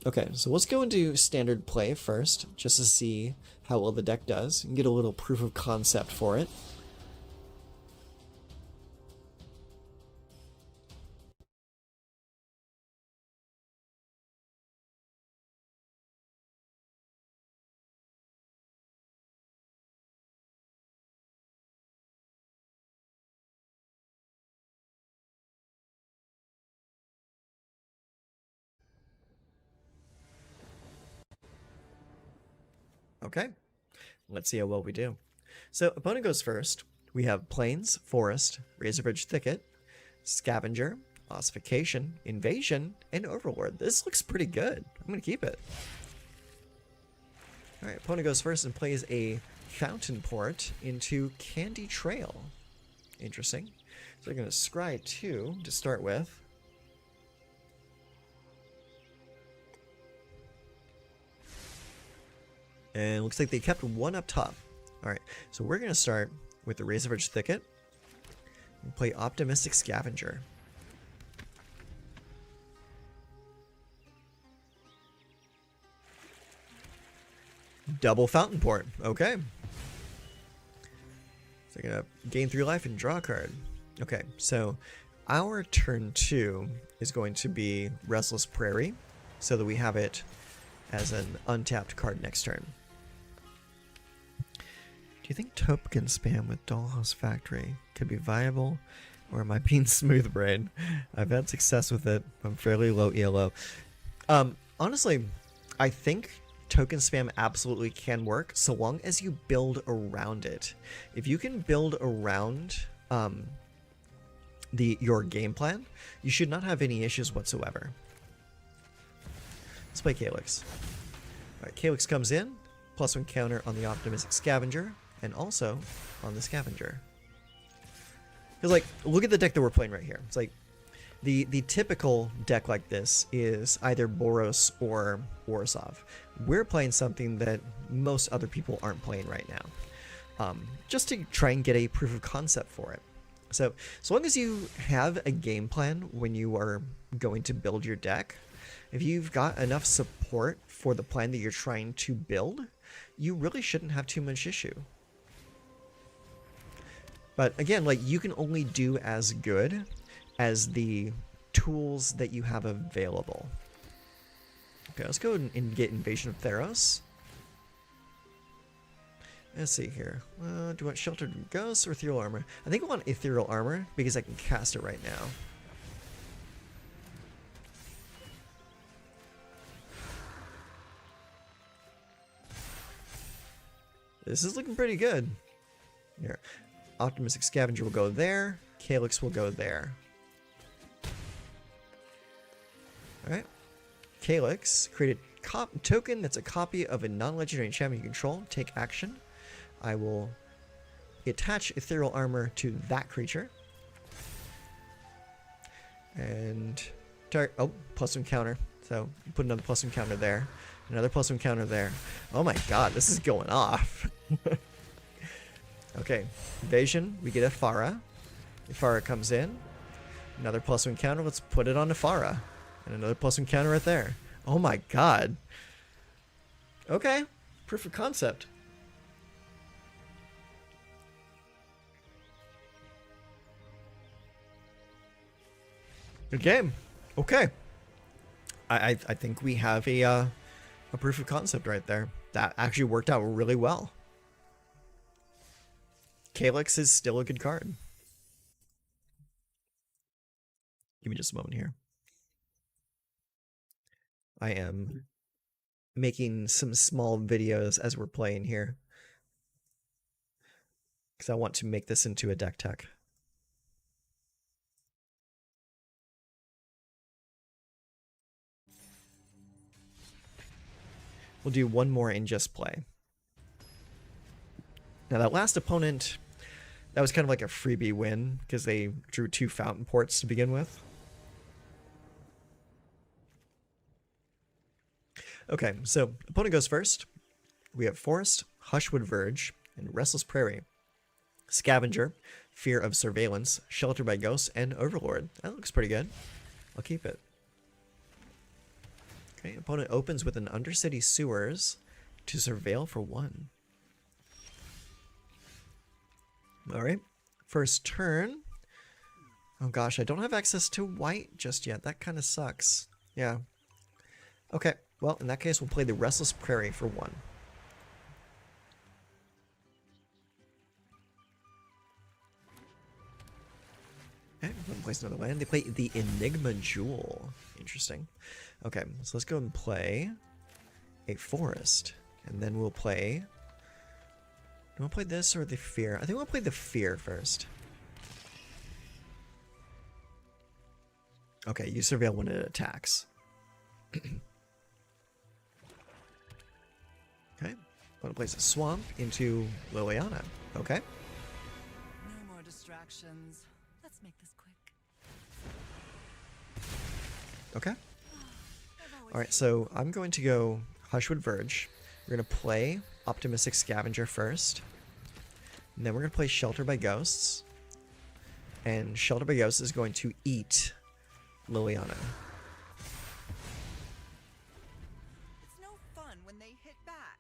Okay, so let's go into standard play first, just to see how well the deck does, and get a little proof of concept for it. Okay, let's see how well we do. So, opponent goes first. We have Plains, Forest, Razorridge Thicket, Scavenger, Ossification, Invasion, and Overlord. This looks pretty good. I'm going to keep it. Alright, opponent goes first and plays a Fountain Port into Candy Trail. Interesting. So, we're going to scry 2 to start with. And it looks like they kept one up top. Alright, so we're going to start with the Razorridge Thicket and play Optimistic Scavenger. Double Fountain Port. Okay. So you're going to gain 3 life and draw a card. Okay, so our turn 2 is going to be Restless Prairie, so that we have it as an untapped card next turn. Do you think token spam with Dollhouse Factory could be viable, or am I being smooth brain? I've had success with it. I'm fairly low ELO. Honestly, I think token spam absolutely can work so long as you build around it. If you can build around your game plan, you should not have any issues whatsoever. Let's play Calyx. Alright, Calyx comes in, +1 counter on the Optimistic Scavenger, and also on the Scavenger. Because, like, look at the deck that we're playing right here. It's like, the typical deck like this is either Boros or Orzhov. We're playing something that most other people aren't playing right now. Just to try and get a proof of concept for it. So long as you have a game plan when you are going to build your deck, if you've got enough support for the plan that you're trying to build, you really shouldn't have too much issue. But again, like, you can only do as good as the tools that you have available. Okay, let's go and get Invasion of Theros. Let's see here. Do you want Sheltered Ghosts or Ethereal Armor? I think I want Ethereal Armor because I can cast it right now. This is looking pretty good. Here. Optimistic Scavenger will go there. Calyx will go there. Alright. Calyx, create a token that's a copy of a non-legendary enchantment you control. Take action. I will attach Ethereal Armor to that creature. And +1 counter. So put another +1 counter there. Another +1 counter there. Oh my god, this is going off. Okay, Invasion, we get a Farah. Farah comes in. Another +1 counter, let's put it on a Farah. And another +1 counter right there. Oh my god. Okay, proof of concept. Good game. Okay. I think we have a proof of concept right there. That actually worked out really well. Calyx is still a good card. Give me just a moment here. I am making some small videos as we're playing here, because I want to make this into a deck tech. We'll do one more and just play. Now that last opponent, that was kind of like a freebie win because they drew 2 fountain ports to begin with. Okay, so opponent goes first. We have Forest, Hushwood Verge, and Restless Prairie. Scavenger, Fear of Surveillance, Shelter by Ghosts, and Overlord. That looks pretty good. I'll keep it. Okay, opponent opens with an Undercity Sewers to surveil for 1. Alright, first turn. Oh gosh, I don't have access to white just yet. That kind of sucks. Yeah. Okay, well, in that case, we'll play the Restless Prairie for 1. Okay, we're going to place another land. They play the Enigma Jewel. Interesting. Okay, so let's go and play a Forest. And then we'll play... Do we want to play this or the Fear? I think we'll play the Fear first. Okay, you surveil when it attacks. Okay. Want to place a Swamp into Liliana. Okay. No more distractions. Let's make this quick. Okay. Alright, so I'm going to go Hushwood Verge. We're going to play Optimistic Scavenger first. And then we're going to play Shelter by Ghosts. And Shelter by Ghosts is going to eat Liliana. It's no fun when they hit back.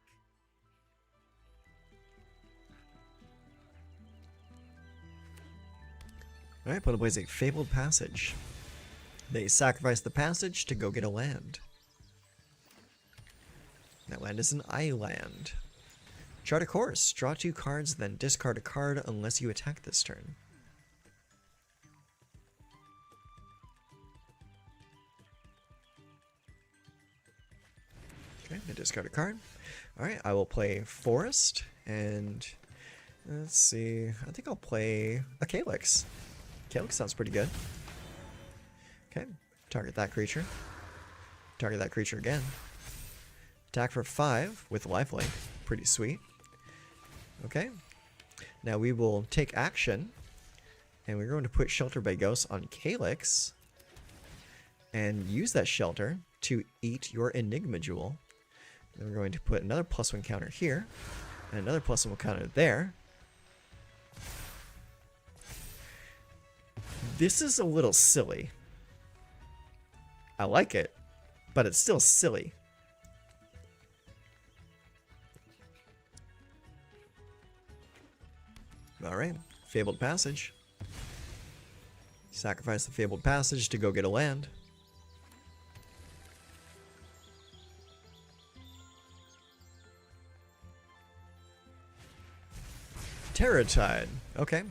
Alright, opponent plays a Fabled Passage. They sacrifice the passage to go get a land. That land is an island. Chart a course. Draw 2 cards, then discard a card unless you attack this turn. Okay, I discard a card. Alright, I will play Forest, and let's see. I think I'll play a Calyx. Calyx sounds pretty good. Okay, target that creature. Target that creature again. Attack for 5 with lifelink. Pretty sweet. Okay. Now we will take action, and we're going to put Shelter by Ghosts on Calyx, and use that shelter to eat your Enigma Jewel. Then we're going to put another +1 counter here, and another +1 counter there. This is a little silly. I like it, but it's still silly. Alright, Fabled Passage. Sacrifice the Fabled Passage to go get a land. Terror Tide. Okay.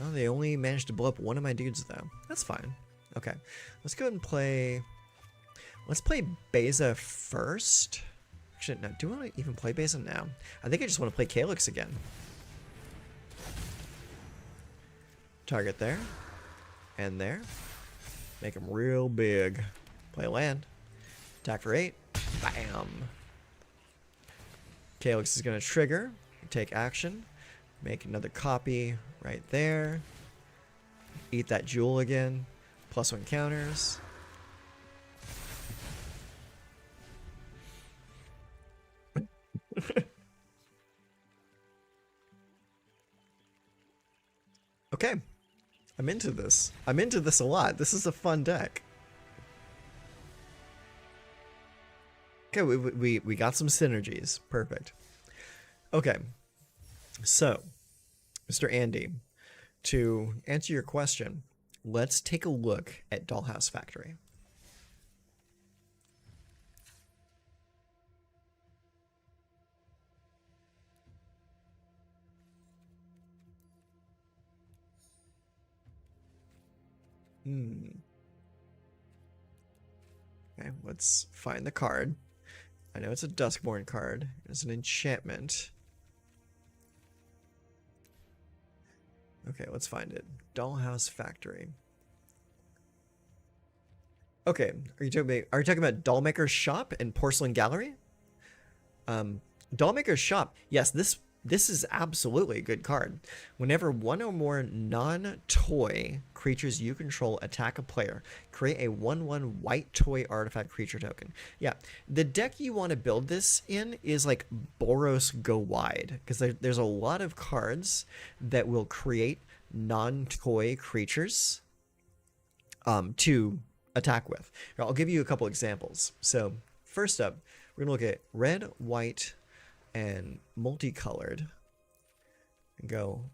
Oh, they only managed to blow up one of my dudes, though. That's fine. Okay. Let's go ahead and play... Let's play Beza first. Actually, no. Do I want to even play Beza now? I think I just want to play Calyx again. Target there. And there. Make them real big. Play land. Attack for 8. Bam. Calyx is going to trigger. Take action. Make another copy right there. Eat that jewel again. +1 counters. Okay. I'm into this. I'm into this a lot. This is a fun deck. Okay, we got some synergies. Perfect. Okay. So, Mr. Andy, to answer your question, let's take a look at Dollhouse Factory. Okay, let's find the card. I know it's a Duskborn card. It's an enchantment. Okay, let's find it. Dollhouse Factory. Okay, are you talking about Dollmaker's Shop and Porcelain Gallery? Dollmaker's Shop. Yes, this is absolutely a good card. Whenever one or more non-toy creatures you control attack a player, create a 1/1 white toy artifact creature token. Yeah, the deck you want to build this in is like Boros Go Wide, because there's a lot of cards that will create non-toy creatures to attack with. Here, I'll give you a couple examples. So first up, we're gonna look at red, white, and multicolored, and go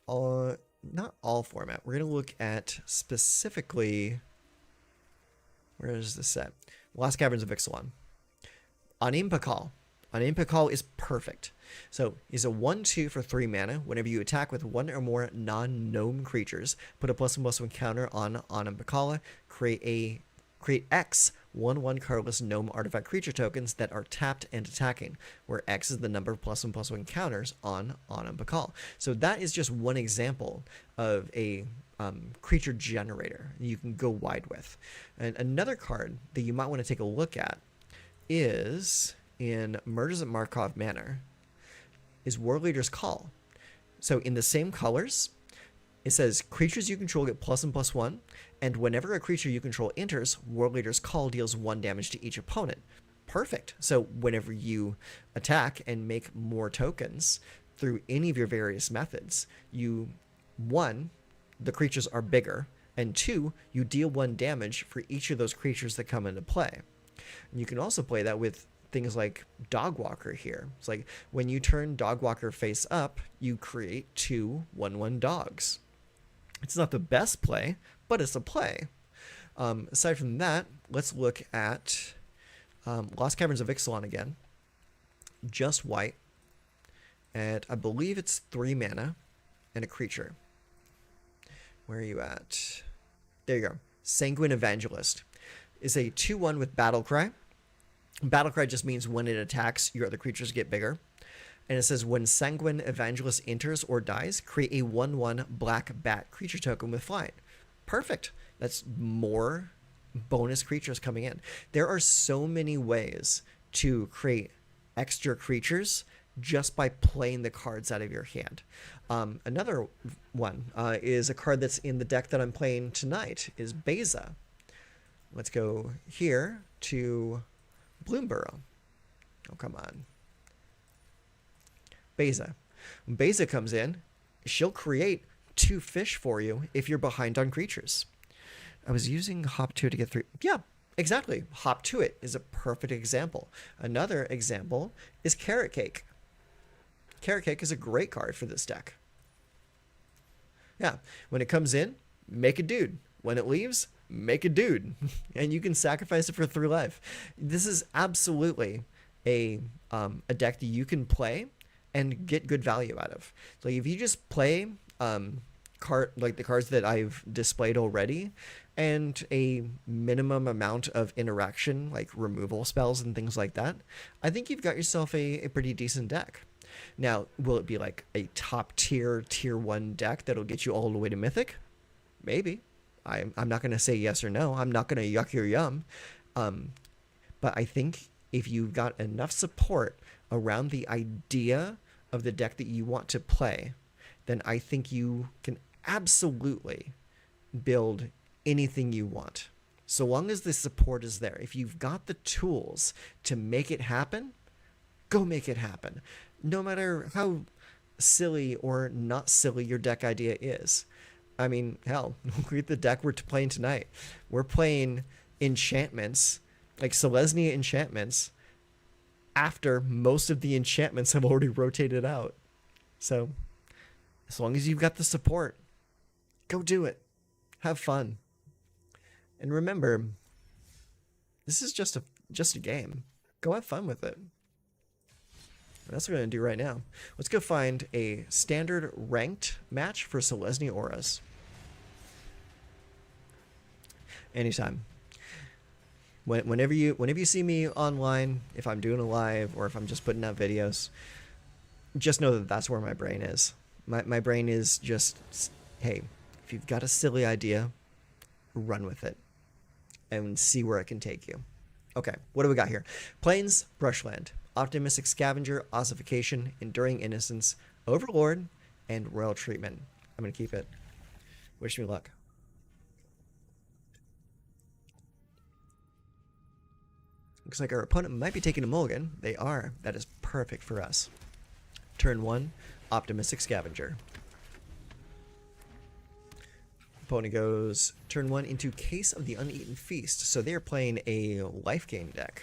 not all format. We're gonna look at specifically, where is the set? Lost Caverns of Ixalan. Animpakal. Animpakal is perfect. So he's a 1/2 for 3 mana. Whenever you attack with one or more non-gnome creatures, put a +1/+1 counter on Animpakala. Create X 1/1 colorless gnome artifact creature tokens that are tapped and attacking, where X is the number of +1/+1 counters on Animpakal. So that is just one example of a creature generator you can go wide with. And another card that you might want to take a look at is in Murders at Markov Manor, is War Leader's Call. So in the same colors, it says creatures you control get +1/+1, and whenever a creature you control enters, War Leader's Call deals 1 damage to each opponent. Perfect. So whenever you attack and make more tokens through any of your various methods, one, the creatures are bigger, and 2, you deal 1 damage for each of those creatures that come into play. And you can also play that with things like Dogwalker here. It's like when you turn Dogwalker face up, you create 2 1/1 dogs. It's not the best play, but it's a play. Aside from that, let's look at Lost Caverns of Ixalan again. Just white. And I believe it's 3 mana and a creature. Where are you at? There you go. Sanguine Evangelist is a 2/1 with Battlecry. Battlecry just means when it attacks, your other creatures get bigger. And it says when Sanguine Evangelist enters or dies, create a 1/1 black bat creature token with flying. Perfect. That's more bonus creatures coming in. There are so many ways to create extra creatures just by playing the cards out of your hand. Another one is a card that's in the deck that I'm playing tonight, is Beza. Let's go here to Bloomburrow. Oh, come on. Beza. When Beza comes in, she'll create 2 fish for you if you're behind on creatures. I was using Hop to it to get 3. Yeah, exactly. Hop to it is a perfect example. Another example is Carrot Cake. Carrot Cake is a great card for this deck. Yeah, when it comes in, make a dude. When it leaves, make a dude. And you can sacrifice it for 3 life. This is absolutely a deck that you can play and get good value out of. So if you just play like the cards that I've displayed already, and a minimum amount of interaction, like removal spells and things like that, I think you've got yourself a pretty decent deck. Now, will it be like a top tier 1 deck that'll get you all the way to Mythic? Maybe. I'm not going to say yes or no. I'm not going to yuck your yum. But I think if you've got enough support around the idea of the deck that you want to play, then I think you can absolutely build anything you want. So long as the support is there. If you've got the tools to make it happen, go make it happen. No matter how silly or not silly your deck idea is. I mean, hell, look at the deck we're playing tonight. We're playing enchantments, like Selesnya enchantments, after most of the enchantments have already rotated out. So, as long as you've got the support, go do it. Have fun. And remember, this is just a game. Go have fun with it. That's what we're going to do right now. Let's go find a standard ranked match for Selesnya Auras. Anytime. Whenever you see me online, if I'm doing a live or if I'm just putting out videos, just know that that's where my brain is. My brain is just, hey, if you've got a silly idea, run with it and see where it can take you. Okay, what do we got here? Plains, Brushland, Optimistic Scavenger, Ossification, Enduring Innocence, Overlord, and Royal Treatment. I'm going to keep it. Wish me luck. Looks like our opponent might be taking a mulligan. They are. That is perfect for us. Turn 1, Optimistic Scavenger. Opponent goes turn 1 into Case of the Uneaten Feast. So they're playing a life gain deck.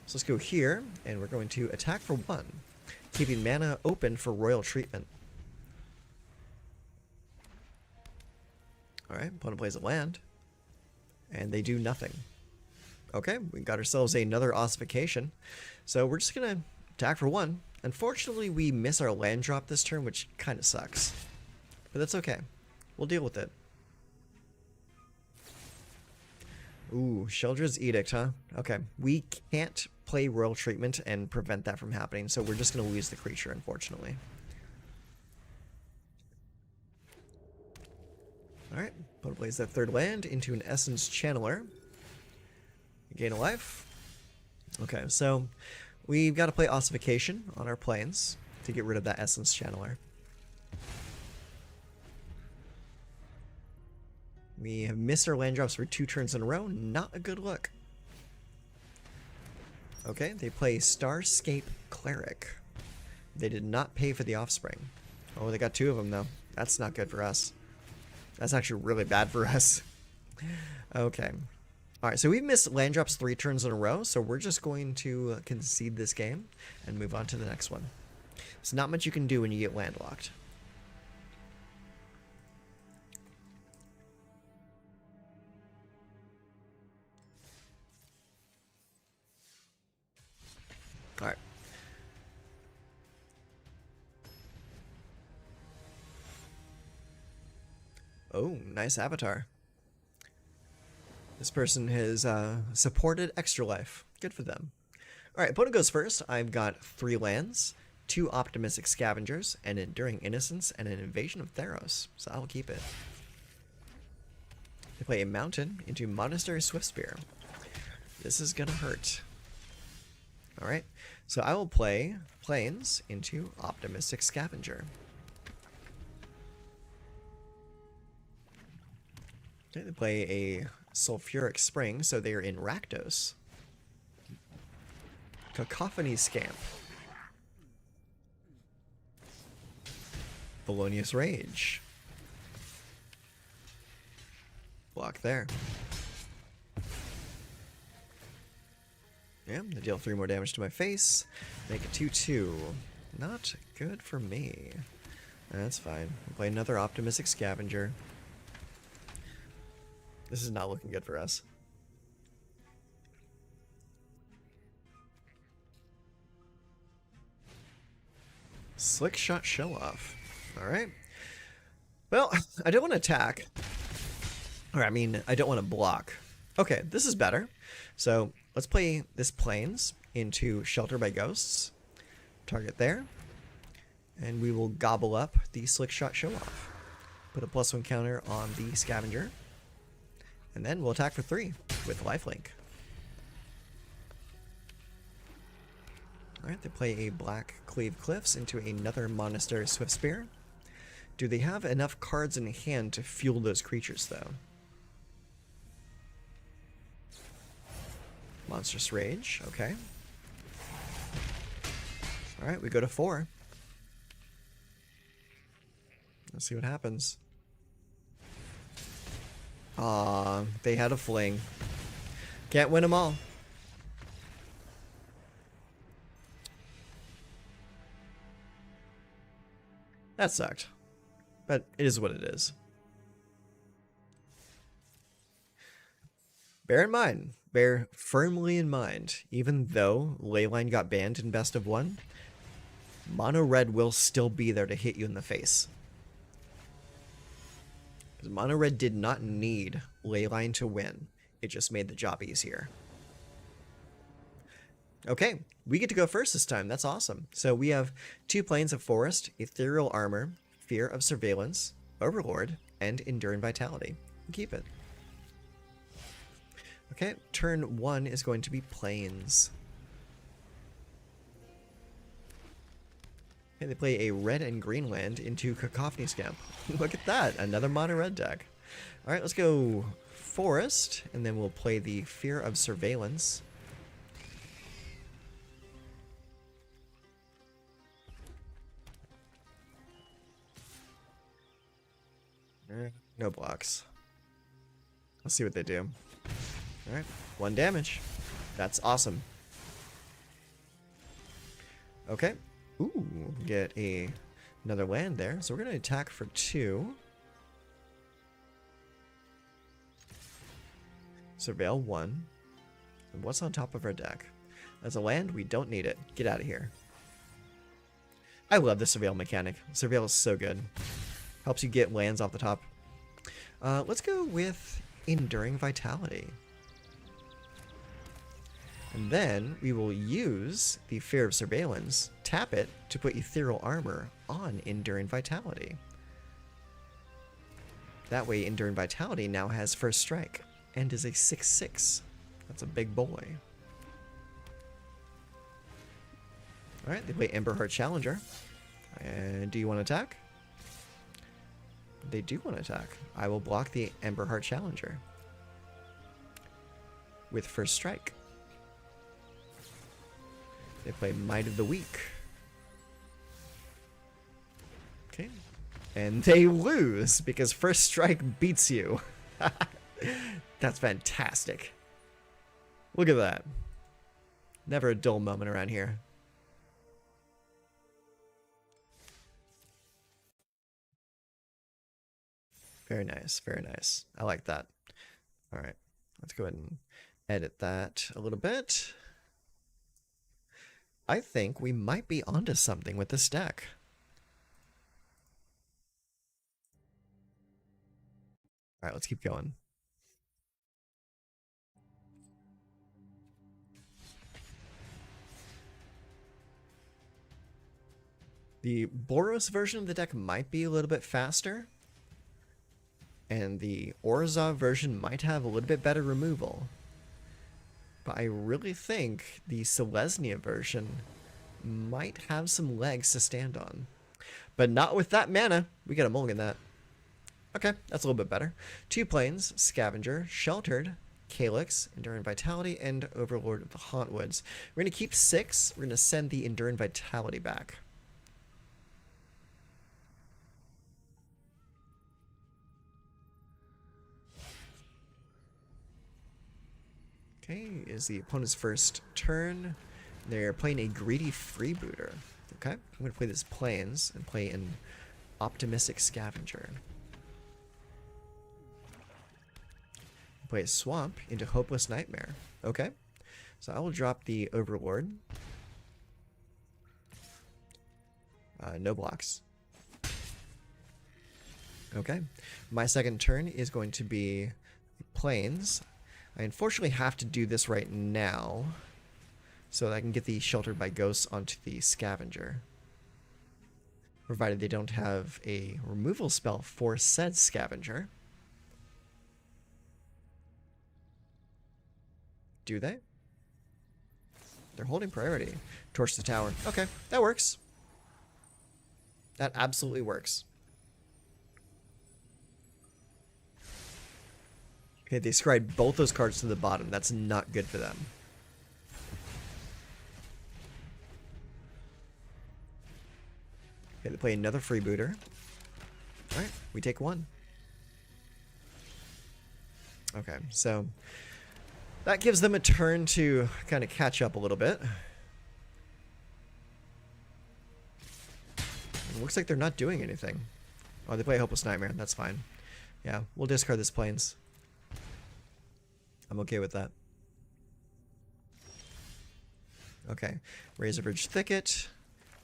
So let's go here, and we're going to attack for 1, keeping mana open for Royal Treatment. Alright, opponent plays a land, and they do nothing. Okay, we got ourselves another Ossification. So we're just going to attack for 1. Unfortunately, we miss our land drop this turn, which kind of sucks. But that's okay. We'll deal with it. Ooh, Sheldred's Edict, huh? Okay, we can't play Royal Treatment and prevent that from happening, so we're just going to lose the creature, unfortunately. Alright, opponent plays that third land into an Essence Channeler. Gain a life. Okay, so we've got to play Ossification on our plains to get rid of that Essence Channeler. We have missed our land drops for 2 turns in a row. Not a good look. Okay, they play Starscape Cleric. They did not pay for the Offspring. Oh, they got 2 of them, though. That's not good for us. That's actually really bad for us. Okay. Alright, so we've missed land drops 3 turns in a row, so we're just going to concede this game and move on to the next one. There's not much you can do when you get landlocked. Alright. Oh, nice avatar. This person has supported Extra Life. Good for them. Alright, opponent goes first. I've got 3 lands, 2 Optimistic Scavengers, an Enduring Innocence, and an Invasion of Theros. So I'll keep it. They play a Mountain into Monastery Swiftspear. This is gonna hurt. Alright, so I will play Plains into Optimistic Scavenger. Okay, they play a Sulfuric Spring, so they are in Rakdos. Cacophony Scamp. Felonious Rage. Block there. Yeah, they deal 3 more damage to my face. Make it 2/2. Not good for me. That's fine. We'll play another Optimistic Scavenger. This is not looking good for us. Slick Shot Show Off. Alright. Well, I don't want to attack. Or, I mean, I don't want to block. Okay, this is better. So, let's play this Plains into Shelter by Ghosts. Target there. And we will gobble up the Slick Shot Show Off. Put a +1 counter on the Scavenger. And then we'll attack for 3 with Lifelink. Alright, they play a Black Cleave Cliffs into another Monastery Swiftspear. Do they have enough cards in hand to fuel those creatures, though? Monstrous Rage, okay. Alright, we go to 4. Let's see what happens. Aw, they had a fling. Can't win them all. That sucked. But it is what it is. Bear firmly in mind, even though Leyline got banned in Best of 1, Mono Red will still be there to hit you in the face. Because Mono Red did not need Leyline to win. It just made the job easier. Okay, we get to go first this time. That's awesome. So we have 2 planes of Forest, Ethereal Armor, Fear of Surveillance, Overlord, and Enduring Vitality. Keep it. Okay, turn 1 is going to be Plains. Okay, they play a red and green land into Cacophony Scamp. Look at that, another mono red deck. Alright, let's go Forest, and then we'll play the Fear of Surveillance. No blocks. Let's see what they do. Alright, 1 damage. That's awesome. Okay. Ooh, get another land there. So we're going to attack for 2. Surveil 1. And what's on top of our deck? That's a land. We don't need it. Get out of here. I love the Surveil mechanic. Surveil is so good. Helps you get lands off the top. Let's go with Enduring Vitality. And then we will use the Fear of Surveillance, tap it, to put Ethereal Armor on Enduring Vitality. That way Enduring Vitality now has First Strike, and is a 6/6. That's a big boy. Alright, they play Emberheart Challenger. And do you want to attack? They do want to attack. I will block the Emberheart Challenger with First Strike. They play Might of the Weak. Okay. And they lose because First Strike beats you. That's fantastic. Look at that. Never a dull moment around here. Very nice, very nice. I like that. All right, let's go ahead and edit that a little bit. I think we might be onto something with this deck. All right, let's keep going. The Boros version of the deck might be a little bit faster. And the Orzhov version might have a little bit better removal. But I really think the Selesnya version might have some legs to stand on. But not with that mana. We got a mulligan that. Okay, that's a little bit better. 2 planes, Scavenger, Sheltered, Calyx, Enduring Vitality, and Overlord of the Hauntwoods. We're going to keep 6. We're going to send the Enduring Vitality back. Okay, is the opponent's first turn. They're playing a Greedy Freebooter. Okay, I'm going to play this Plains and play an Optimistic Scavenger. Play a Swamp into Hopeless Nightmare. Okay, so I will drop the Overlord. No blocks. Okay, my second turn is going to be Plains. I unfortunately have to do this right now so that I can get the Sheltered by Ghosts onto the Scavenger. Provided they don't have a removal spell for said Scavenger. Do they? They're holding priority. Torch the tower. Okay, that works. That absolutely works. Okay, they scried both those cards to the bottom. That's not good for them. Okay, they play another Freebooter. Alright, we take 1. Okay, so that gives them a turn to kind of catch up a little bit. It looks like they're not doing anything. Oh, they play Hopeless Nightmare. That's fine. Yeah, we'll discard this Plains. I'm okay with that. Okay, Razorverge Thicket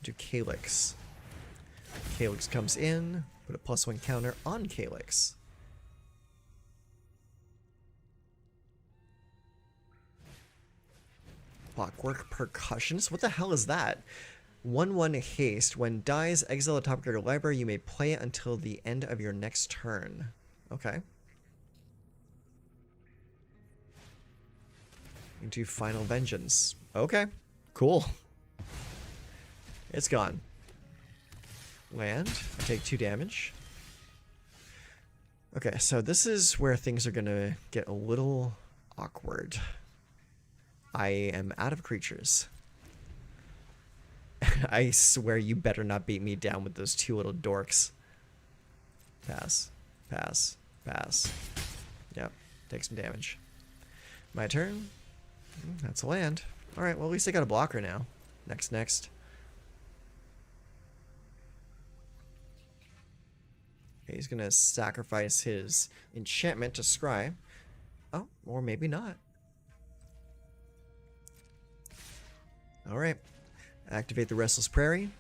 to Calyx. Calyx comes in, put a +1 counter on Calyx. Clockwork Percussionist? What the hell is that? 1/1 haste. When dies, exile a top card of your library. You may play it until the end of your next turn. Okay. Into Final Vengeance. Okay. Cool. It's gone. Land. I take 2 damage. Okay, so this is where things are gonna get a little awkward. I am out of creatures. I swear you better not beat me down with those 2 little dorks. Pass. Pass. Pass. Yep. Take some damage. My turn. That's a land. Alright, well at least I got a blocker now. Next. Okay, he's gonna sacrifice his enchantment to scry. Oh, or maybe not. Alright. Activate the Restless Prairie.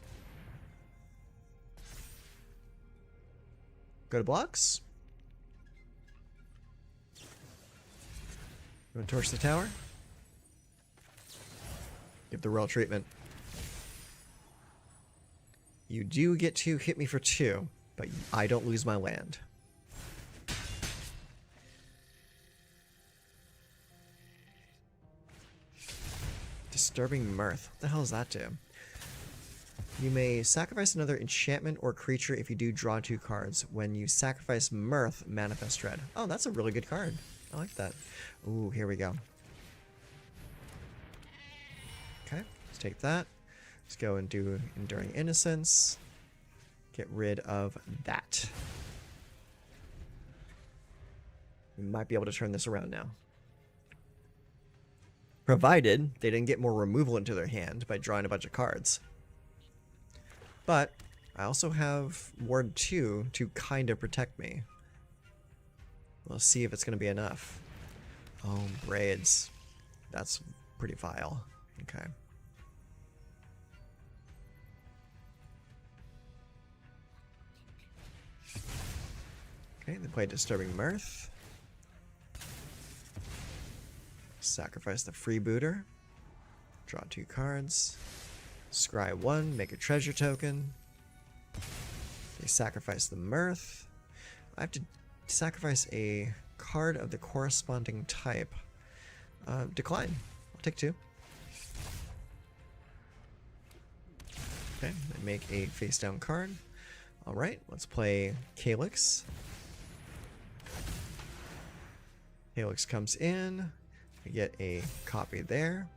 Go to blocks. Go and torch the tower. Give the royal treatment. You do get to hit me for 2, but I don't lose my land. Disturbing Mirth. What the hell does that do? You may sacrifice another enchantment or creature if you do draw 2 cards. When you sacrifice Mirth, Manifest Dread. Oh, that's a really good card. I like that. Ooh, here we go. Okay, let's take that. Let's go and do Enduring Innocence. Get rid of that. We might be able to turn this around now. Provided they didn't get more removal into their hand by drawing a bunch of cards. But I also have Ward 2 to kind of protect me. We'll see if it's going to be enough. Oh, Braids. That's pretty vile. Okay. Okay, they play Disturbing Mirth. Sacrifice the Freebooter. Draw 2 cards. Scry 1, make a treasure token. They sacrifice the Mirth. I have to sacrifice a card of the corresponding type. Decline. I'll take 2. Okay, I make a face down card. Alright, let's play Calyx. Calyx comes in. We get a copy there.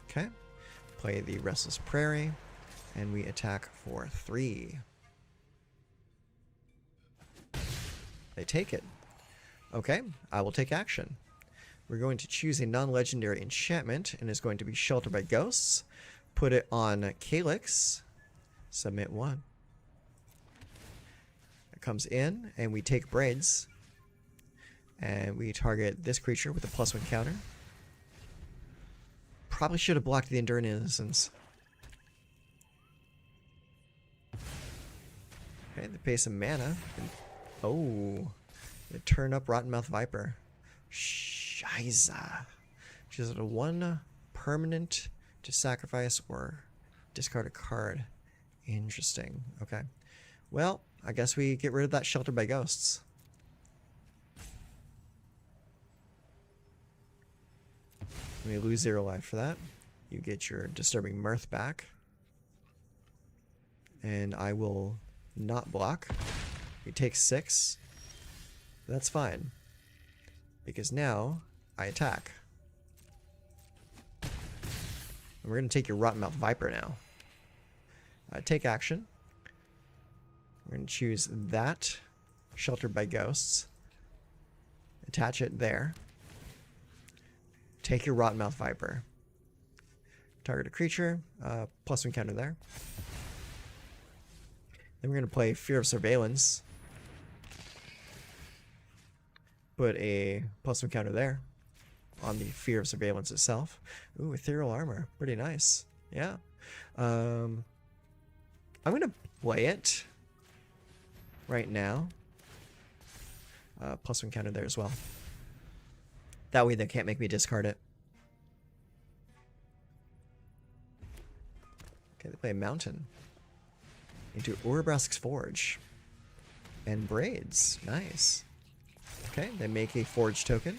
Okay. Play the Restless Prairie. And we attack for 3. They take it. Okay, I will take action. We're going to choose a non-legendary enchantment, and it's going to be Shelter by Ghosts. Put it on Calyx. Submit 1. It comes in, and we take Braids. And we target this creature with a +1 counter. Probably should have blocked the Enduring Innocence. Okay, they pay some mana. And, oh, they turn up Rottenmouth Viper. Shiza. She's a 1 permanent to sacrifice or discard a card. Interesting. Okay. Well, I guess we get rid of that Shelter by Ghosts. We lose 0 life for that. You get your Disturbing Mirth back. And I will not block. We take 6. That's fine. Because now I attack. And we're going to take your Rottenmouth Viper now. Take action. We're going to choose that. Sheltered by Ghosts. Attach it there. Take your Rottenmouth Viper. Target a creature. +1 counter there. Then we're going to play Fear of Surveillance. Put a +1 counter there. On the Fear of Surveillance itself. Ooh, Ethereal Armor. Pretty nice. Yeah. I'm going to play it right now. +1 counter there as well. That way they can't make me discard it. Play a mountain. Into Urabrask's Forge. And braids. Nice. Okay, they make a forge token.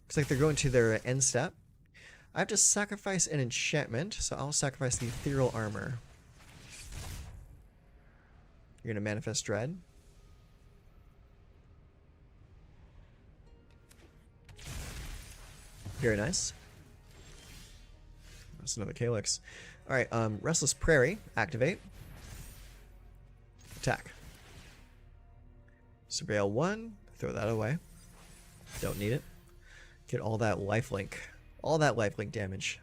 Looks like they're going to their end step. I have to sacrifice an enchantment, so I'll sacrifice the ethereal armor. You're gonna manifest dread. Very nice. That's another Calyx. Alright, Restless Prairie, activate. Attack. Surveil 1, throw that away. Don't need it. Get all that lifelink. All that lifelink damage.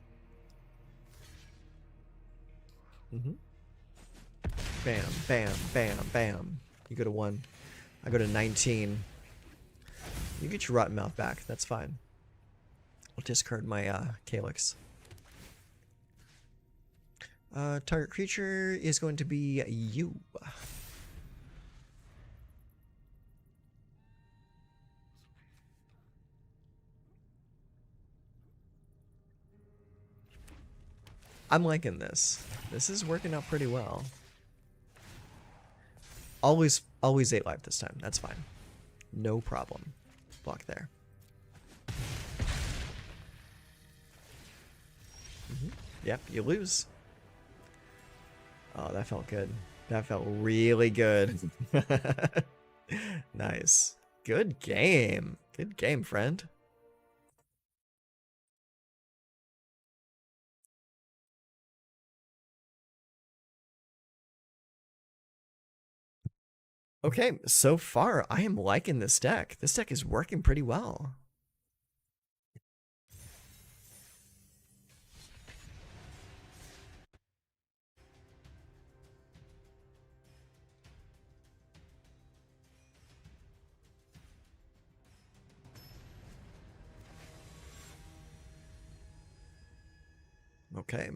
Bam, bam, bam, bam. You go to 1. I go to 19. You get your Rotten Mouth back. That's fine. I'll discard my Calyx. Target creature is going to be you. I'm liking this. This is working out pretty well. Always 8 life this time. That's fine. No problem. Block there. Yep, you lose. Oh, that felt good. That felt really good. Nice. Good game. Good game, friend. Okay, so far I am liking this deck. This deck is working pretty well. Okay.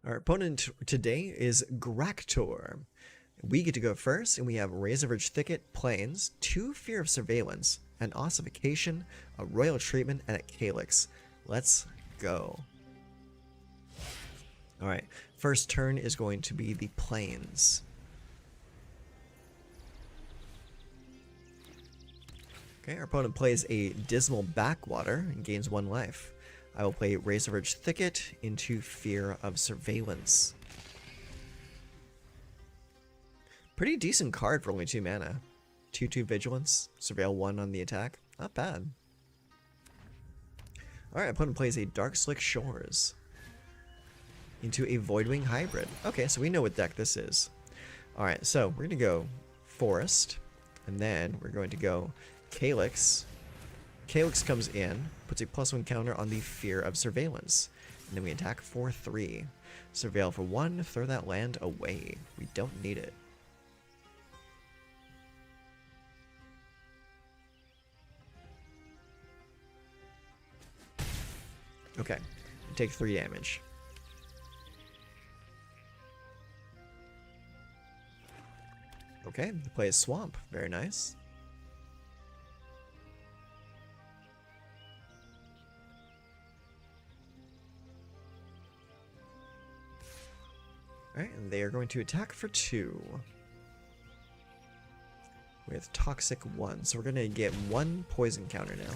Our opponent today is Graktor. We get to go first, and we have Razorverge Thicket, Plains, 2 Fear of Surveillance, an Ossification, a Royal Treatment, and a Calyx. Let's go. Alright, first turn is going to be the Plains. Okay, our opponent plays a Dismal Backwater and gains 1 life. I will play Razorverge Thicket into Fear of Surveillance. Pretty decent card for only 2 mana. 2/2 Vigilance, Surveil 1 on the attack. Not bad. Alright, opponent plays a Darkslick Shores into a Voidwing Hybrid. Okay, so we know what deck this is. Alright, so we're going to go Forest, and then we're going to go Calyx. Calyx comes in, puts a +1 counter on the Fear of Surveillance. And then we attack for 3. Surveil for 1, throw that land away. We don't need it. Okay, take 3 damage. Okay, play a Swamp. Very nice. Alright, and they are going to attack for 2. With Toxic 1. So we're going to get 1 poison counter now.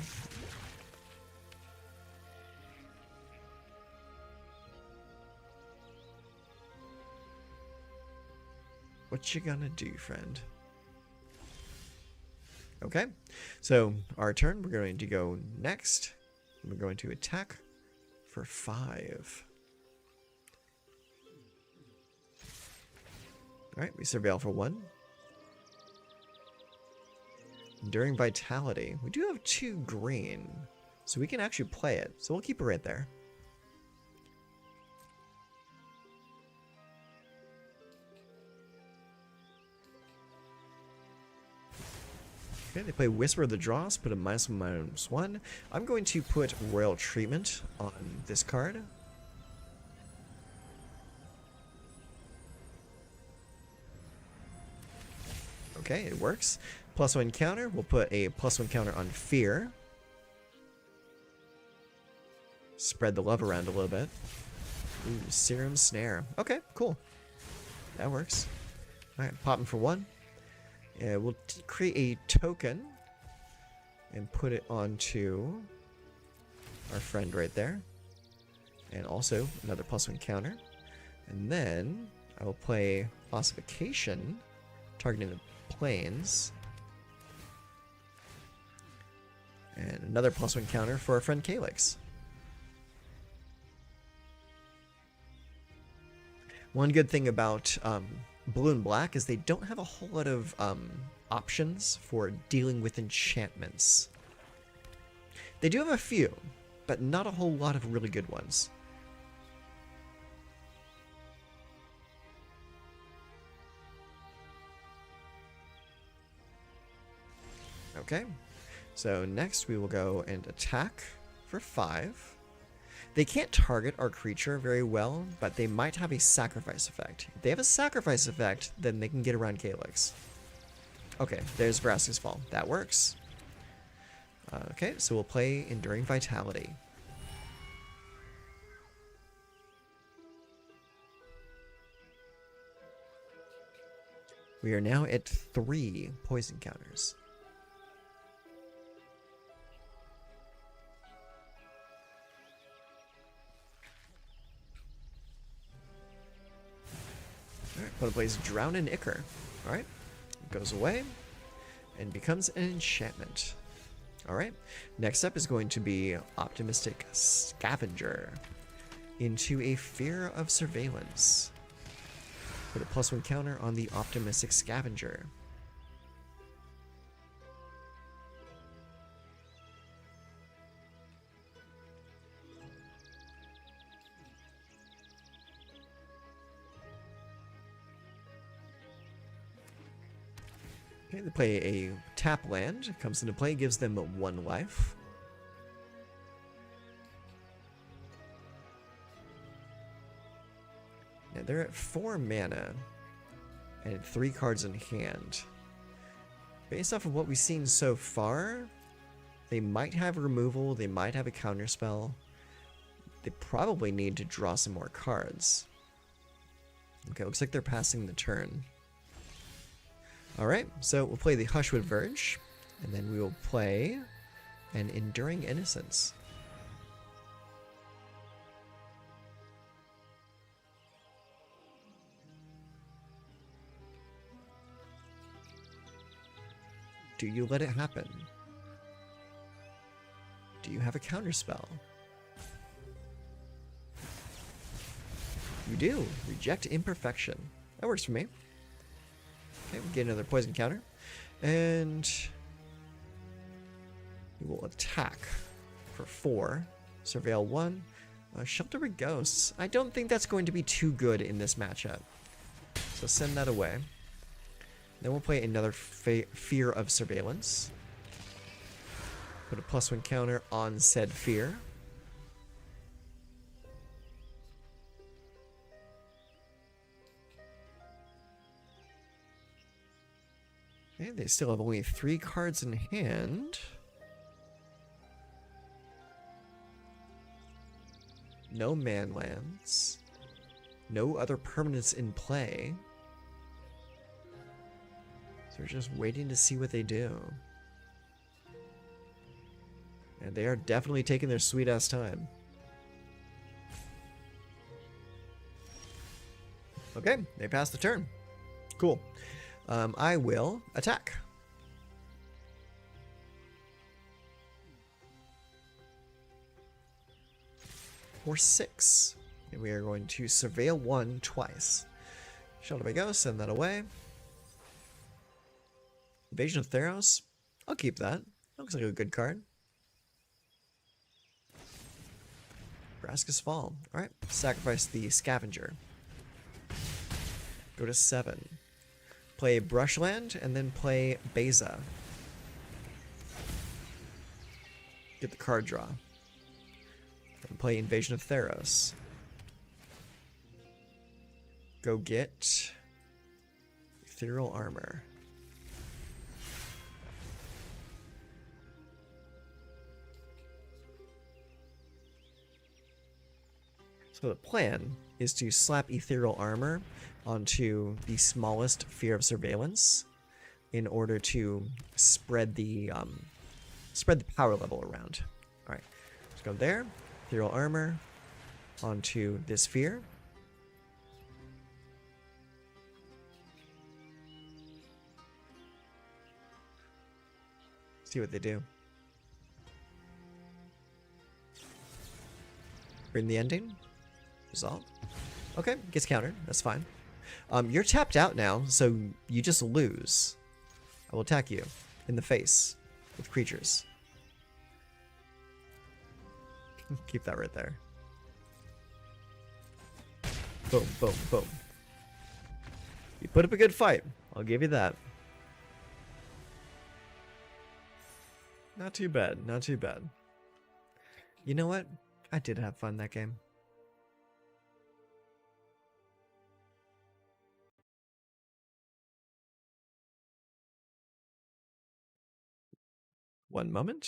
What you gonna do, friend? Okay, so our turn, we're going to go next. We're going to attack for 5. Alright, we Surveil for 1. Enduring Vitality. We do have 2 green, so we can actually play it. So we'll keep it right there. Okay, they play Whisper of the Dross, put a -1/-1. I'm going to put Royal Treatment on this card. Okay, it works. +1 counter. We'll put a +1 counter on Fear. Spread the love around a little bit. Ooh, Serum Snare. Okay, cool. That works. Alright, pop him for 1. We'll create a token and put it onto our friend right there. And also another +1 counter. And then I will play Ossification, targeting the planes. And another +1 counter for our friend Calyx. One good thing about Blue and Black is they don't have a whole lot of options for dealing with enchantments. They do have a few, but not a whole lot of really good ones. Okay, so next we will go and attack for 5. They can't target our creature very well, but they might have a sacrifice effect. If they have a sacrifice effect, then they can get around Calyx. Okay, there's Vraska's Fall. That works. Okay, so we'll play Enduring Vitality. We are now at 3 poison counters. Alright, opponent plays Drown in Ichor. Alright, goes away and becomes an enchantment. Alright, next up is going to be Optimistic Scavenger into a Fear of Surveillance. Put a +1 counter on the Optimistic Scavenger. Okay, they play a tap land. Comes into play, gives them 1 life. Now they're at 4 mana and 3 cards in hand. Based off of what we've seen so far, they might have removal, they might have a counterspell. They probably need to draw some more cards. Okay, looks like they're passing the turn. Alright, so we'll play the Hushwood Verge, and then we will play an Enduring Innocence. Do you let it happen? Do you have a counterspell? You do. Reject Imperfection. That works for me. Okay, we get another poison counter. And we will attack for 4. Surveil 1. Shelter with Ghosts. I don't think that's going to be too good in this matchup. So send that away. Then we'll play another Fear of Surveillance. Put a +1 counter on said Fear. Okay, they still have only 3 cards in hand. No man lands. No other permanents in play. So we're just waiting to see what they do. And they are definitely taking their sweet ass time. Okay, they passed the turn. Cool. I will attack. For 6. And we are going to Surveil 1 twice. Shelter by Ghost, send that away. Invasion of Theros. I'll keep that. Looks like a good card. Vraska's Fall. Alright, sacrifice the Scavenger. Go to 7. Play Brushland, and then play Beza. Get the card draw. And play Invasion of Theros. Go get Ethereal Armor. So the plan is to slap ethereal armor onto the smallest fear of surveillance in order to spread the power level around. All right, let's go there. Ethereal armor onto this fear. See what they do. Bring the ending. Resolve. Okay, gets countered. That's fine. You're tapped out now, so you just lose. I will attack you in the face with creatures. Keep that right there. Boom, boom, boom. You put up a good fight. I'll give you that. Not too bad. Not too bad. You know what? I did have fun that game. One moment.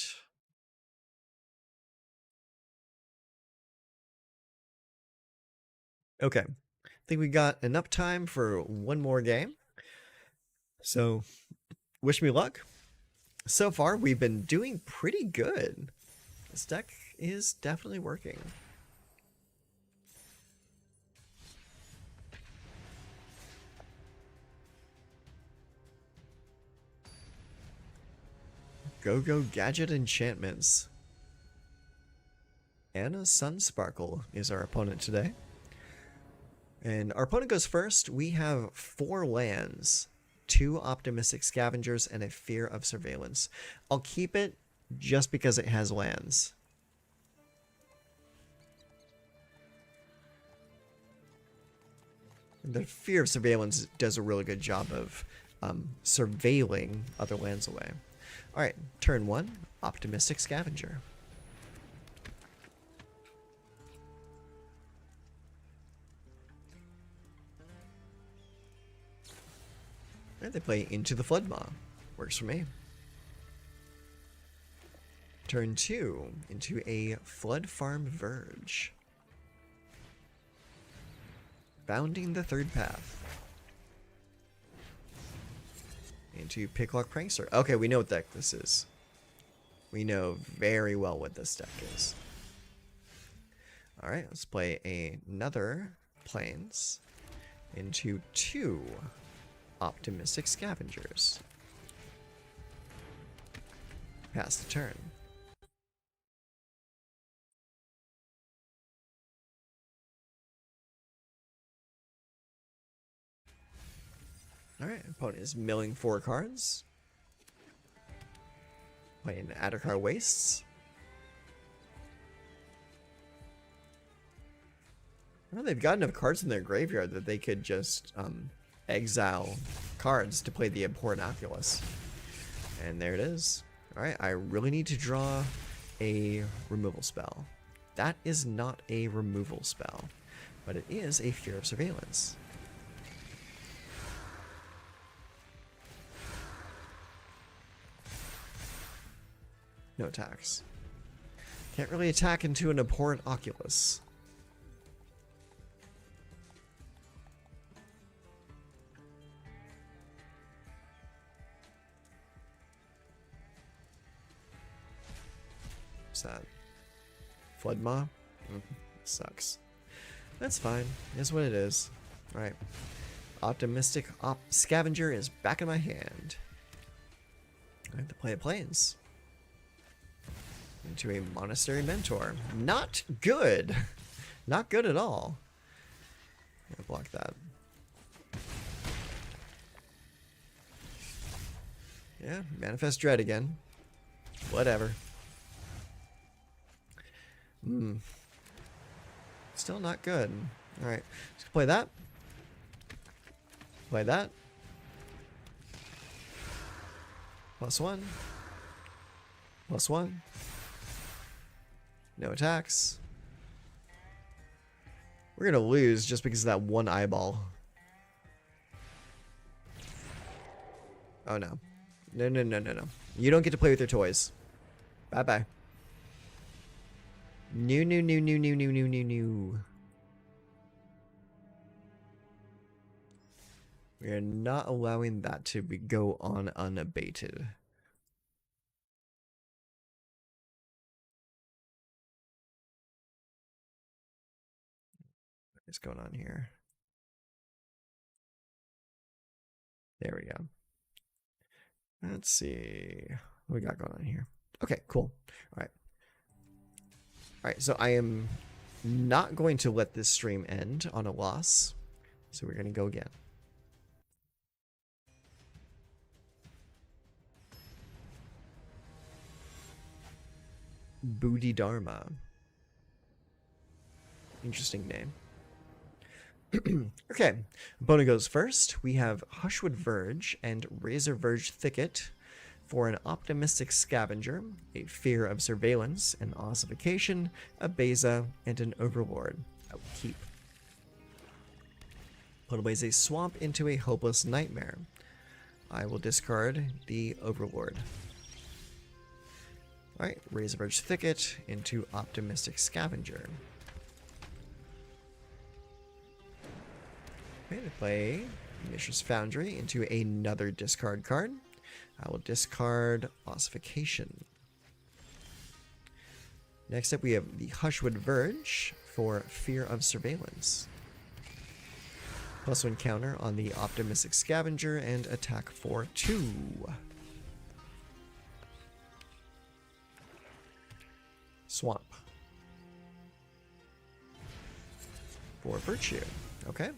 Okay. I think we got enough time for one more game. So, wish me luck. So far, we've been doing pretty good. This deck is definitely working. Go Gadget Enchantments. Anna Sunsparkle is our opponent today. And our opponent goes first. We have 4 lands, 2 Optimistic Scavengers, and a Fear of Surveillance. I'll keep it just because it has lands. The Fear of Surveillance does a really good job of surveilling other lands away. Alright, turn 1, Optimistic Scavenger. And they play Into the Floodmaw. Works for me. Turn 2, into a Flood Farm Verge. Bounding the Third Path. Into Picklock Prankster. Okay, we know what deck this is. We know very well what this deck is. Alright, let's play another Plains into 2 Optimistic Scavengers. Pass the turn. Alright, opponent is milling 4 cards. Playing Addercar Wastes. Well, they've got enough cards in their graveyard that they could just exile cards to play the important Oculus. And there it is. Alright, I really need to draw a removal spell. That is not a removal spell, but it is a Fear of Surveillance. No attacks. Can't really attack into an abhorrent Oculus. What's that? Floodmaw? Sucks. That's fine. Is what it is. Alright. Optimistic Scavenger is back in my hand. I have to play it Plains. Into a Monastery Mentor. Not good. Not good at all. I'm gonna block that. Yeah, Manifest Dread again. Whatever. Still not good. Alright, let's play that. Play that. +1. +1. No attacks. We're gonna lose just because of that one eyeball. Oh no. No. You don't get to play with your toys. Bye-bye. No. We are not allowing that to go on unabated. What's going on here? There we go. Let's see what we got going on here. Okay, cool. All right. All right, so I am not going to let this stream end on a loss. So we're going to go again. Bodhidharma. Interesting name. Okay, Bona goes first. We have Hushwood Verge and Razor Verge Thicket for an Optimistic Scavenger, a Fear of Surveillance, an Ossification, a Beza, and an Overlord. I will keep. Put away a Swamp into a Hopeless Nightmare. I will discard the Overlord. Alright, Razor Verge Thicket into Optimistic Scavenger. Okay, to play Mishra's Foundry into another discard card. I will discard Ossification. Next up we have the Hushwood Verge for Fear of Surveillance. +1 counter on the Optimistic Scavenger and attack for 2. Swamp. For Virtue. Okay.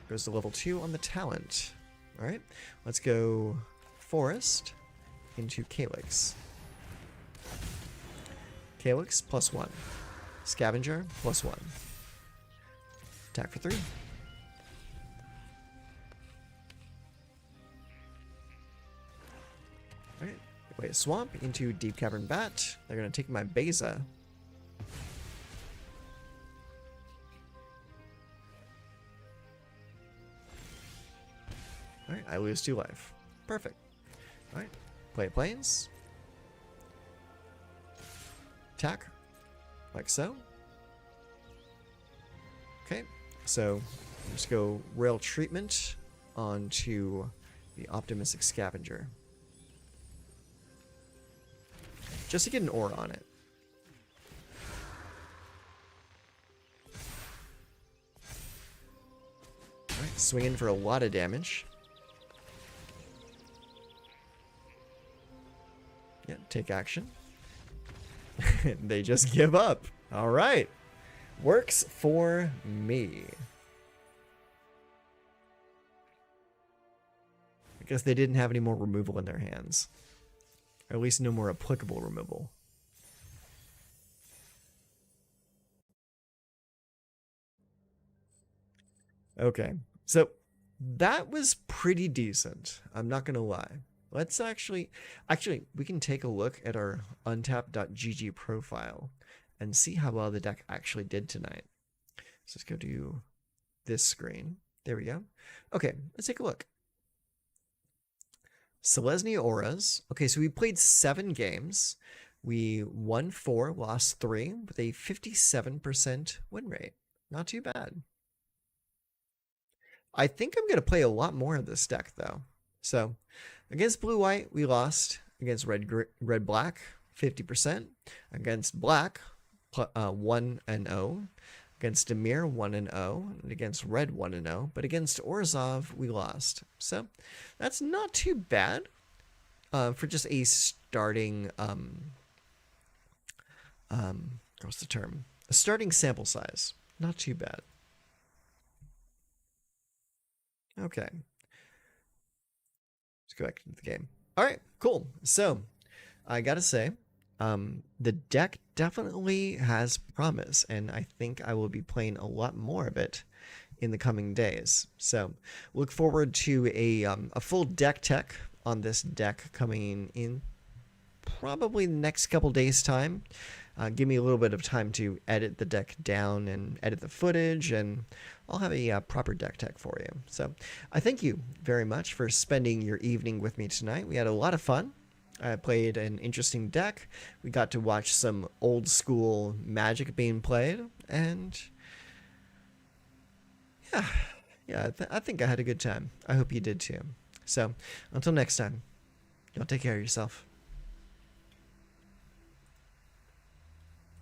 Goes to level 2 on the talent. Alright, let's go Forest into Calyx. Calyx +1. Scavenger +1. Attack for 3. Alright, play a Swamp into Deep Cavern Bat. They're going to take my Beza. Alright, I lose 2 life. Perfect. Alright, play Plains. Attack. Like so. Okay, so let's go Rail Treatment onto the Optimistic Scavenger. Just to get an aura on it. Alright, swinging for a lot of damage. Yeah, take action. They just give up. All right. Works for me. I guess they didn't have any more removal in their hands. Or at least no more applicable removal. Okay. So that was pretty decent. I'm not going to lie. Let's actually, we can take a look at our untapped.gg profile and see how well the deck actually did tonight. So let's go to this screen. There we go. Okay, let's take a look. Selesnya Auras. Okay, so we played 7 games. We won 4, lost 3 with a 57% win rate. Not too bad. I think I'm going to play a lot more of this deck, though. So, against Blue-White, we lost. Against Red-Black, 50%. Against Black, 1-0. Against Dimir, 1-0. And against Red, 1-0. But against Orzhov, we lost. So, that's not too bad for just a starting... what's the term? A starting sample size. Not too bad. Okay. Let's go back to the game. All right, cool. So, I gotta say, the deck definitely has promise, and I think I will be playing a lot more of it in the coming days. So, look forward to a full deck tech on this deck coming in probably the next couple days' time. Give me a little bit of time to edit the deck down and edit the footage, and I'll have a proper deck tech for you. So I thank you very much for spending your evening with me tonight. We had a lot of fun. I played an interesting deck. We got to watch some old school Magic being played, and yeah, yeah, I think I had a good time. I hope you did too. So, until next time, y'all take care of yourself.